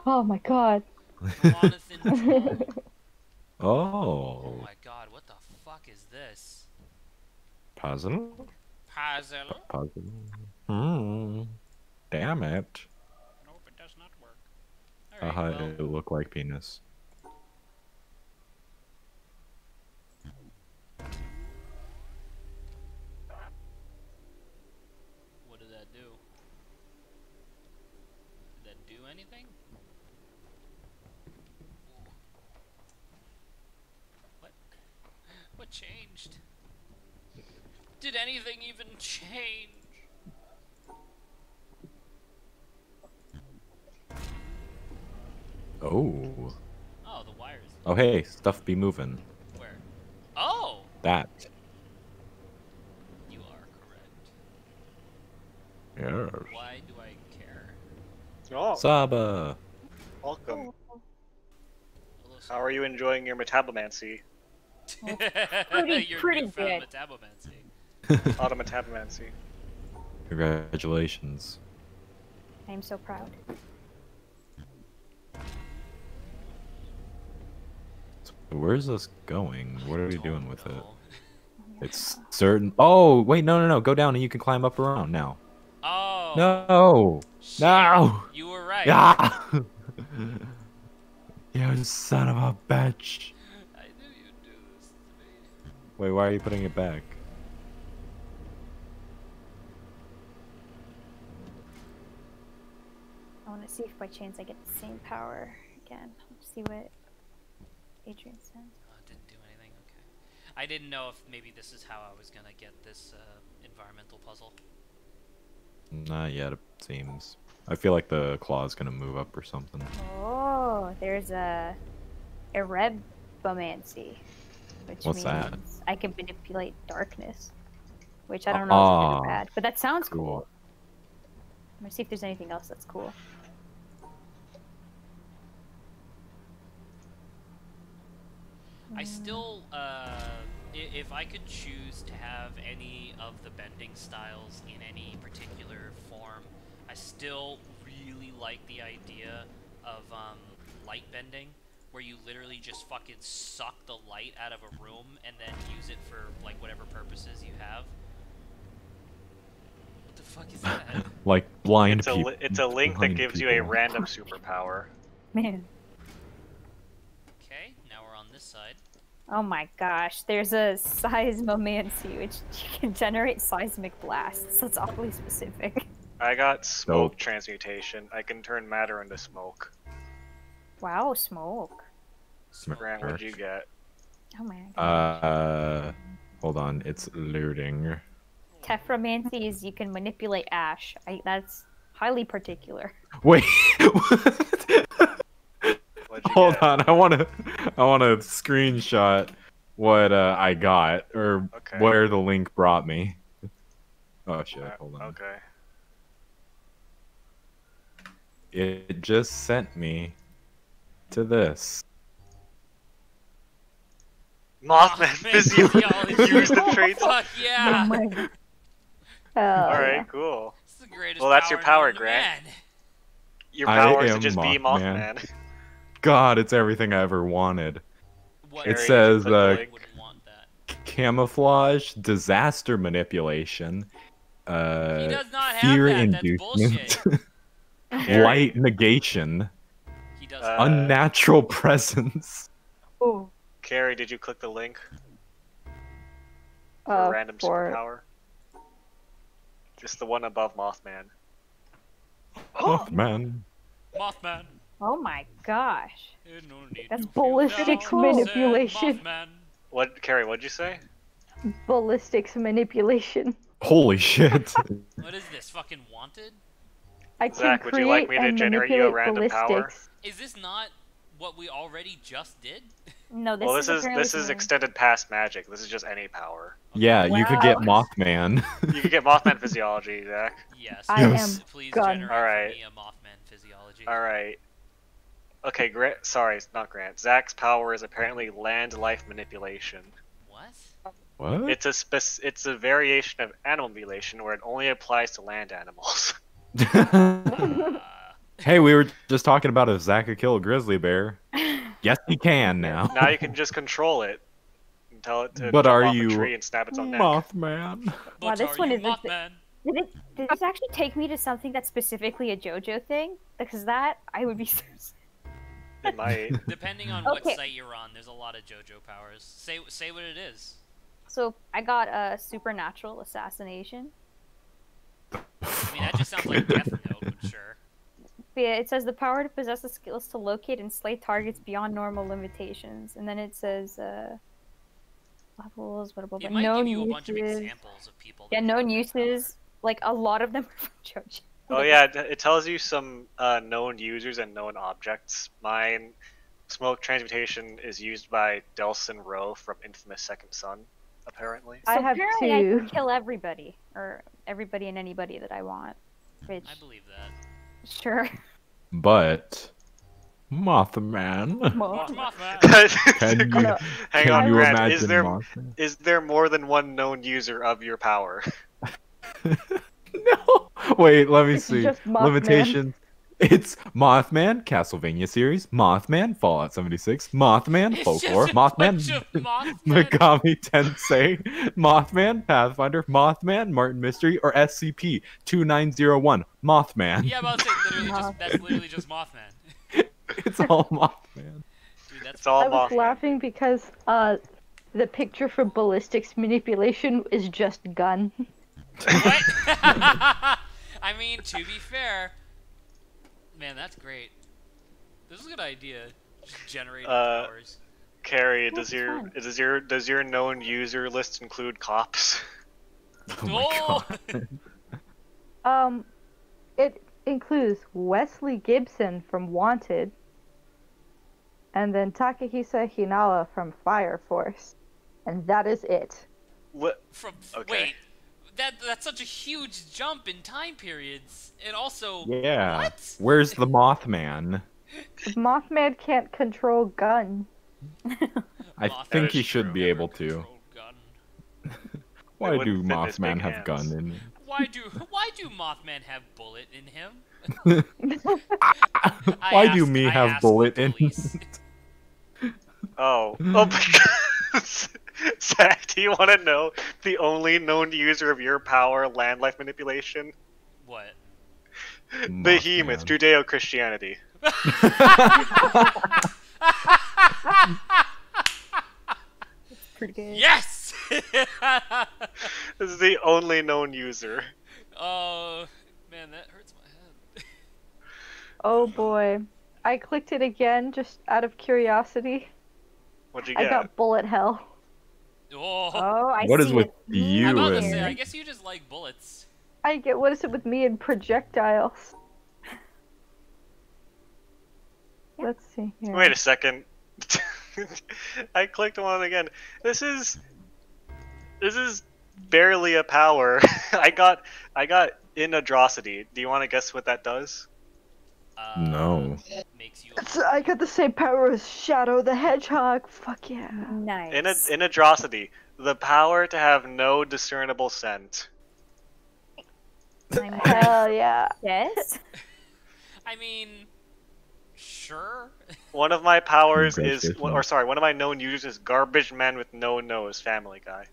S4: Oh my god.
S2: Jonathan Blow.
S1: Oh.
S2: Oh my god, what the fuck is this?
S1: Puzzle?
S2: Puzzle?
S1: Puzzle. Damn it.
S2: Nope, it does not work. Alright,
S1: Haha,
S2: well,
S1: it looked like penis.
S2: what did that do? Did that do anything? Ooh. What? What changed? Did anything even change?
S1: Oh.
S2: Oh, the wires.
S1: Oh, hey, stuff be moving.
S2: Where? Oh!
S1: That.
S2: You are correct.
S1: Yes.
S2: Why do I care?
S5: Oh,
S1: Saba.
S5: welcome.
S2: Hello,
S5: How are you enjoying your metabomancy?
S2: Your
S4: pretty
S2: newfound
S4: good.
S2: metabomancy.
S5: Autometabomancy.
S1: Congratulations.
S6: I'm so proud.
S1: Where's this going? What are we doing
S2: Don't
S1: with it?
S2: know.
S1: It's certain. Oh, wait, no. Go down and you can climb up around now.
S2: Oh!
S1: No!
S2: Shit.
S1: No!
S2: You were right.
S1: Yeah! You son of a bitch.
S2: I knew you'd do this to me.
S1: Wait, why are you putting it back?
S6: Let's see if by chance I get the same power again. Let's see what Adrian said.
S2: Oh, it didn't do anything. Okay. I didn't know if maybe this is how I was gonna get this environmental puzzle.
S1: Not yet, it seems. I feel like the claw's gonna move up or something.
S6: Oh, there's a erebbomancy, which
S1: What's
S6: means
S1: that?
S6: I can manipulate darkness, which I don't know if it's good or
S1: Ah,
S6: bad, but that sounds
S1: cool.
S6: cool. I'm gonna see if there's anything else that's cool.
S2: I still, if I could choose to have any of the bending styles in any particular form, I still really like the idea of light bending, where you literally just fucking suck the light out of a room and then use it for like whatever purposes you have. What the fuck is that?
S1: Like blind
S5: It's a
S1: people.
S5: it's a link that
S1: blind
S5: gives you a
S1: people.
S5: random superpower.
S6: Man.
S2: Okay, now we're on this side.
S6: Oh my gosh, there's a seismomancy, which you can generate seismic blasts. That's oddly specific.
S5: I got smoke
S1: Dope.
S5: transmutation. I can turn matter into smoke.
S6: Wow, smoke.
S5: Grant, what'd you get?
S6: Oh my gosh.
S1: Hold on, it's loading.
S6: Tephromancy is you can manipulate ash. That's highly particular.
S1: Wait.
S5: What'd you
S1: Hold
S5: get?
S1: on, I wanna screenshot what I got or
S5: Okay.
S1: where the link brought me. Oh shit! Hold on.
S5: Okay.
S1: It just sent me to this.
S5: Mothman physiology.
S2: physiology.
S5: Use the traits.
S2: Fuck yeah!
S6: Oh my god.
S5: Alright, cool.
S2: This is the greatest
S5: Well, that's your
S2: power
S5: power,
S2: known to
S5: Grant.
S2: man.
S5: Your
S1: I
S5: power is to
S1: am
S5: just be
S1: Mothman.
S5: Mothman.
S1: God, it's everything I ever wanted.
S2: What
S5: It
S2: area
S1: says,
S2: you wouldn't
S5: like-
S2: want that.
S1: Camouflage, disaster manipulation,
S2: He does not have
S1: fear
S2: that. That's
S1: inducement,
S2: bullshit.
S1: light negation,
S2: He does.
S1: unnatural presence.
S4: Ooh.
S5: Carrie, did you click the link for random
S4: for
S5: superpower? Just the one above Mothman.
S1: Oh man.
S2: Mothman.
S6: Oh my gosh.
S2: Ain't no need
S4: That's
S2: to feel
S4: ballistics
S2: down,
S4: manipulation.
S2: said Mothman.
S5: What, Carrie? What'd you say?
S4: ballistics manipulation.
S1: Holy shit.
S2: What is this? Fucking wanted?
S4: I can
S5: Zach, would
S4: create
S5: you like me to
S4: and
S5: generate you a
S4: manipulate
S5: random power?
S4: ballistics.
S2: Is this not what we already just did?
S6: No, this
S5: Well,
S6: is apparently
S5: this is
S6: something-
S5: extended past magic. This is just any power.
S1: Yeah, you could get
S4: Wow.
S1: Mothman.
S5: You can get Mothman physiology, Zach.
S2: Yes.
S4: I
S1: Yes.
S4: am
S2: Please
S4: gone.
S2: generate
S5: Alright.
S2: for me a Mothman physiology.
S5: All right. Okay, Grant. Sorry, not Grant. Zach's power is apparently land life manipulation.
S2: What?
S1: What?
S5: It's a variation of animal mutilation where it only applies to land animals.
S1: Hey, we were just talking about if Zach could kill a grizzly bear. Yes, he can now.
S5: Now you can just control it and tell it to
S1: But
S5: jump
S1: are
S5: off
S1: you
S5: a tree and snap its own neck.
S1: Mothman?
S6: Wow,
S2: But
S6: this
S2: are
S6: one
S2: you
S6: is
S2: Mothman?
S6: Did this actually take me to something that's specifically a JoJo thing? Because that, I would be so
S5: It might.
S2: Depending on what
S6: Okay.
S2: site you're on, there's a lot of JoJo powers. Say what it is.
S6: So I got a supernatural assassination.
S2: I mean, that just sounds like Death Note, but sure.
S6: But yeah, it says the power to possess the skills to locate and slay targets beyond normal limitations. And then it says levels, blah blah
S2: It
S6: blah.
S2: might
S6: Known
S2: give you a bunch of
S6: uses.
S2: examples of people.
S6: Yeah,
S2: that
S6: known
S2: have that power.
S6: uses. Like a lot of them are from JoJo.
S5: Oh yeah, it tells you some known users and known objects. Mine, smoke transmutation is used by Delson Rowe from Infamous Second Son, apparently.
S6: So
S4: I have
S6: apparently I
S4: two.
S6: can kill everybody, or everybody and anybody that I want. Which,
S2: I believe that.
S6: sure.
S1: But Mothman.
S2: Mothman.
S1: Can you,
S5: Hang
S1: can
S5: on,
S1: you
S5: Grant.
S1: imagine Mothman?
S5: Is there more than one known user of your power?
S1: No. Wait, let me
S4: It's
S1: see.
S4: just Mothman.
S1: Limitations. It's Mothman, Castlevania series, Mothman, Fallout 76, Mothman,
S2: It's
S1: Folklore,
S2: just a
S1: Mothman,
S2: bunch of Mothman.
S1: Megami Tensei, Mothman, Pathfinder, Mothman, Martin Mystery, or SCP-2901, Mothman.
S2: Yeah, but that's literally just Mothman.
S1: It's all Mothman.
S2: Dude, that's
S5: It's all
S4: I was
S5: Mothman.
S4: laughing because the picture for ballistics manipulation is just gun.
S2: what? I mean, to be fair, Man, that's great. This is a good idea. Just generating
S5: Uh,
S2: powers.
S5: Carrie,
S6: That's fun.
S5: does your known user list include cops?
S1: Oh my god.
S4: It includes Wesley Gibson from Wanted, and then Takahisa Hinala from Fire Force, and that is it.
S5: What?
S2: From
S5: Okay.
S2: wait, that's such a huge jump in time periods, and also
S1: Yeah.
S2: what?
S1: Where's the Mothman?
S4: Mothman can't control gun.
S1: I
S2: Mothman
S1: think he
S5: is
S1: should
S5: true.
S1: be
S2: never
S1: able to.
S2: controlled gun.
S1: Why
S5: wouldn't
S1: do
S5: fit in his big
S1: Mothman have
S5: hands.
S1: gun in it?
S2: Why do Mothman have bullet in him?
S1: Why do me
S2: I
S1: have
S2: asked
S1: bullet
S2: the
S1: in
S2: police.
S5: Oh my god. Zach, do you want to know the only known user of your power, land life manipulation?
S2: What?
S5: Behemoth,
S1: Mothman.
S5: Judeo-Christianity.
S6: Pretty good.
S2: Yes!
S5: This is the only known user.
S2: Oh, man, that hurts my head.
S4: Oh boy. I clicked it again just out of curiosity.
S5: What'd you
S4: I
S5: get?
S4: got bullet hell.
S2: Oh,
S6: Oh, I
S1: What is
S6: see
S1: with
S6: it.
S1: you
S2: I'm about to
S1: and
S2: say, I
S1: me?
S2: guess you just like bullets.
S4: I get, what is it with me and projectiles? Let's see here.
S5: Wait a second. I clicked one again. This is barely a power. I got inadrosity. Do you want to guess what that does?
S1: No.
S2: Makes you.
S4: I got the same power as Shadow the Hedgehog. Fuck yeah.
S6: Nice.
S5: Inadrosity. The power to have no discernible scent.
S6: I'm
S4: Hell yeah.
S6: yes.
S2: I mean, sure.
S5: One of my powers is,
S1: Congratulations.
S5: or sorry, one of my known users is garbage man with no nose, Family Guy.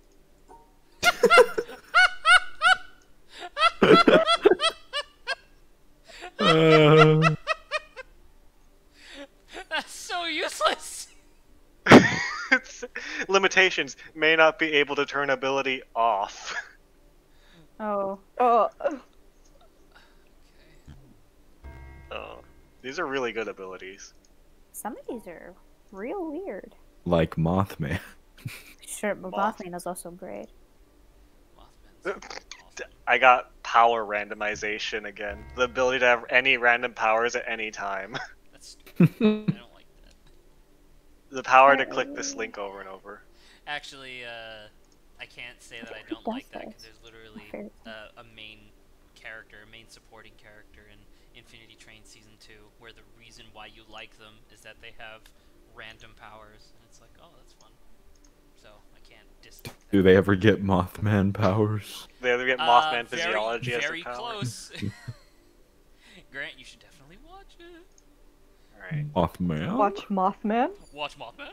S2: That's so useless.
S5: Limitations may not be able to turn ability off.
S6: Oh.
S4: Oh,
S5: Oh, these are really good abilities.
S6: Some of these are real weird.
S1: Like Mothman.
S6: Sure, but
S5: Moth.
S6: Mothman is also great.
S2: Mothman's awesome.
S5: I got power randomization again. The ability to have any random powers at any time.
S2: That's stupid. I don't like that.
S5: The power to click this link over and over.
S2: Actually, I can't say that I don't
S6: does
S2: like that because
S6: this?
S2: there's literally
S6: favorite
S2: a main character, a main supporting character in Infinity Train Season 2, where the reason why you like them is that they have random powers, and it's like, oh, that's fun. So I can't dislike that.
S1: Do they ever get Mothman powers?
S5: They either get Mothman
S2: Very-
S5: physiology
S2: very
S5: as their power.
S2: close. Grant, you should definitely watch it.
S5: Alright.
S1: Mothman?
S4: watch Mothman.
S2: Watch Mothman?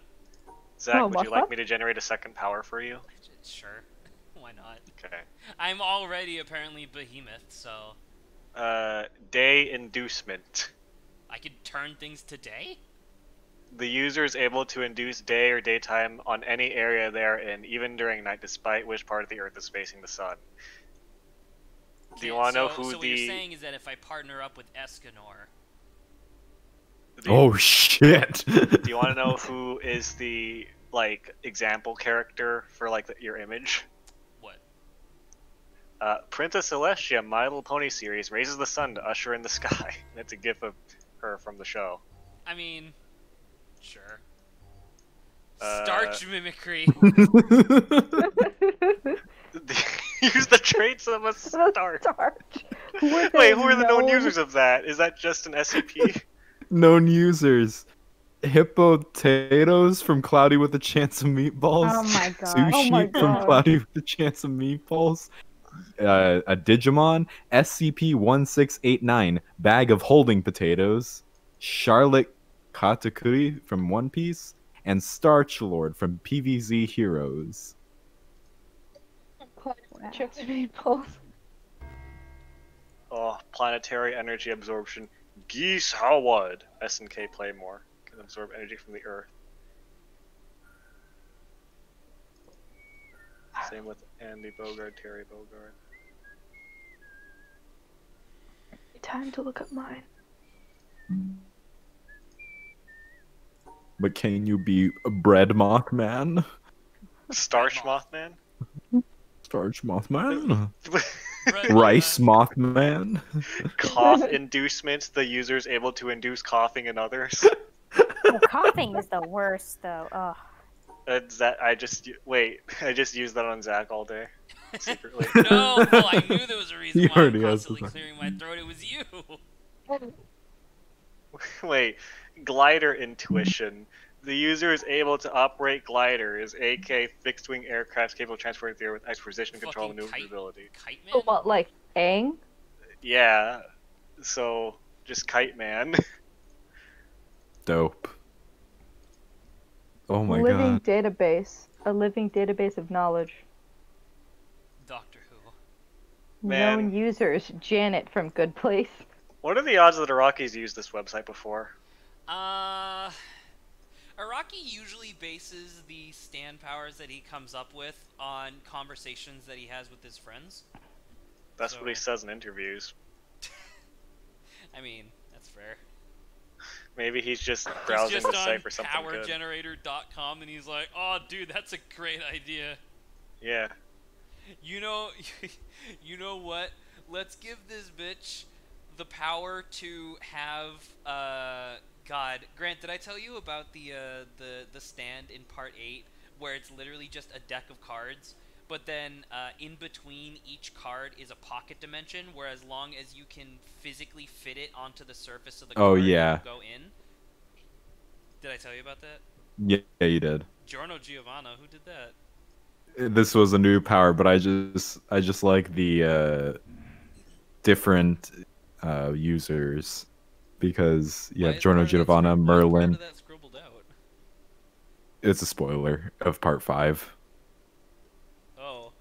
S5: Zach,
S4: Oh,
S5: would you like
S4: Mothman?
S5: me to generate a second power for you?
S2: Sure. Why not?
S5: Okay.
S2: I'm already apparently Behemoth, so
S5: Day inducement.
S2: I could turn things to day?
S5: The user is able to induce day or daytime on any area they are in, even during night, despite which part of the Earth is facing the sun. Do you
S2: Okay,
S5: want to know
S2: so
S5: who
S2: what
S5: the?
S2: you're saying is that if I partner up with Escanor,
S5: do you-
S1: Oh shit!
S5: Do you want to know who is the example character for your image?
S2: what?
S5: Princess Celestia, My Little Pony series, raises the sun to usher in the sky. That's a gif of her from the show.
S2: I mean, sure.
S5: Starch
S2: Starch mimicry.
S5: Use the traits of a starch.
S4: Starch.
S5: Wait, who are the known users of that? Is that just an SCP?
S1: Known users. Hippotatoes from Cloudy with a Chance of Meatballs.
S6: Oh my god.
S1: Sushi
S4: Oh my
S1: from
S4: God.
S1: Cloudy with a Chance of Meatballs. A Digimon. SCP-1689. Bag of Holding Potatoes. Charlotte Katakuri from One Piece. And Starch Lord from PvZ Heroes.
S4: Checks meatballs.
S5: Oh, planetary energy absorption. Geese Howard. SNK Playmore. Can absorb energy from the Earth. Same with Andy Bogard, Terry Bogard.
S4: Time to look up mine.
S1: But can you be a bread Mothman?
S5: Starch
S2: Moth.
S5: Mothman?
S1: Starch Mothman?
S2: Red
S1: Rice
S2: Mothman.
S1: Mothman?
S5: Cough inducements. The user is able to induce coughing in others.
S6: Oh, coughing is the worst, though. Ugh.
S5: I just used that on Zach all day, secretly.
S2: No, I knew there was a reason
S1: He
S2: why I'm
S1: already has
S2: constantly
S1: the-
S2: clearing my throat. It was you.
S5: Wait, glider intuition. The user is able to operate gliders, aka fixed-wing aircrafts capable of transporting the air with ice precision control and
S2: Fucking
S5: maneuverability.
S2: Kite
S4: So
S2: man.
S4: what, like Aang?
S5: Yeah, so just Kite Man.
S1: Dope. Oh my
S4: living
S1: god.
S4: database. A living database of knowledge.
S2: Doctor Who.
S5: Man.
S4: Known users. Janet from Good Place.
S5: What are the odds that Iraqis used this website before?
S2: Araki usually bases the stand powers that he comes up with on conversations that he has with his friends.
S5: That's
S2: So-
S5: what he says in interviews.
S2: I mean, that's fair.
S5: Maybe he's just
S2: He's
S5: browsing
S2: just
S5: the
S2: on
S5: site for something good.
S2: powergenerator.com and he's like, "Oh, dude, that's a great idea.
S5: Yeah.
S2: You know, you know what? Let's give this bitch the power to have God, Grant, did I tell you about the stand in part 8 where it's literally just a deck of cards, but then in between each card is a pocket dimension, where as long as you can physically fit it onto the surface of the
S1: Oh,
S2: card,
S1: yeah.
S2: it'll go in? Did I tell you about that?
S1: Yeah, you did.
S2: Giorno Giovanna, who did that?
S1: This was a new power, but I just like the different users because you
S2: Why
S1: have
S2: is
S1: Giorno
S2: part of that
S1: Giovanna,
S2: scrib- why is part
S1: Merlin.
S2: of that scribbled out?
S1: It's a spoiler of part 5.
S2: Oh,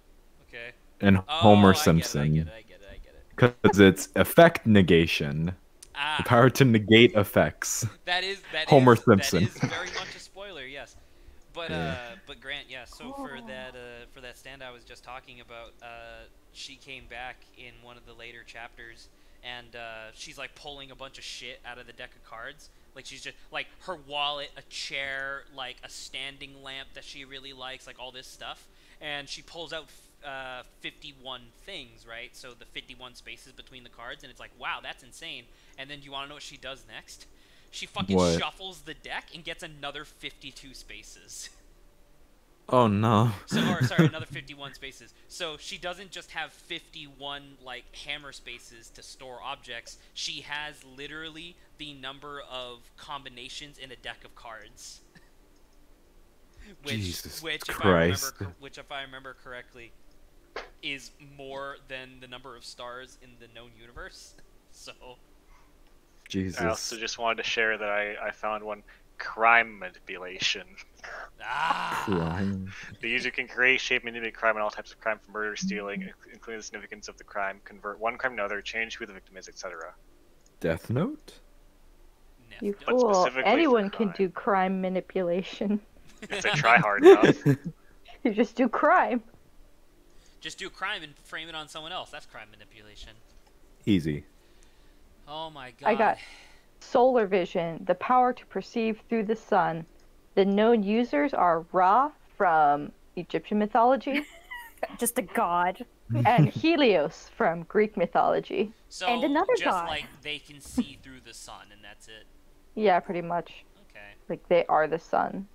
S2: okay.
S1: And
S2: Oh,
S1: Homer
S2: I get it,
S1: Simpson.
S2: I get it.
S1: Because it's effect negation. The
S2: Ah,
S1: power to negate effects.
S2: that
S1: Homer
S2: is
S1: Simpson.
S2: very much a spoiler, yes. But
S1: Yeah.
S2: but Grant, yeah. So for that stand I was just talking about, she came back in one of the later chapters, and she's like pulling a bunch of shit out of the deck of cards. Like she's just like her wallet, a chair, like a standing lamp that she really likes, like all this stuff. And she pulls out 51 things, right? So the 51 spaces between the cards, and it's like, wow, that's insane. And then do you want to know what she does next? She fucking
S1: What?
S2: shuffles the deck and gets another 52 spaces.
S1: Oh no.
S2: Sorry, another 51 spaces. So she doesn't just have 51 like hammer spaces to store objects. She has literally the number of combinations in a deck of cards.
S1: Jesus
S2: which
S1: Christ.
S2: if I remember correctly, is more than the number of stars in the known universe. So
S1: Jesus.
S5: I also just wanted to share that I found one: crime manipulation.
S1: Crime.
S5: The user can create, shape, manipulate crime and all types of crime, from murder, stealing, including the significance of the crime, convert one crime to another, change who the victim is, etc.
S1: Death Note?
S4: You
S2: Nefto.
S5: But
S4: fool.
S5: specifically for
S4: Anyone can
S5: crime.
S4: do crime manipulation.
S5: If they try hard enough.
S4: You just do crime.
S2: Just do a crime and frame it on someone else. That's crime manipulation.
S1: Easy.
S2: Oh my god.
S4: I got solar vision, the power to perceive through the sun. The known users are Ra from Egyptian mythology
S6: Just a god.
S4: and Helios from Greek mythology.
S2: So
S6: And another
S2: just
S6: god.
S2: like they can see through the sun and that's it.
S4: Yeah, pretty much.
S2: Okay.
S4: Like they are the sun.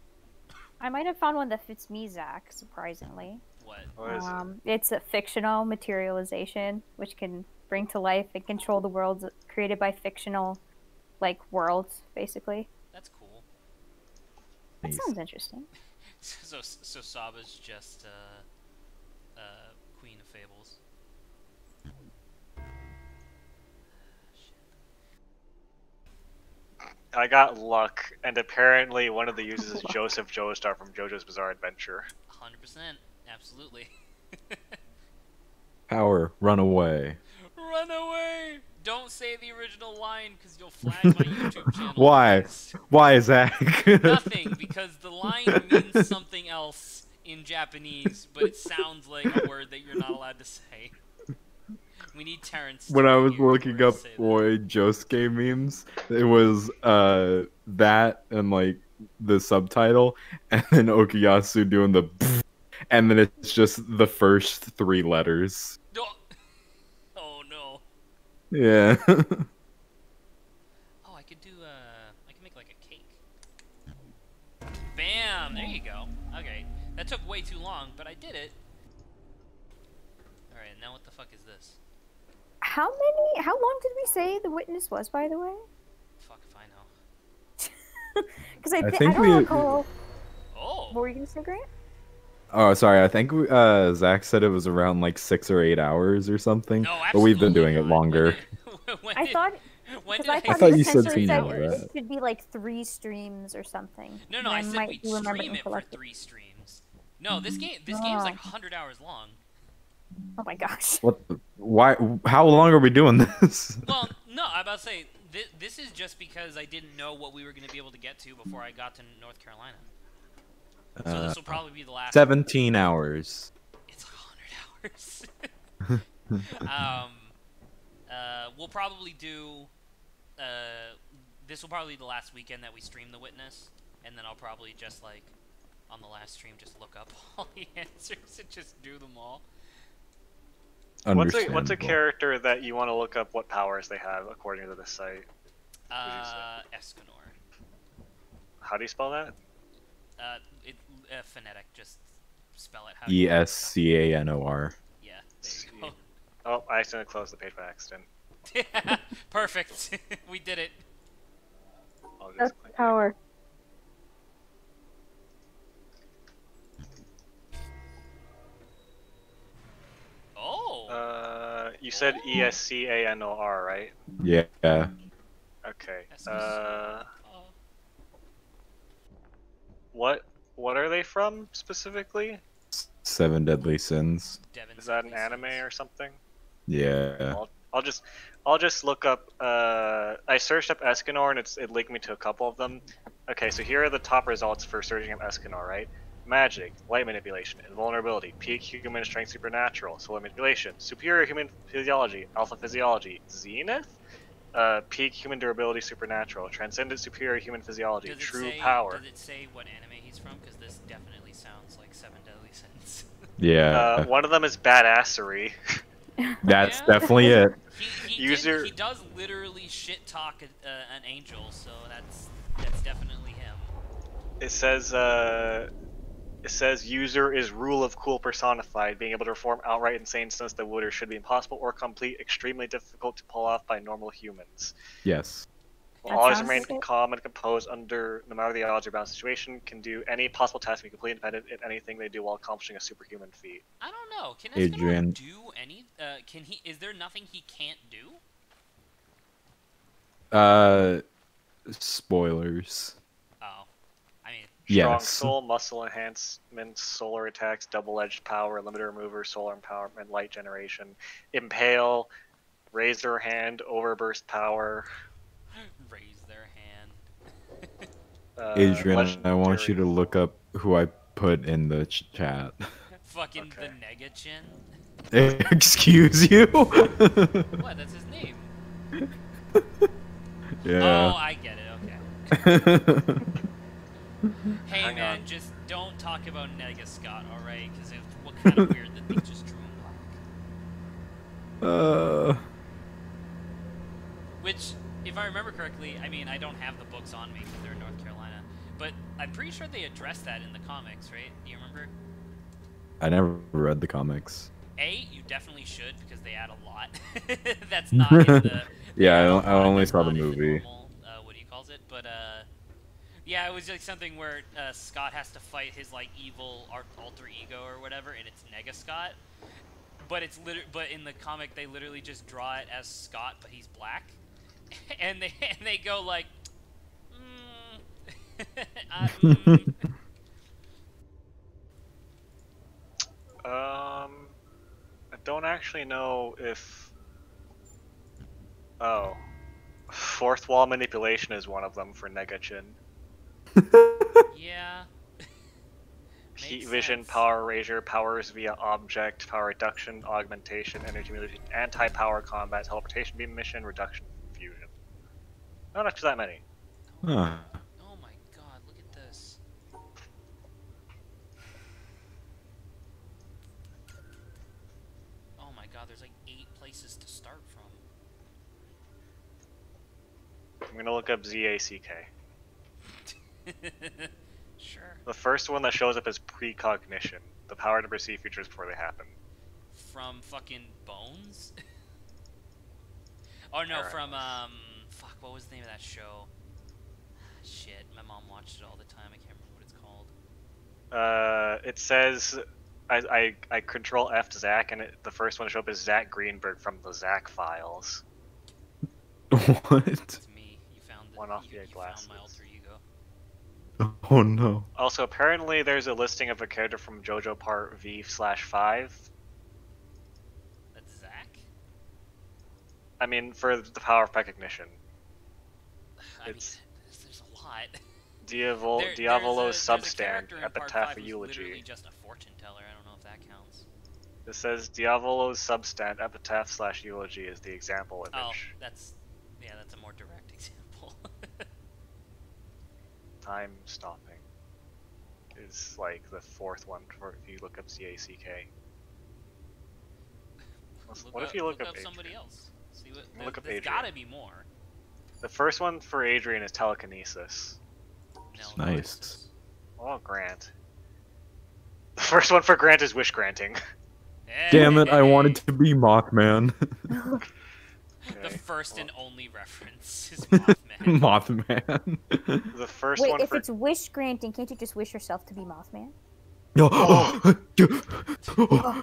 S6: I might have found one that fits me, Zach, surprisingly.
S2: What?
S5: What is it?
S6: It's a fictional materialization, which can bring to life and control the worlds created by fictional, like, worlds, basically.
S2: That's cool.
S6: That
S1: Nice.
S6: sounds interesting.
S2: So Saba's just Queen of Fables.
S5: I got luck, and apparently one of the users is Joseph Joestar from JoJo's Bizarre Adventure.
S2: 100%. Absolutely.
S1: Power, run away.
S2: Run away! Don't say the original line because you'll flag my YouTube channel.
S1: Why?
S2: guys.
S1: Why, Zach?
S2: Nothing, because the line means something else in Japanese, but it sounds like a word that you're not allowed to say. We need Terrence
S1: When
S2: to
S1: I
S2: be
S1: was
S2: here in
S1: looking
S2: order to
S1: up
S2: say that.
S1: boy Josuke memes, it was that and like the subtitle, and then Okuyasu doing the, and then it's just the first three letters.
S2: Oh, oh no.
S1: Yeah.
S2: Oh, I could do I can make like a cake. Bam! There you go. Okay, that took way too long, but I did it. All right, now what the fuck is this?
S6: How long did we say the witness was, by the way?
S2: Fuck if I know.
S6: Because I
S1: think
S6: don't
S1: we-
S6: recall.
S2: Oh.
S6: What were you gonna say, Grant?
S1: Oh, sorry. I think Zach said it was around like 6 or 8 hours or something.
S2: No,
S1: but we've been
S2: absolutely
S1: doing it
S2: not.
S1: longer.
S6: I thought.
S2: When
S6: Because
S2: did
S6: I
S2: I
S6: thought
S1: you
S6: it
S1: said
S6: potentially
S1: 10
S6: said
S1: hours.
S6: it should be like 3 streams or something.
S2: No,
S6: And
S2: I said
S6: might
S2: we'd
S6: be remembering
S2: stream it for
S6: incorrectly.
S2: 3 streams. No, this game's like
S6: Oh.
S2: 100 hours long.
S6: Oh my gosh.
S1: What? Why? How long are we doing this?
S2: Well, no, I'm about to say this is just because I didn't know what we were going to be able to get to before I got to North Carolina. So this will probably be the last.
S1: 17 hours.
S2: It's 100 hours. We'll probably do. This will probably be the last weekend that we stream The Witness, and then I'll probably just like on the last stream just look up all the answers and just do them all.
S5: What's a
S1: Understandable.
S5: character that you want to look up what powers they have according to this site?
S2: Escanor.
S5: How do you spell that?
S2: Phonetic. Just spell it how.
S1: Escanor.
S2: Yeah. There you go.
S5: Oh, I accidentally closed the page by accident.
S2: Perfect. We did it.
S5: I'll just
S4: That's
S5: click it.
S4: power.
S2: Oh.
S5: You said Escanor, right?
S1: Yeah.
S5: Okay.
S2: Oh.
S5: What are they from specifically?
S1: 7 Deadly Sins.
S2: Devin's
S5: Is that an
S2: Deadly
S5: anime
S2: Sins.
S5: or something?
S1: Yeah.
S5: I'll just look up. I searched up Escanor and it linked me to a couple of them. Okay, so here are the top results for searching up Escanor, right? Magic, light manipulation, invulnerability, peak human strength supernatural, solar manipulation, superior human physiology, alpha physiology, zenith, peak human durability supernatural, transcendent superior human physiology,
S2: Does it
S5: true
S2: say,
S5: power.
S2: Does it say what anime he's from? Because this definitely sounds like 7 Deadly Sins.
S1: Yeah.
S5: One of them is badassery.
S1: That's
S2: Yeah.
S1: definitely it.
S5: User-
S2: He does literally shit talk an angel, so that's definitely him.
S5: It says user is rule of cool personified, being able to perform outright insane stunts that would or should be impossible or complete, extremely difficult to pull off by normal humans.
S1: Yes.
S5: Will
S6: That
S5: always
S6: sounds
S5: remain
S6: like it.
S5: calm and composed under no matter the odds or bound situation, can do any possible task and be completely independent in anything they do while accomplishing a superhuman feat.
S2: I don't know. Can
S1: Adrian.
S2: Escanor do any? Can he? Is there nothing he can't do?
S1: Spoilers.
S2: Oh, I mean,
S5: Strong
S1: Yes.
S5: soul, muscle enhancements, solar attacks, double-edged power, limiter remover, solar empowerment, light generation, impale, razor hand, overburst power.
S2: raise their hand.
S1: Adrian, I want you to
S5: legendary-
S1: look up who I put in the chat.
S2: Fucking
S5: Okay.
S2: the Nega Chin.
S1: Excuse you?
S2: What? That's his name. Oh,
S1: Yeah.
S2: I get it. Okay. Hey
S5: Hang
S2: man,
S5: on.
S2: just don't talk about Nega Scott, alright? Because what kind of weird that they just drew him black. Which, if I remember correctly, I mean, I don't have the books on me because they're in North Carolina, but I'm pretty sure they addressed that in the comics, right? Do you remember?
S1: I never read the comics.
S2: You definitely should because they add a lot. That's not in the.
S1: Yeah,
S2: they add a
S1: I
S2: lot
S1: only
S2: that's
S1: saw the
S2: not in
S1: movie.
S2: normal, what do you calls it? But yeah, it was like something where Scott has to fight his like evil alter ego or whatever, and it's Nega Scott. But it's but in the comic they literally just draw it as Scott, but he's black, and they go like,
S5: I don't actually know if. Oh, fourth wall manipulation is one of them for Negachin.
S2: yeah.
S5: Heat
S2: Makes
S5: Vision,
S2: sense.
S5: Power Erasure, Powers via Object, Power Reduction, Augmentation, Energy Manipulation, Anti-Power Combat, Teleportation Beam Mission, Reduction, Fusion. Not actually that many.
S1: Huh.
S2: Oh my god, look at this. Oh my god, there's like 8 places to start from.
S5: I'm gonna look up ZACK.
S2: Sure.
S5: The first one that shows up is Precognition, the power to perceive futures before they happen.
S2: From fucking Bones? Oh no,
S5: Alright.
S2: from fuck, what was the name of that show? Shit, my mom watched it all the time. I can't remember what it's called.
S5: It says I control F Zach, and the first one to show up is Zach Greenberg from the Zach Files.
S1: What?
S2: It's me. You found the
S5: One off
S2: you
S5: the glasses.
S2: found my alter ego.
S1: Oh no.
S5: Also, apparently there's a listing of a character from JoJo Part V/5.
S2: That's Zach?
S5: I mean, for the power of precognition.
S2: I
S5: It's
S2: mean, there's a lot.
S5: Diavolo's
S2: there's a
S5: substand,
S2: character in Part 5
S5: epitaph
S2: who's
S5: eulogy.
S2: literally just a fortune teller. I don't know if that counts.
S5: It says Diavolo's substand, epitaph / eulogy is the example
S2: Oh,
S5: image.
S2: that's a more direct example.
S5: Time stopping is like the fourth one for if you look up ZACK. What if you look up
S2: somebody
S5: Adrian?
S2: else? See what
S5: Look up
S2: there's
S5: Adrian.
S2: gotta be more.
S5: The first one for Adrian is telekinesis.
S2: No,
S1: Nice.
S5: Oh, Grant. The first one for Grant is wish granting.
S1: Damn it, I
S2: Hey!
S1: wanted to be Mothman.
S2: The
S5: Okay.
S2: first and only reference is Mothman.
S1: Mothman.
S5: The first
S6: Wait,
S5: one
S6: if
S5: for
S6: it's wish granting, can't you just wish yourself to be Mothman?
S1: Oh.
S6: Oh,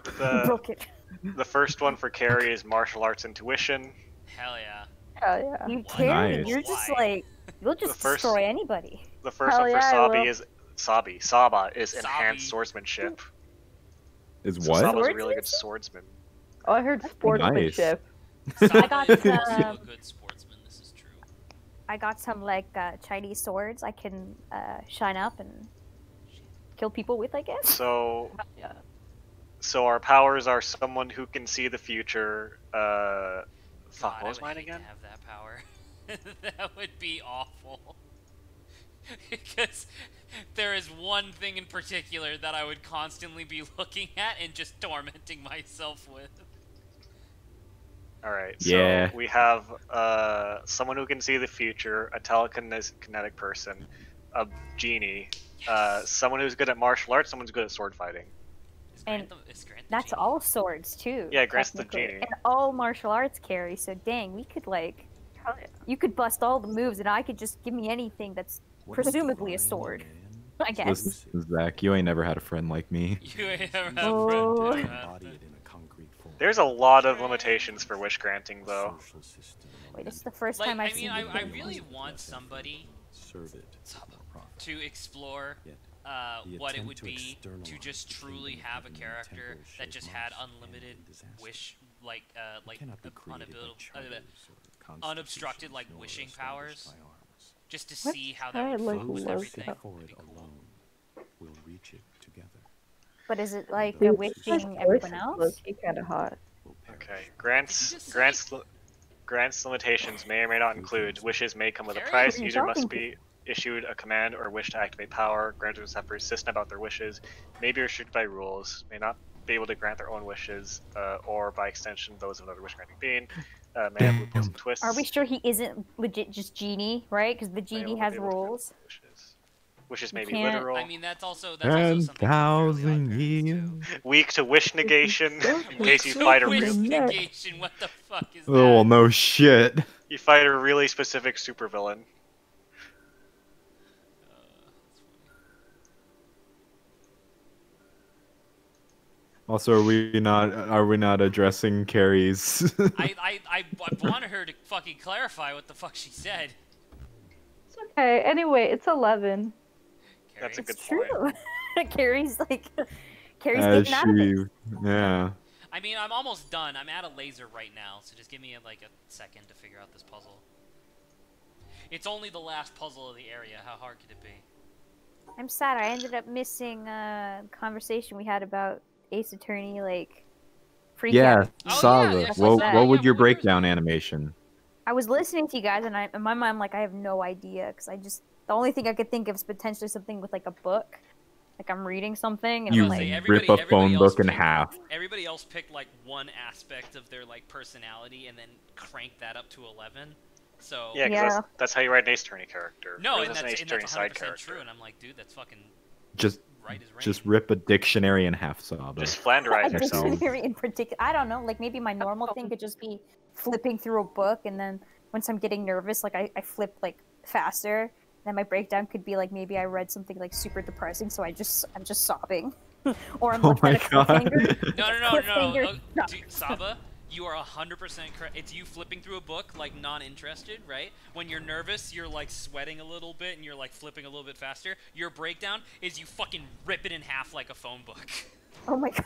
S5: The-
S6: broke it.
S5: the first one for Carrie is martial arts intuition.
S2: Hell yeah.
S4: Hell yeah.
S6: You
S2: Why?
S6: carry,
S1: Nice.
S6: you're just
S2: Why?
S6: like, you'll just
S5: The first-
S6: destroy anybody.
S5: The first
S4: Hell
S5: one for
S4: yeah, I
S5: Saba
S4: will.
S5: is Saba is
S2: Sabi.
S5: enhanced swordsmanship.
S1: Is
S5: So
S1: what?
S5: Saba's a really good swordsman.
S4: Oh, I heard sportsmanship.
S6: I got
S2: Saba is also
S6: some-
S2: a good sportsman. This is true.
S6: I got some like Chinese swords I can shine up and kill people with, I guess.
S5: So
S4: Yeah.
S5: So our powers are someone who can see the future. Fuck,
S2: God,
S5: what was
S2: I would
S5: mine
S2: hate
S5: again?
S2: to have that power. That would be awful. Because there is one thing in particular that I would constantly be looking at and just tormenting myself with.
S5: Alright,
S1: Yeah.
S5: so we have someone who can see the future, a telekinetic person, a genie,
S2: Yes.
S5: someone who's good at martial arts, someone who's good at sword fighting.
S6: And
S2: Is Grant the
S6: That's
S2: genie?
S6: all swords too.
S5: Yeah, Grant's the
S6: technically.
S5: genie.
S6: And all martial arts carry. So dang, we could like,
S4: Hell yeah.
S6: you could bust all the moves, and I could just give me anything that's
S3: What
S6: presumably a
S3: divine
S6: sword.
S3: man
S6: I guess.
S1: Listen, Zach, you ain't never had a friend like me.
S2: You ain't ever
S6: Oh.
S2: had
S3: embody it in a concrete form.
S5: There's a lot of limitations for wish granting, though.
S3: Social system
S6: Wait, this is the first
S2: Like,
S6: time
S2: I
S6: I've
S2: mean,
S6: seen.
S2: I
S6: you
S2: really
S3: With
S2: want
S3: less
S2: somebody
S3: effort, serve it
S2: Saba.
S3: for profit.
S2: to explore
S3: Yet, the
S2: what it
S3: attempt
S2: would
S3: to
S2: be to
S3: externalize
S2: just
S3: the
S2: truly
S3: kingdom
S2: have a
S3: of the
S2: character
S3: temporal
S2: that
S3: shape
S2: just had
S3: must end
S2: unlimited
S3: in disaster.
S2: wish, like
S3: Cannot be created by charters or
S2: unobstructed, like,
S3: constitutions, nor
S2: wishing
S3: established
S2: powers.
S3: by arms.
S2: just to
S4: What?
S2: see how
S4: I
S2: that would
S4: like
S2: flow with
S4: love
S2: everything.
S4: that.
S3: For
S2: That'd
S3: it
S2: be cool.
S3: alone will reach it together.
S6: But is it like
S3: The
S6: a
S3: voice
S6: wishing
S3: is
S6: everyone else?
S4: Low-key kind of hot.
S3: Will perish.
S5: Okay,
S2: just say-
S5: Grant's limitations may or may not include wishes may come with a
S2: Carrie,
S5: price.
S4: what are you
S5: User must
S4: talking
S5: be issued a command or wish to activate power. Grantors must have persistent about their wishes. May be restricted by rules. May not be able to grant their own wishes, or by extension those of another wish granting being. May have loopholes and twists.
S6: Are we sure he isn't legit just genie, right? Because the
S5: May
S6: genie
S5: only
S6: has
S5: be able to grant
S6: rules.
S5: Wishes. Wishes
S6: You
S5: may be
S6: can't-
S5: literal.
S2: I mean, that's also something from Fairly Odd
S1: 10,000
S2: Parents,
S1: years.
S2: too.
S5: Weak to wish negation. In case you
S2: Weak
S5: fight a
S2: to wish
S5: real,
S4: real-
S2: negation. What the fuck is that?
S1: Oh, well, no shit.
S5: you fight a really specific supervillain.
S1: Also, are we not addressing Carrie's?
S2: I wanted her to fucking clarify what the fuck she said.
S4: It's okay. Anyway, it's 11.
S5: That's a
S2: Carrie.
S5: good
S6: It's
S5: point.
S6: true. Carrie's like, Carrie's
S1: As
S6: getting out of it.
S1: yeah.
S2: I mean, I'm almost done. I'm at a laser right now, so just give me like a second to figure out this puzzle. It's only the last puzzle of the area. How hard could it be?
S6: I'm sad. I ended up missing a conversation we had about Ace Attorney, like freak
S1: Yeah,
S6: out.
S2: Oh yeah,
S1: Sava.
S2: actually,
S6: What
S2: Saba,
S1: What
S2: yeah,
S1: would your
S2: what yours
S1: breakdown
S2: be?
S1: animation?
S6: I was listening to you guys, and in my mind, I'm like, I have no idea, because the only thing I could think of is potentially something with like a book, like I'm reading something,
S2: I
S6: and
S2: was
S6: I'm
S2: about to
S6: like,
S2: say
S1: You rip a
S2: everybody
S1: phone
S2: else
S1: book in
S2: picked
S1: half.
S2: everybody else picked like one aspect of their like personality and then cranked that up to 11. So
S5: Yeah, because
S6: Yeah.
S5: that's how you write an Ace Attorney character.
S2: no,
S5: Or
S2: and
S5: that's an Ace
S2: that's
S5: Attorney side
S2: 100%
S5: character.
S2: true. And I'm like, dude, that's fucking
S1: Just
S2: right as rain.
S1: just rip a dictionary in half, Saba.
S5: Just
S6: a
S5: Flanderize yourself.
S6: dictionary in particular. I don't know. Like maybe my normal thing could just be flipping through a book, and then once I'm getting nervous, like I flip like faster. Then my breakdown could be like maybe I read something like super depressing, so I'm just sobbing, or I'm
S1: Oh
S6: looking
S1: my
S6: at a cliffhanger.
S2: No.
S6: Cliffhanger.
S2: Dude, Saba, you are 100% correct. It's you flipping through a book, like non-interested, right? When you're nervous, you're like sweating a little bit, and you're like flipping a little bit faster. Your breakdown is you fucking rip it in half like a phone book.
S6: Oh my god.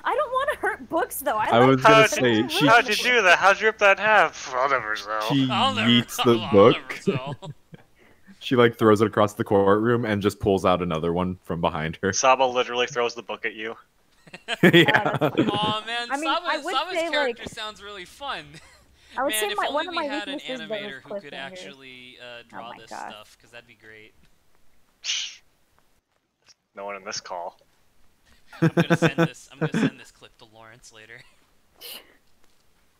S6: I don't want to hurt books though.
S1: I
S6: like
S1: was gonna
S6: books.
S1: say,
S6: Don't
S1: she-
S6: ruin
S5: How'd you do that? How'd you rip that in half? I'll never know.
S1: She
S2: I'll never,
S1: yeets the
S2: I'll
S1: book.
S2: never tell.
S1: She like throws it across the courtroom and just pulls out another one from behind her.
S5: Saba literally throws the book at you.
S1: Yeah.
S2: Oh man,
S6: I mean, I would
S2: Saba's
S6: say,
S2: character
S6: like-
S2: sound really fun.
S6: I would
S2: Man,
S6: say
S2: if
S6: one
S2: only
S6: of
S2: we
S6: my
S2: had an
S6: weaknesses though is
S2: animator who could
S6: cliffhangers.
S2: actually draw
S6: my
S2: this
S6: gosh.
S2: stuff, because that'd be great.
S5: No one in this call.
S2: I'm gonna send this clip to Lawrence later.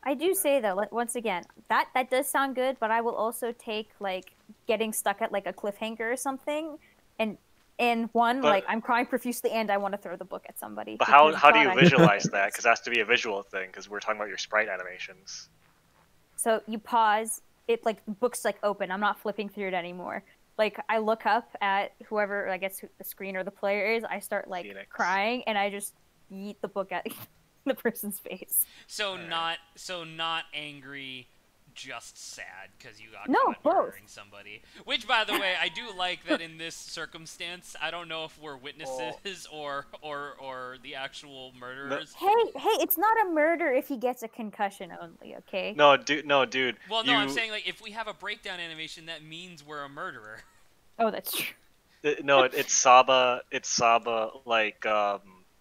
S6: I do say though, once again, that does sound good, but I will also take like getting stuck at like a cliffhanger or something, and one
S5: But-
S6: like I'm crying profusely and I want to throw the book at somebody.
S5: But how
S6: because
S5: do you
S6: God, I-
S5: visualize that? Because it has to be a visual thing. Because we're talking about your sprite animations.
S6: So you pause. It like the book's like open. I'm not flipping through it anymore. Like I look up at whoever I guess the screen or the player is. I start like
S5: Phoenix.
S6: crying and I just yeet the book at the person's face.
S2: So
S5: Alright.
S2: not angry, just sad because you got
S6: No,
S2: caught
S6: both.
S2: murdering somebody. Which, by the way, I do like that in this circumstance. I don't know if we're witnesses or the actual murderers.
S6: Hey, it's not a murder if he gets a concussion only. Okay.
S5: No, dude.
S2: Well, no, I'm saying like if we have a breakdown animation, that means we're a murderer.
S6: Oh, that's true.
S5: It's Saba. It's Saba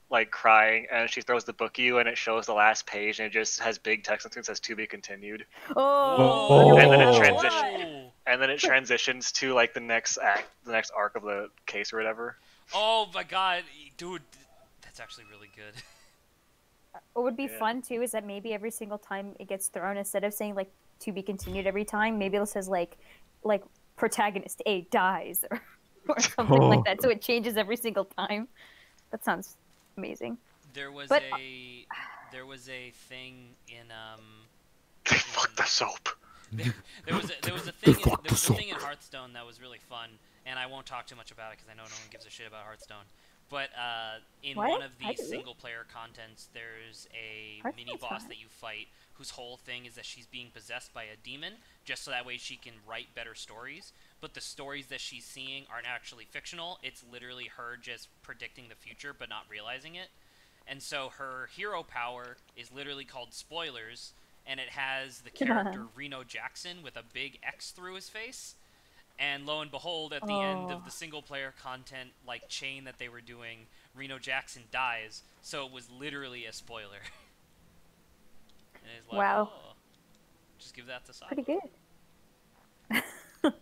S5: like crying, and she throws the book at you, and it shows the last page, and it just has big text and it says "to be continued,"
S6: Oh.
S5: and then it
S1: Oh.
S5: transitions, and then it transitions to like the next act, the next arc of the case or whatever.
S2: Oh my god, dude, that's actually really good.
S6: What would be
S5: Yeah.
S6: fun too is that maybe every single time it gets thrown, instead of saying like "to be continued" every time, maybe it says like protagonist A dies or something
S1: Oh.
S6: like that, so it changes every single time. That sounds amazing.
S2: There was
S6: But-
S2: a thing in
S5: Fuck the soap.
S2: there was a
S1: Fuck the
S2: thing in Hearthstone that was really fun, and I won't talk too much about it because I know no one gives a shit about Hearthstone. But in
S6: What?
S2: one of
S6: I
S2: the
S6: do.
S2: single player contents, there's a
S6: Hearthstone's
S2: mini boss
S6: fun.
S2: that you fight whose whole thing is that she's being possessed by a demon, just so that way she can write better stories. But the stories that she's seeing aren't actually fictional. It's literally her just predicting the future but not realizing it. And so her hero power is literally called Spoilers, and it has the character Reno Jackson with a big X through his face. And lo and behold, at the end of
S6: Oh.
S2: the single-player content like chain that they were doing, Reno Jackson dies. So it was literally a spoiler. And it's like,
S6: Wow.
S2: oh, just give that to Saba.
S6: Pretty good.
S2: Okay,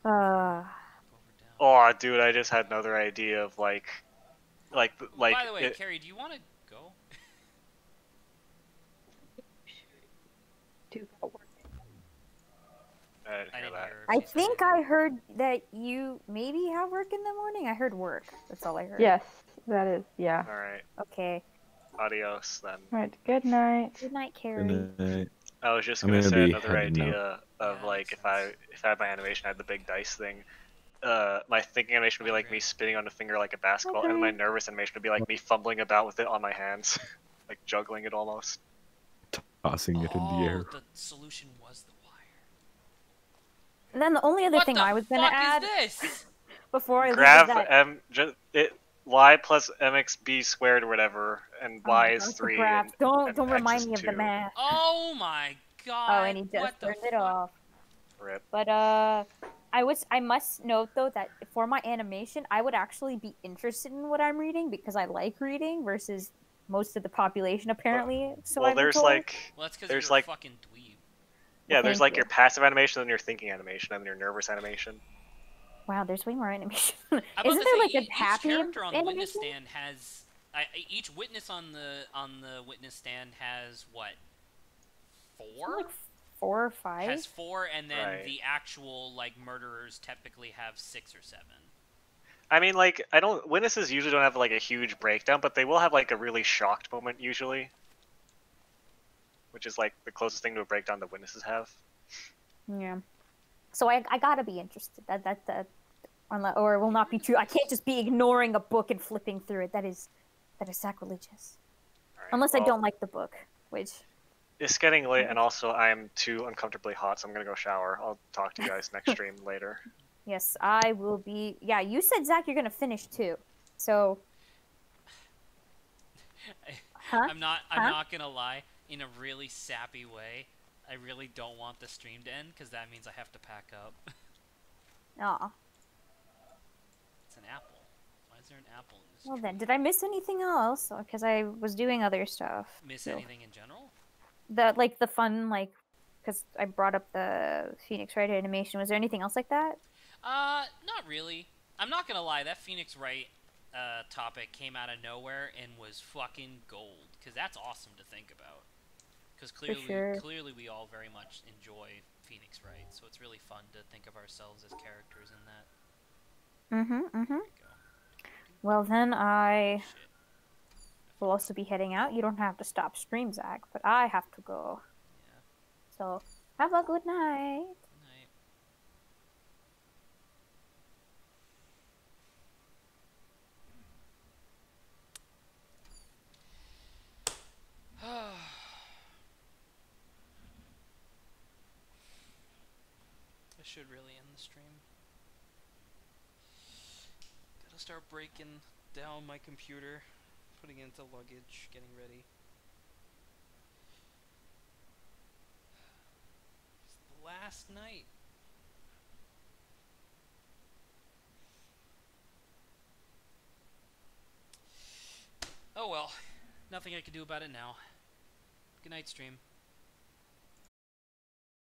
S6: Uh,
S2: go over down.
S5: Oh, dude, I just had another idea of like.
S2: By the way,
S5: it-
S2: Carrie, do you want to go?
S4: To go work.
S5: I didn't
S2: I
S5: hear
S2: didn't
S5: that.
S2: hear.
S6: I
S2: she said
S6: think
S2: it.
S6: I heard that you maybe have work in the morning. I heard work. That's all I heard.
S4: Yes, that is. Yeah.
S5: All right,
S6: Okay.
S5: adios then.
S4: Right. Good night.
S6: Good night, Carrie.
S1: And,
S5: I was just
S1: I'm
S5: gonna
S1: gonna
S5: say
S1: be
S5: another
S1: heading
S5: idea of
S2: Yeah,
S5: like
S2: makes
S5: if I had my animation, I had the big dice thing. My thinking animation would be like me spinning on the finger like a basketball, and then my
S4: Okay.
S5: nervous animation would be like me fumbling about with it on my hands, like juggling it almost.
S1: tossing it in the air.
S2: The solution was the wire.
S6: And then the only other
S2: What
S6: thing
S2: the
S6: I was gonna
S2: fuck
S6: add
S2: is this?
S6: before I leave is
S5: Graph
S6: that
S5: y plus mxb squared or whatever, and
S6: Oh
S5: y
S6: my
S5: is
S6: God, the
S5: 3.
S6: graph.
S5: And,
S6: Don't
S5: and
S6: don't
S5: X
S6: remind
S5: is
S6: me of the
S5: 2.
S6: math.
S2: Oh my god!
S6: Oh, and he
S2: what
S6: just
S2: the
S6: turned it
S2: fuck?
S6: off.
S5: Rip.
S6: But I I must note though that for my animation, I would actually be interested in what I'm reading because I like reading versus most of the population apparently. So
S5: Well,
S6: I've been
S5: there's
S6: told.
S5: like,
S2: Well, that's because
S5: there's
S2: you're a
S5: like,
S2: fucking dweeb.
S5: yeah,
S6: Well,
S5: there's
S6: thank
S5: like
S6: you.
S5: your passive animation and your thinking animation and your nervous animation.
S6: Wow, there's way more animation.
S2: I'm about
S6: Isn't
S2: to
S6: there
S2: say
S6: like a
S2: each
S6: happy
S2: character on the witness
S6: animation?
S2: stand has each witness on the witness stand has what
S6: Isn't
S2: four?
S6: like 4 or 5?
S2: Has four, and then
S5: Right.
S2: the actual like murderers typically have 6 or 7.
S5: I mean, like, I don't. Witnesses usually don't have like a huge breakdown, but they will have like a really shocked moment usually, which is like the closest thing to a breakdown that witnesses have.
S6: Yeah. So I gotta be interested. Or it will not be true. I can't just be ignoring a book and flipping through it. That is sacrilegious.
S5: All right.
S6: Unless I
S5: Well,
S6: don't like the book, which
S5: it's getting late, and also I'm too uncomfortably hot, so I'm gonna go shower. I'll talk to you guys next stream later.
S6: yes, I will be. Yeah, you said Zach, you're gonna finish too. So, huh?
S2: I'm not
S6: Huh?
S2: gonna lie. In a really sappy way, I really don't want the stream to end because that means I have to pack up.
S6: Aw.
S2: It's an apple. Why is there an apple in this
S6: Well
S2: tree?
S6: then, did I miss anything else? Because I was doing other stuff.
S2: Miss
S6: So,
S2: anything in general?
S6: the fun because I brought up the Phoenix Wright animation. Was there anything else like that?
S2: Not really. I'm not gonna lie. That Phoenix Wright topic came out of nowhere and was fucking gold. Because that's awesome to think about. Because
S6: sure.
S2: clearly we all very much enjoy Phoenix Wright, so it's really fun to think of ourselves as characters in that.
S6: Mm-hmm.
S2: There we go.
S6: Well then, I
S2: Shit.
S6: will also be heading out. You don't have to stop stream, Zach, but I have to go.
S2: Yeah.
S6: So, have a good night.
S2: Good night. I should really end the stream. Gotta start breaking down my computer, putting it into luggage, getting ready. It's the last night. Oh well, nothing I can do about it now. Good night, stream.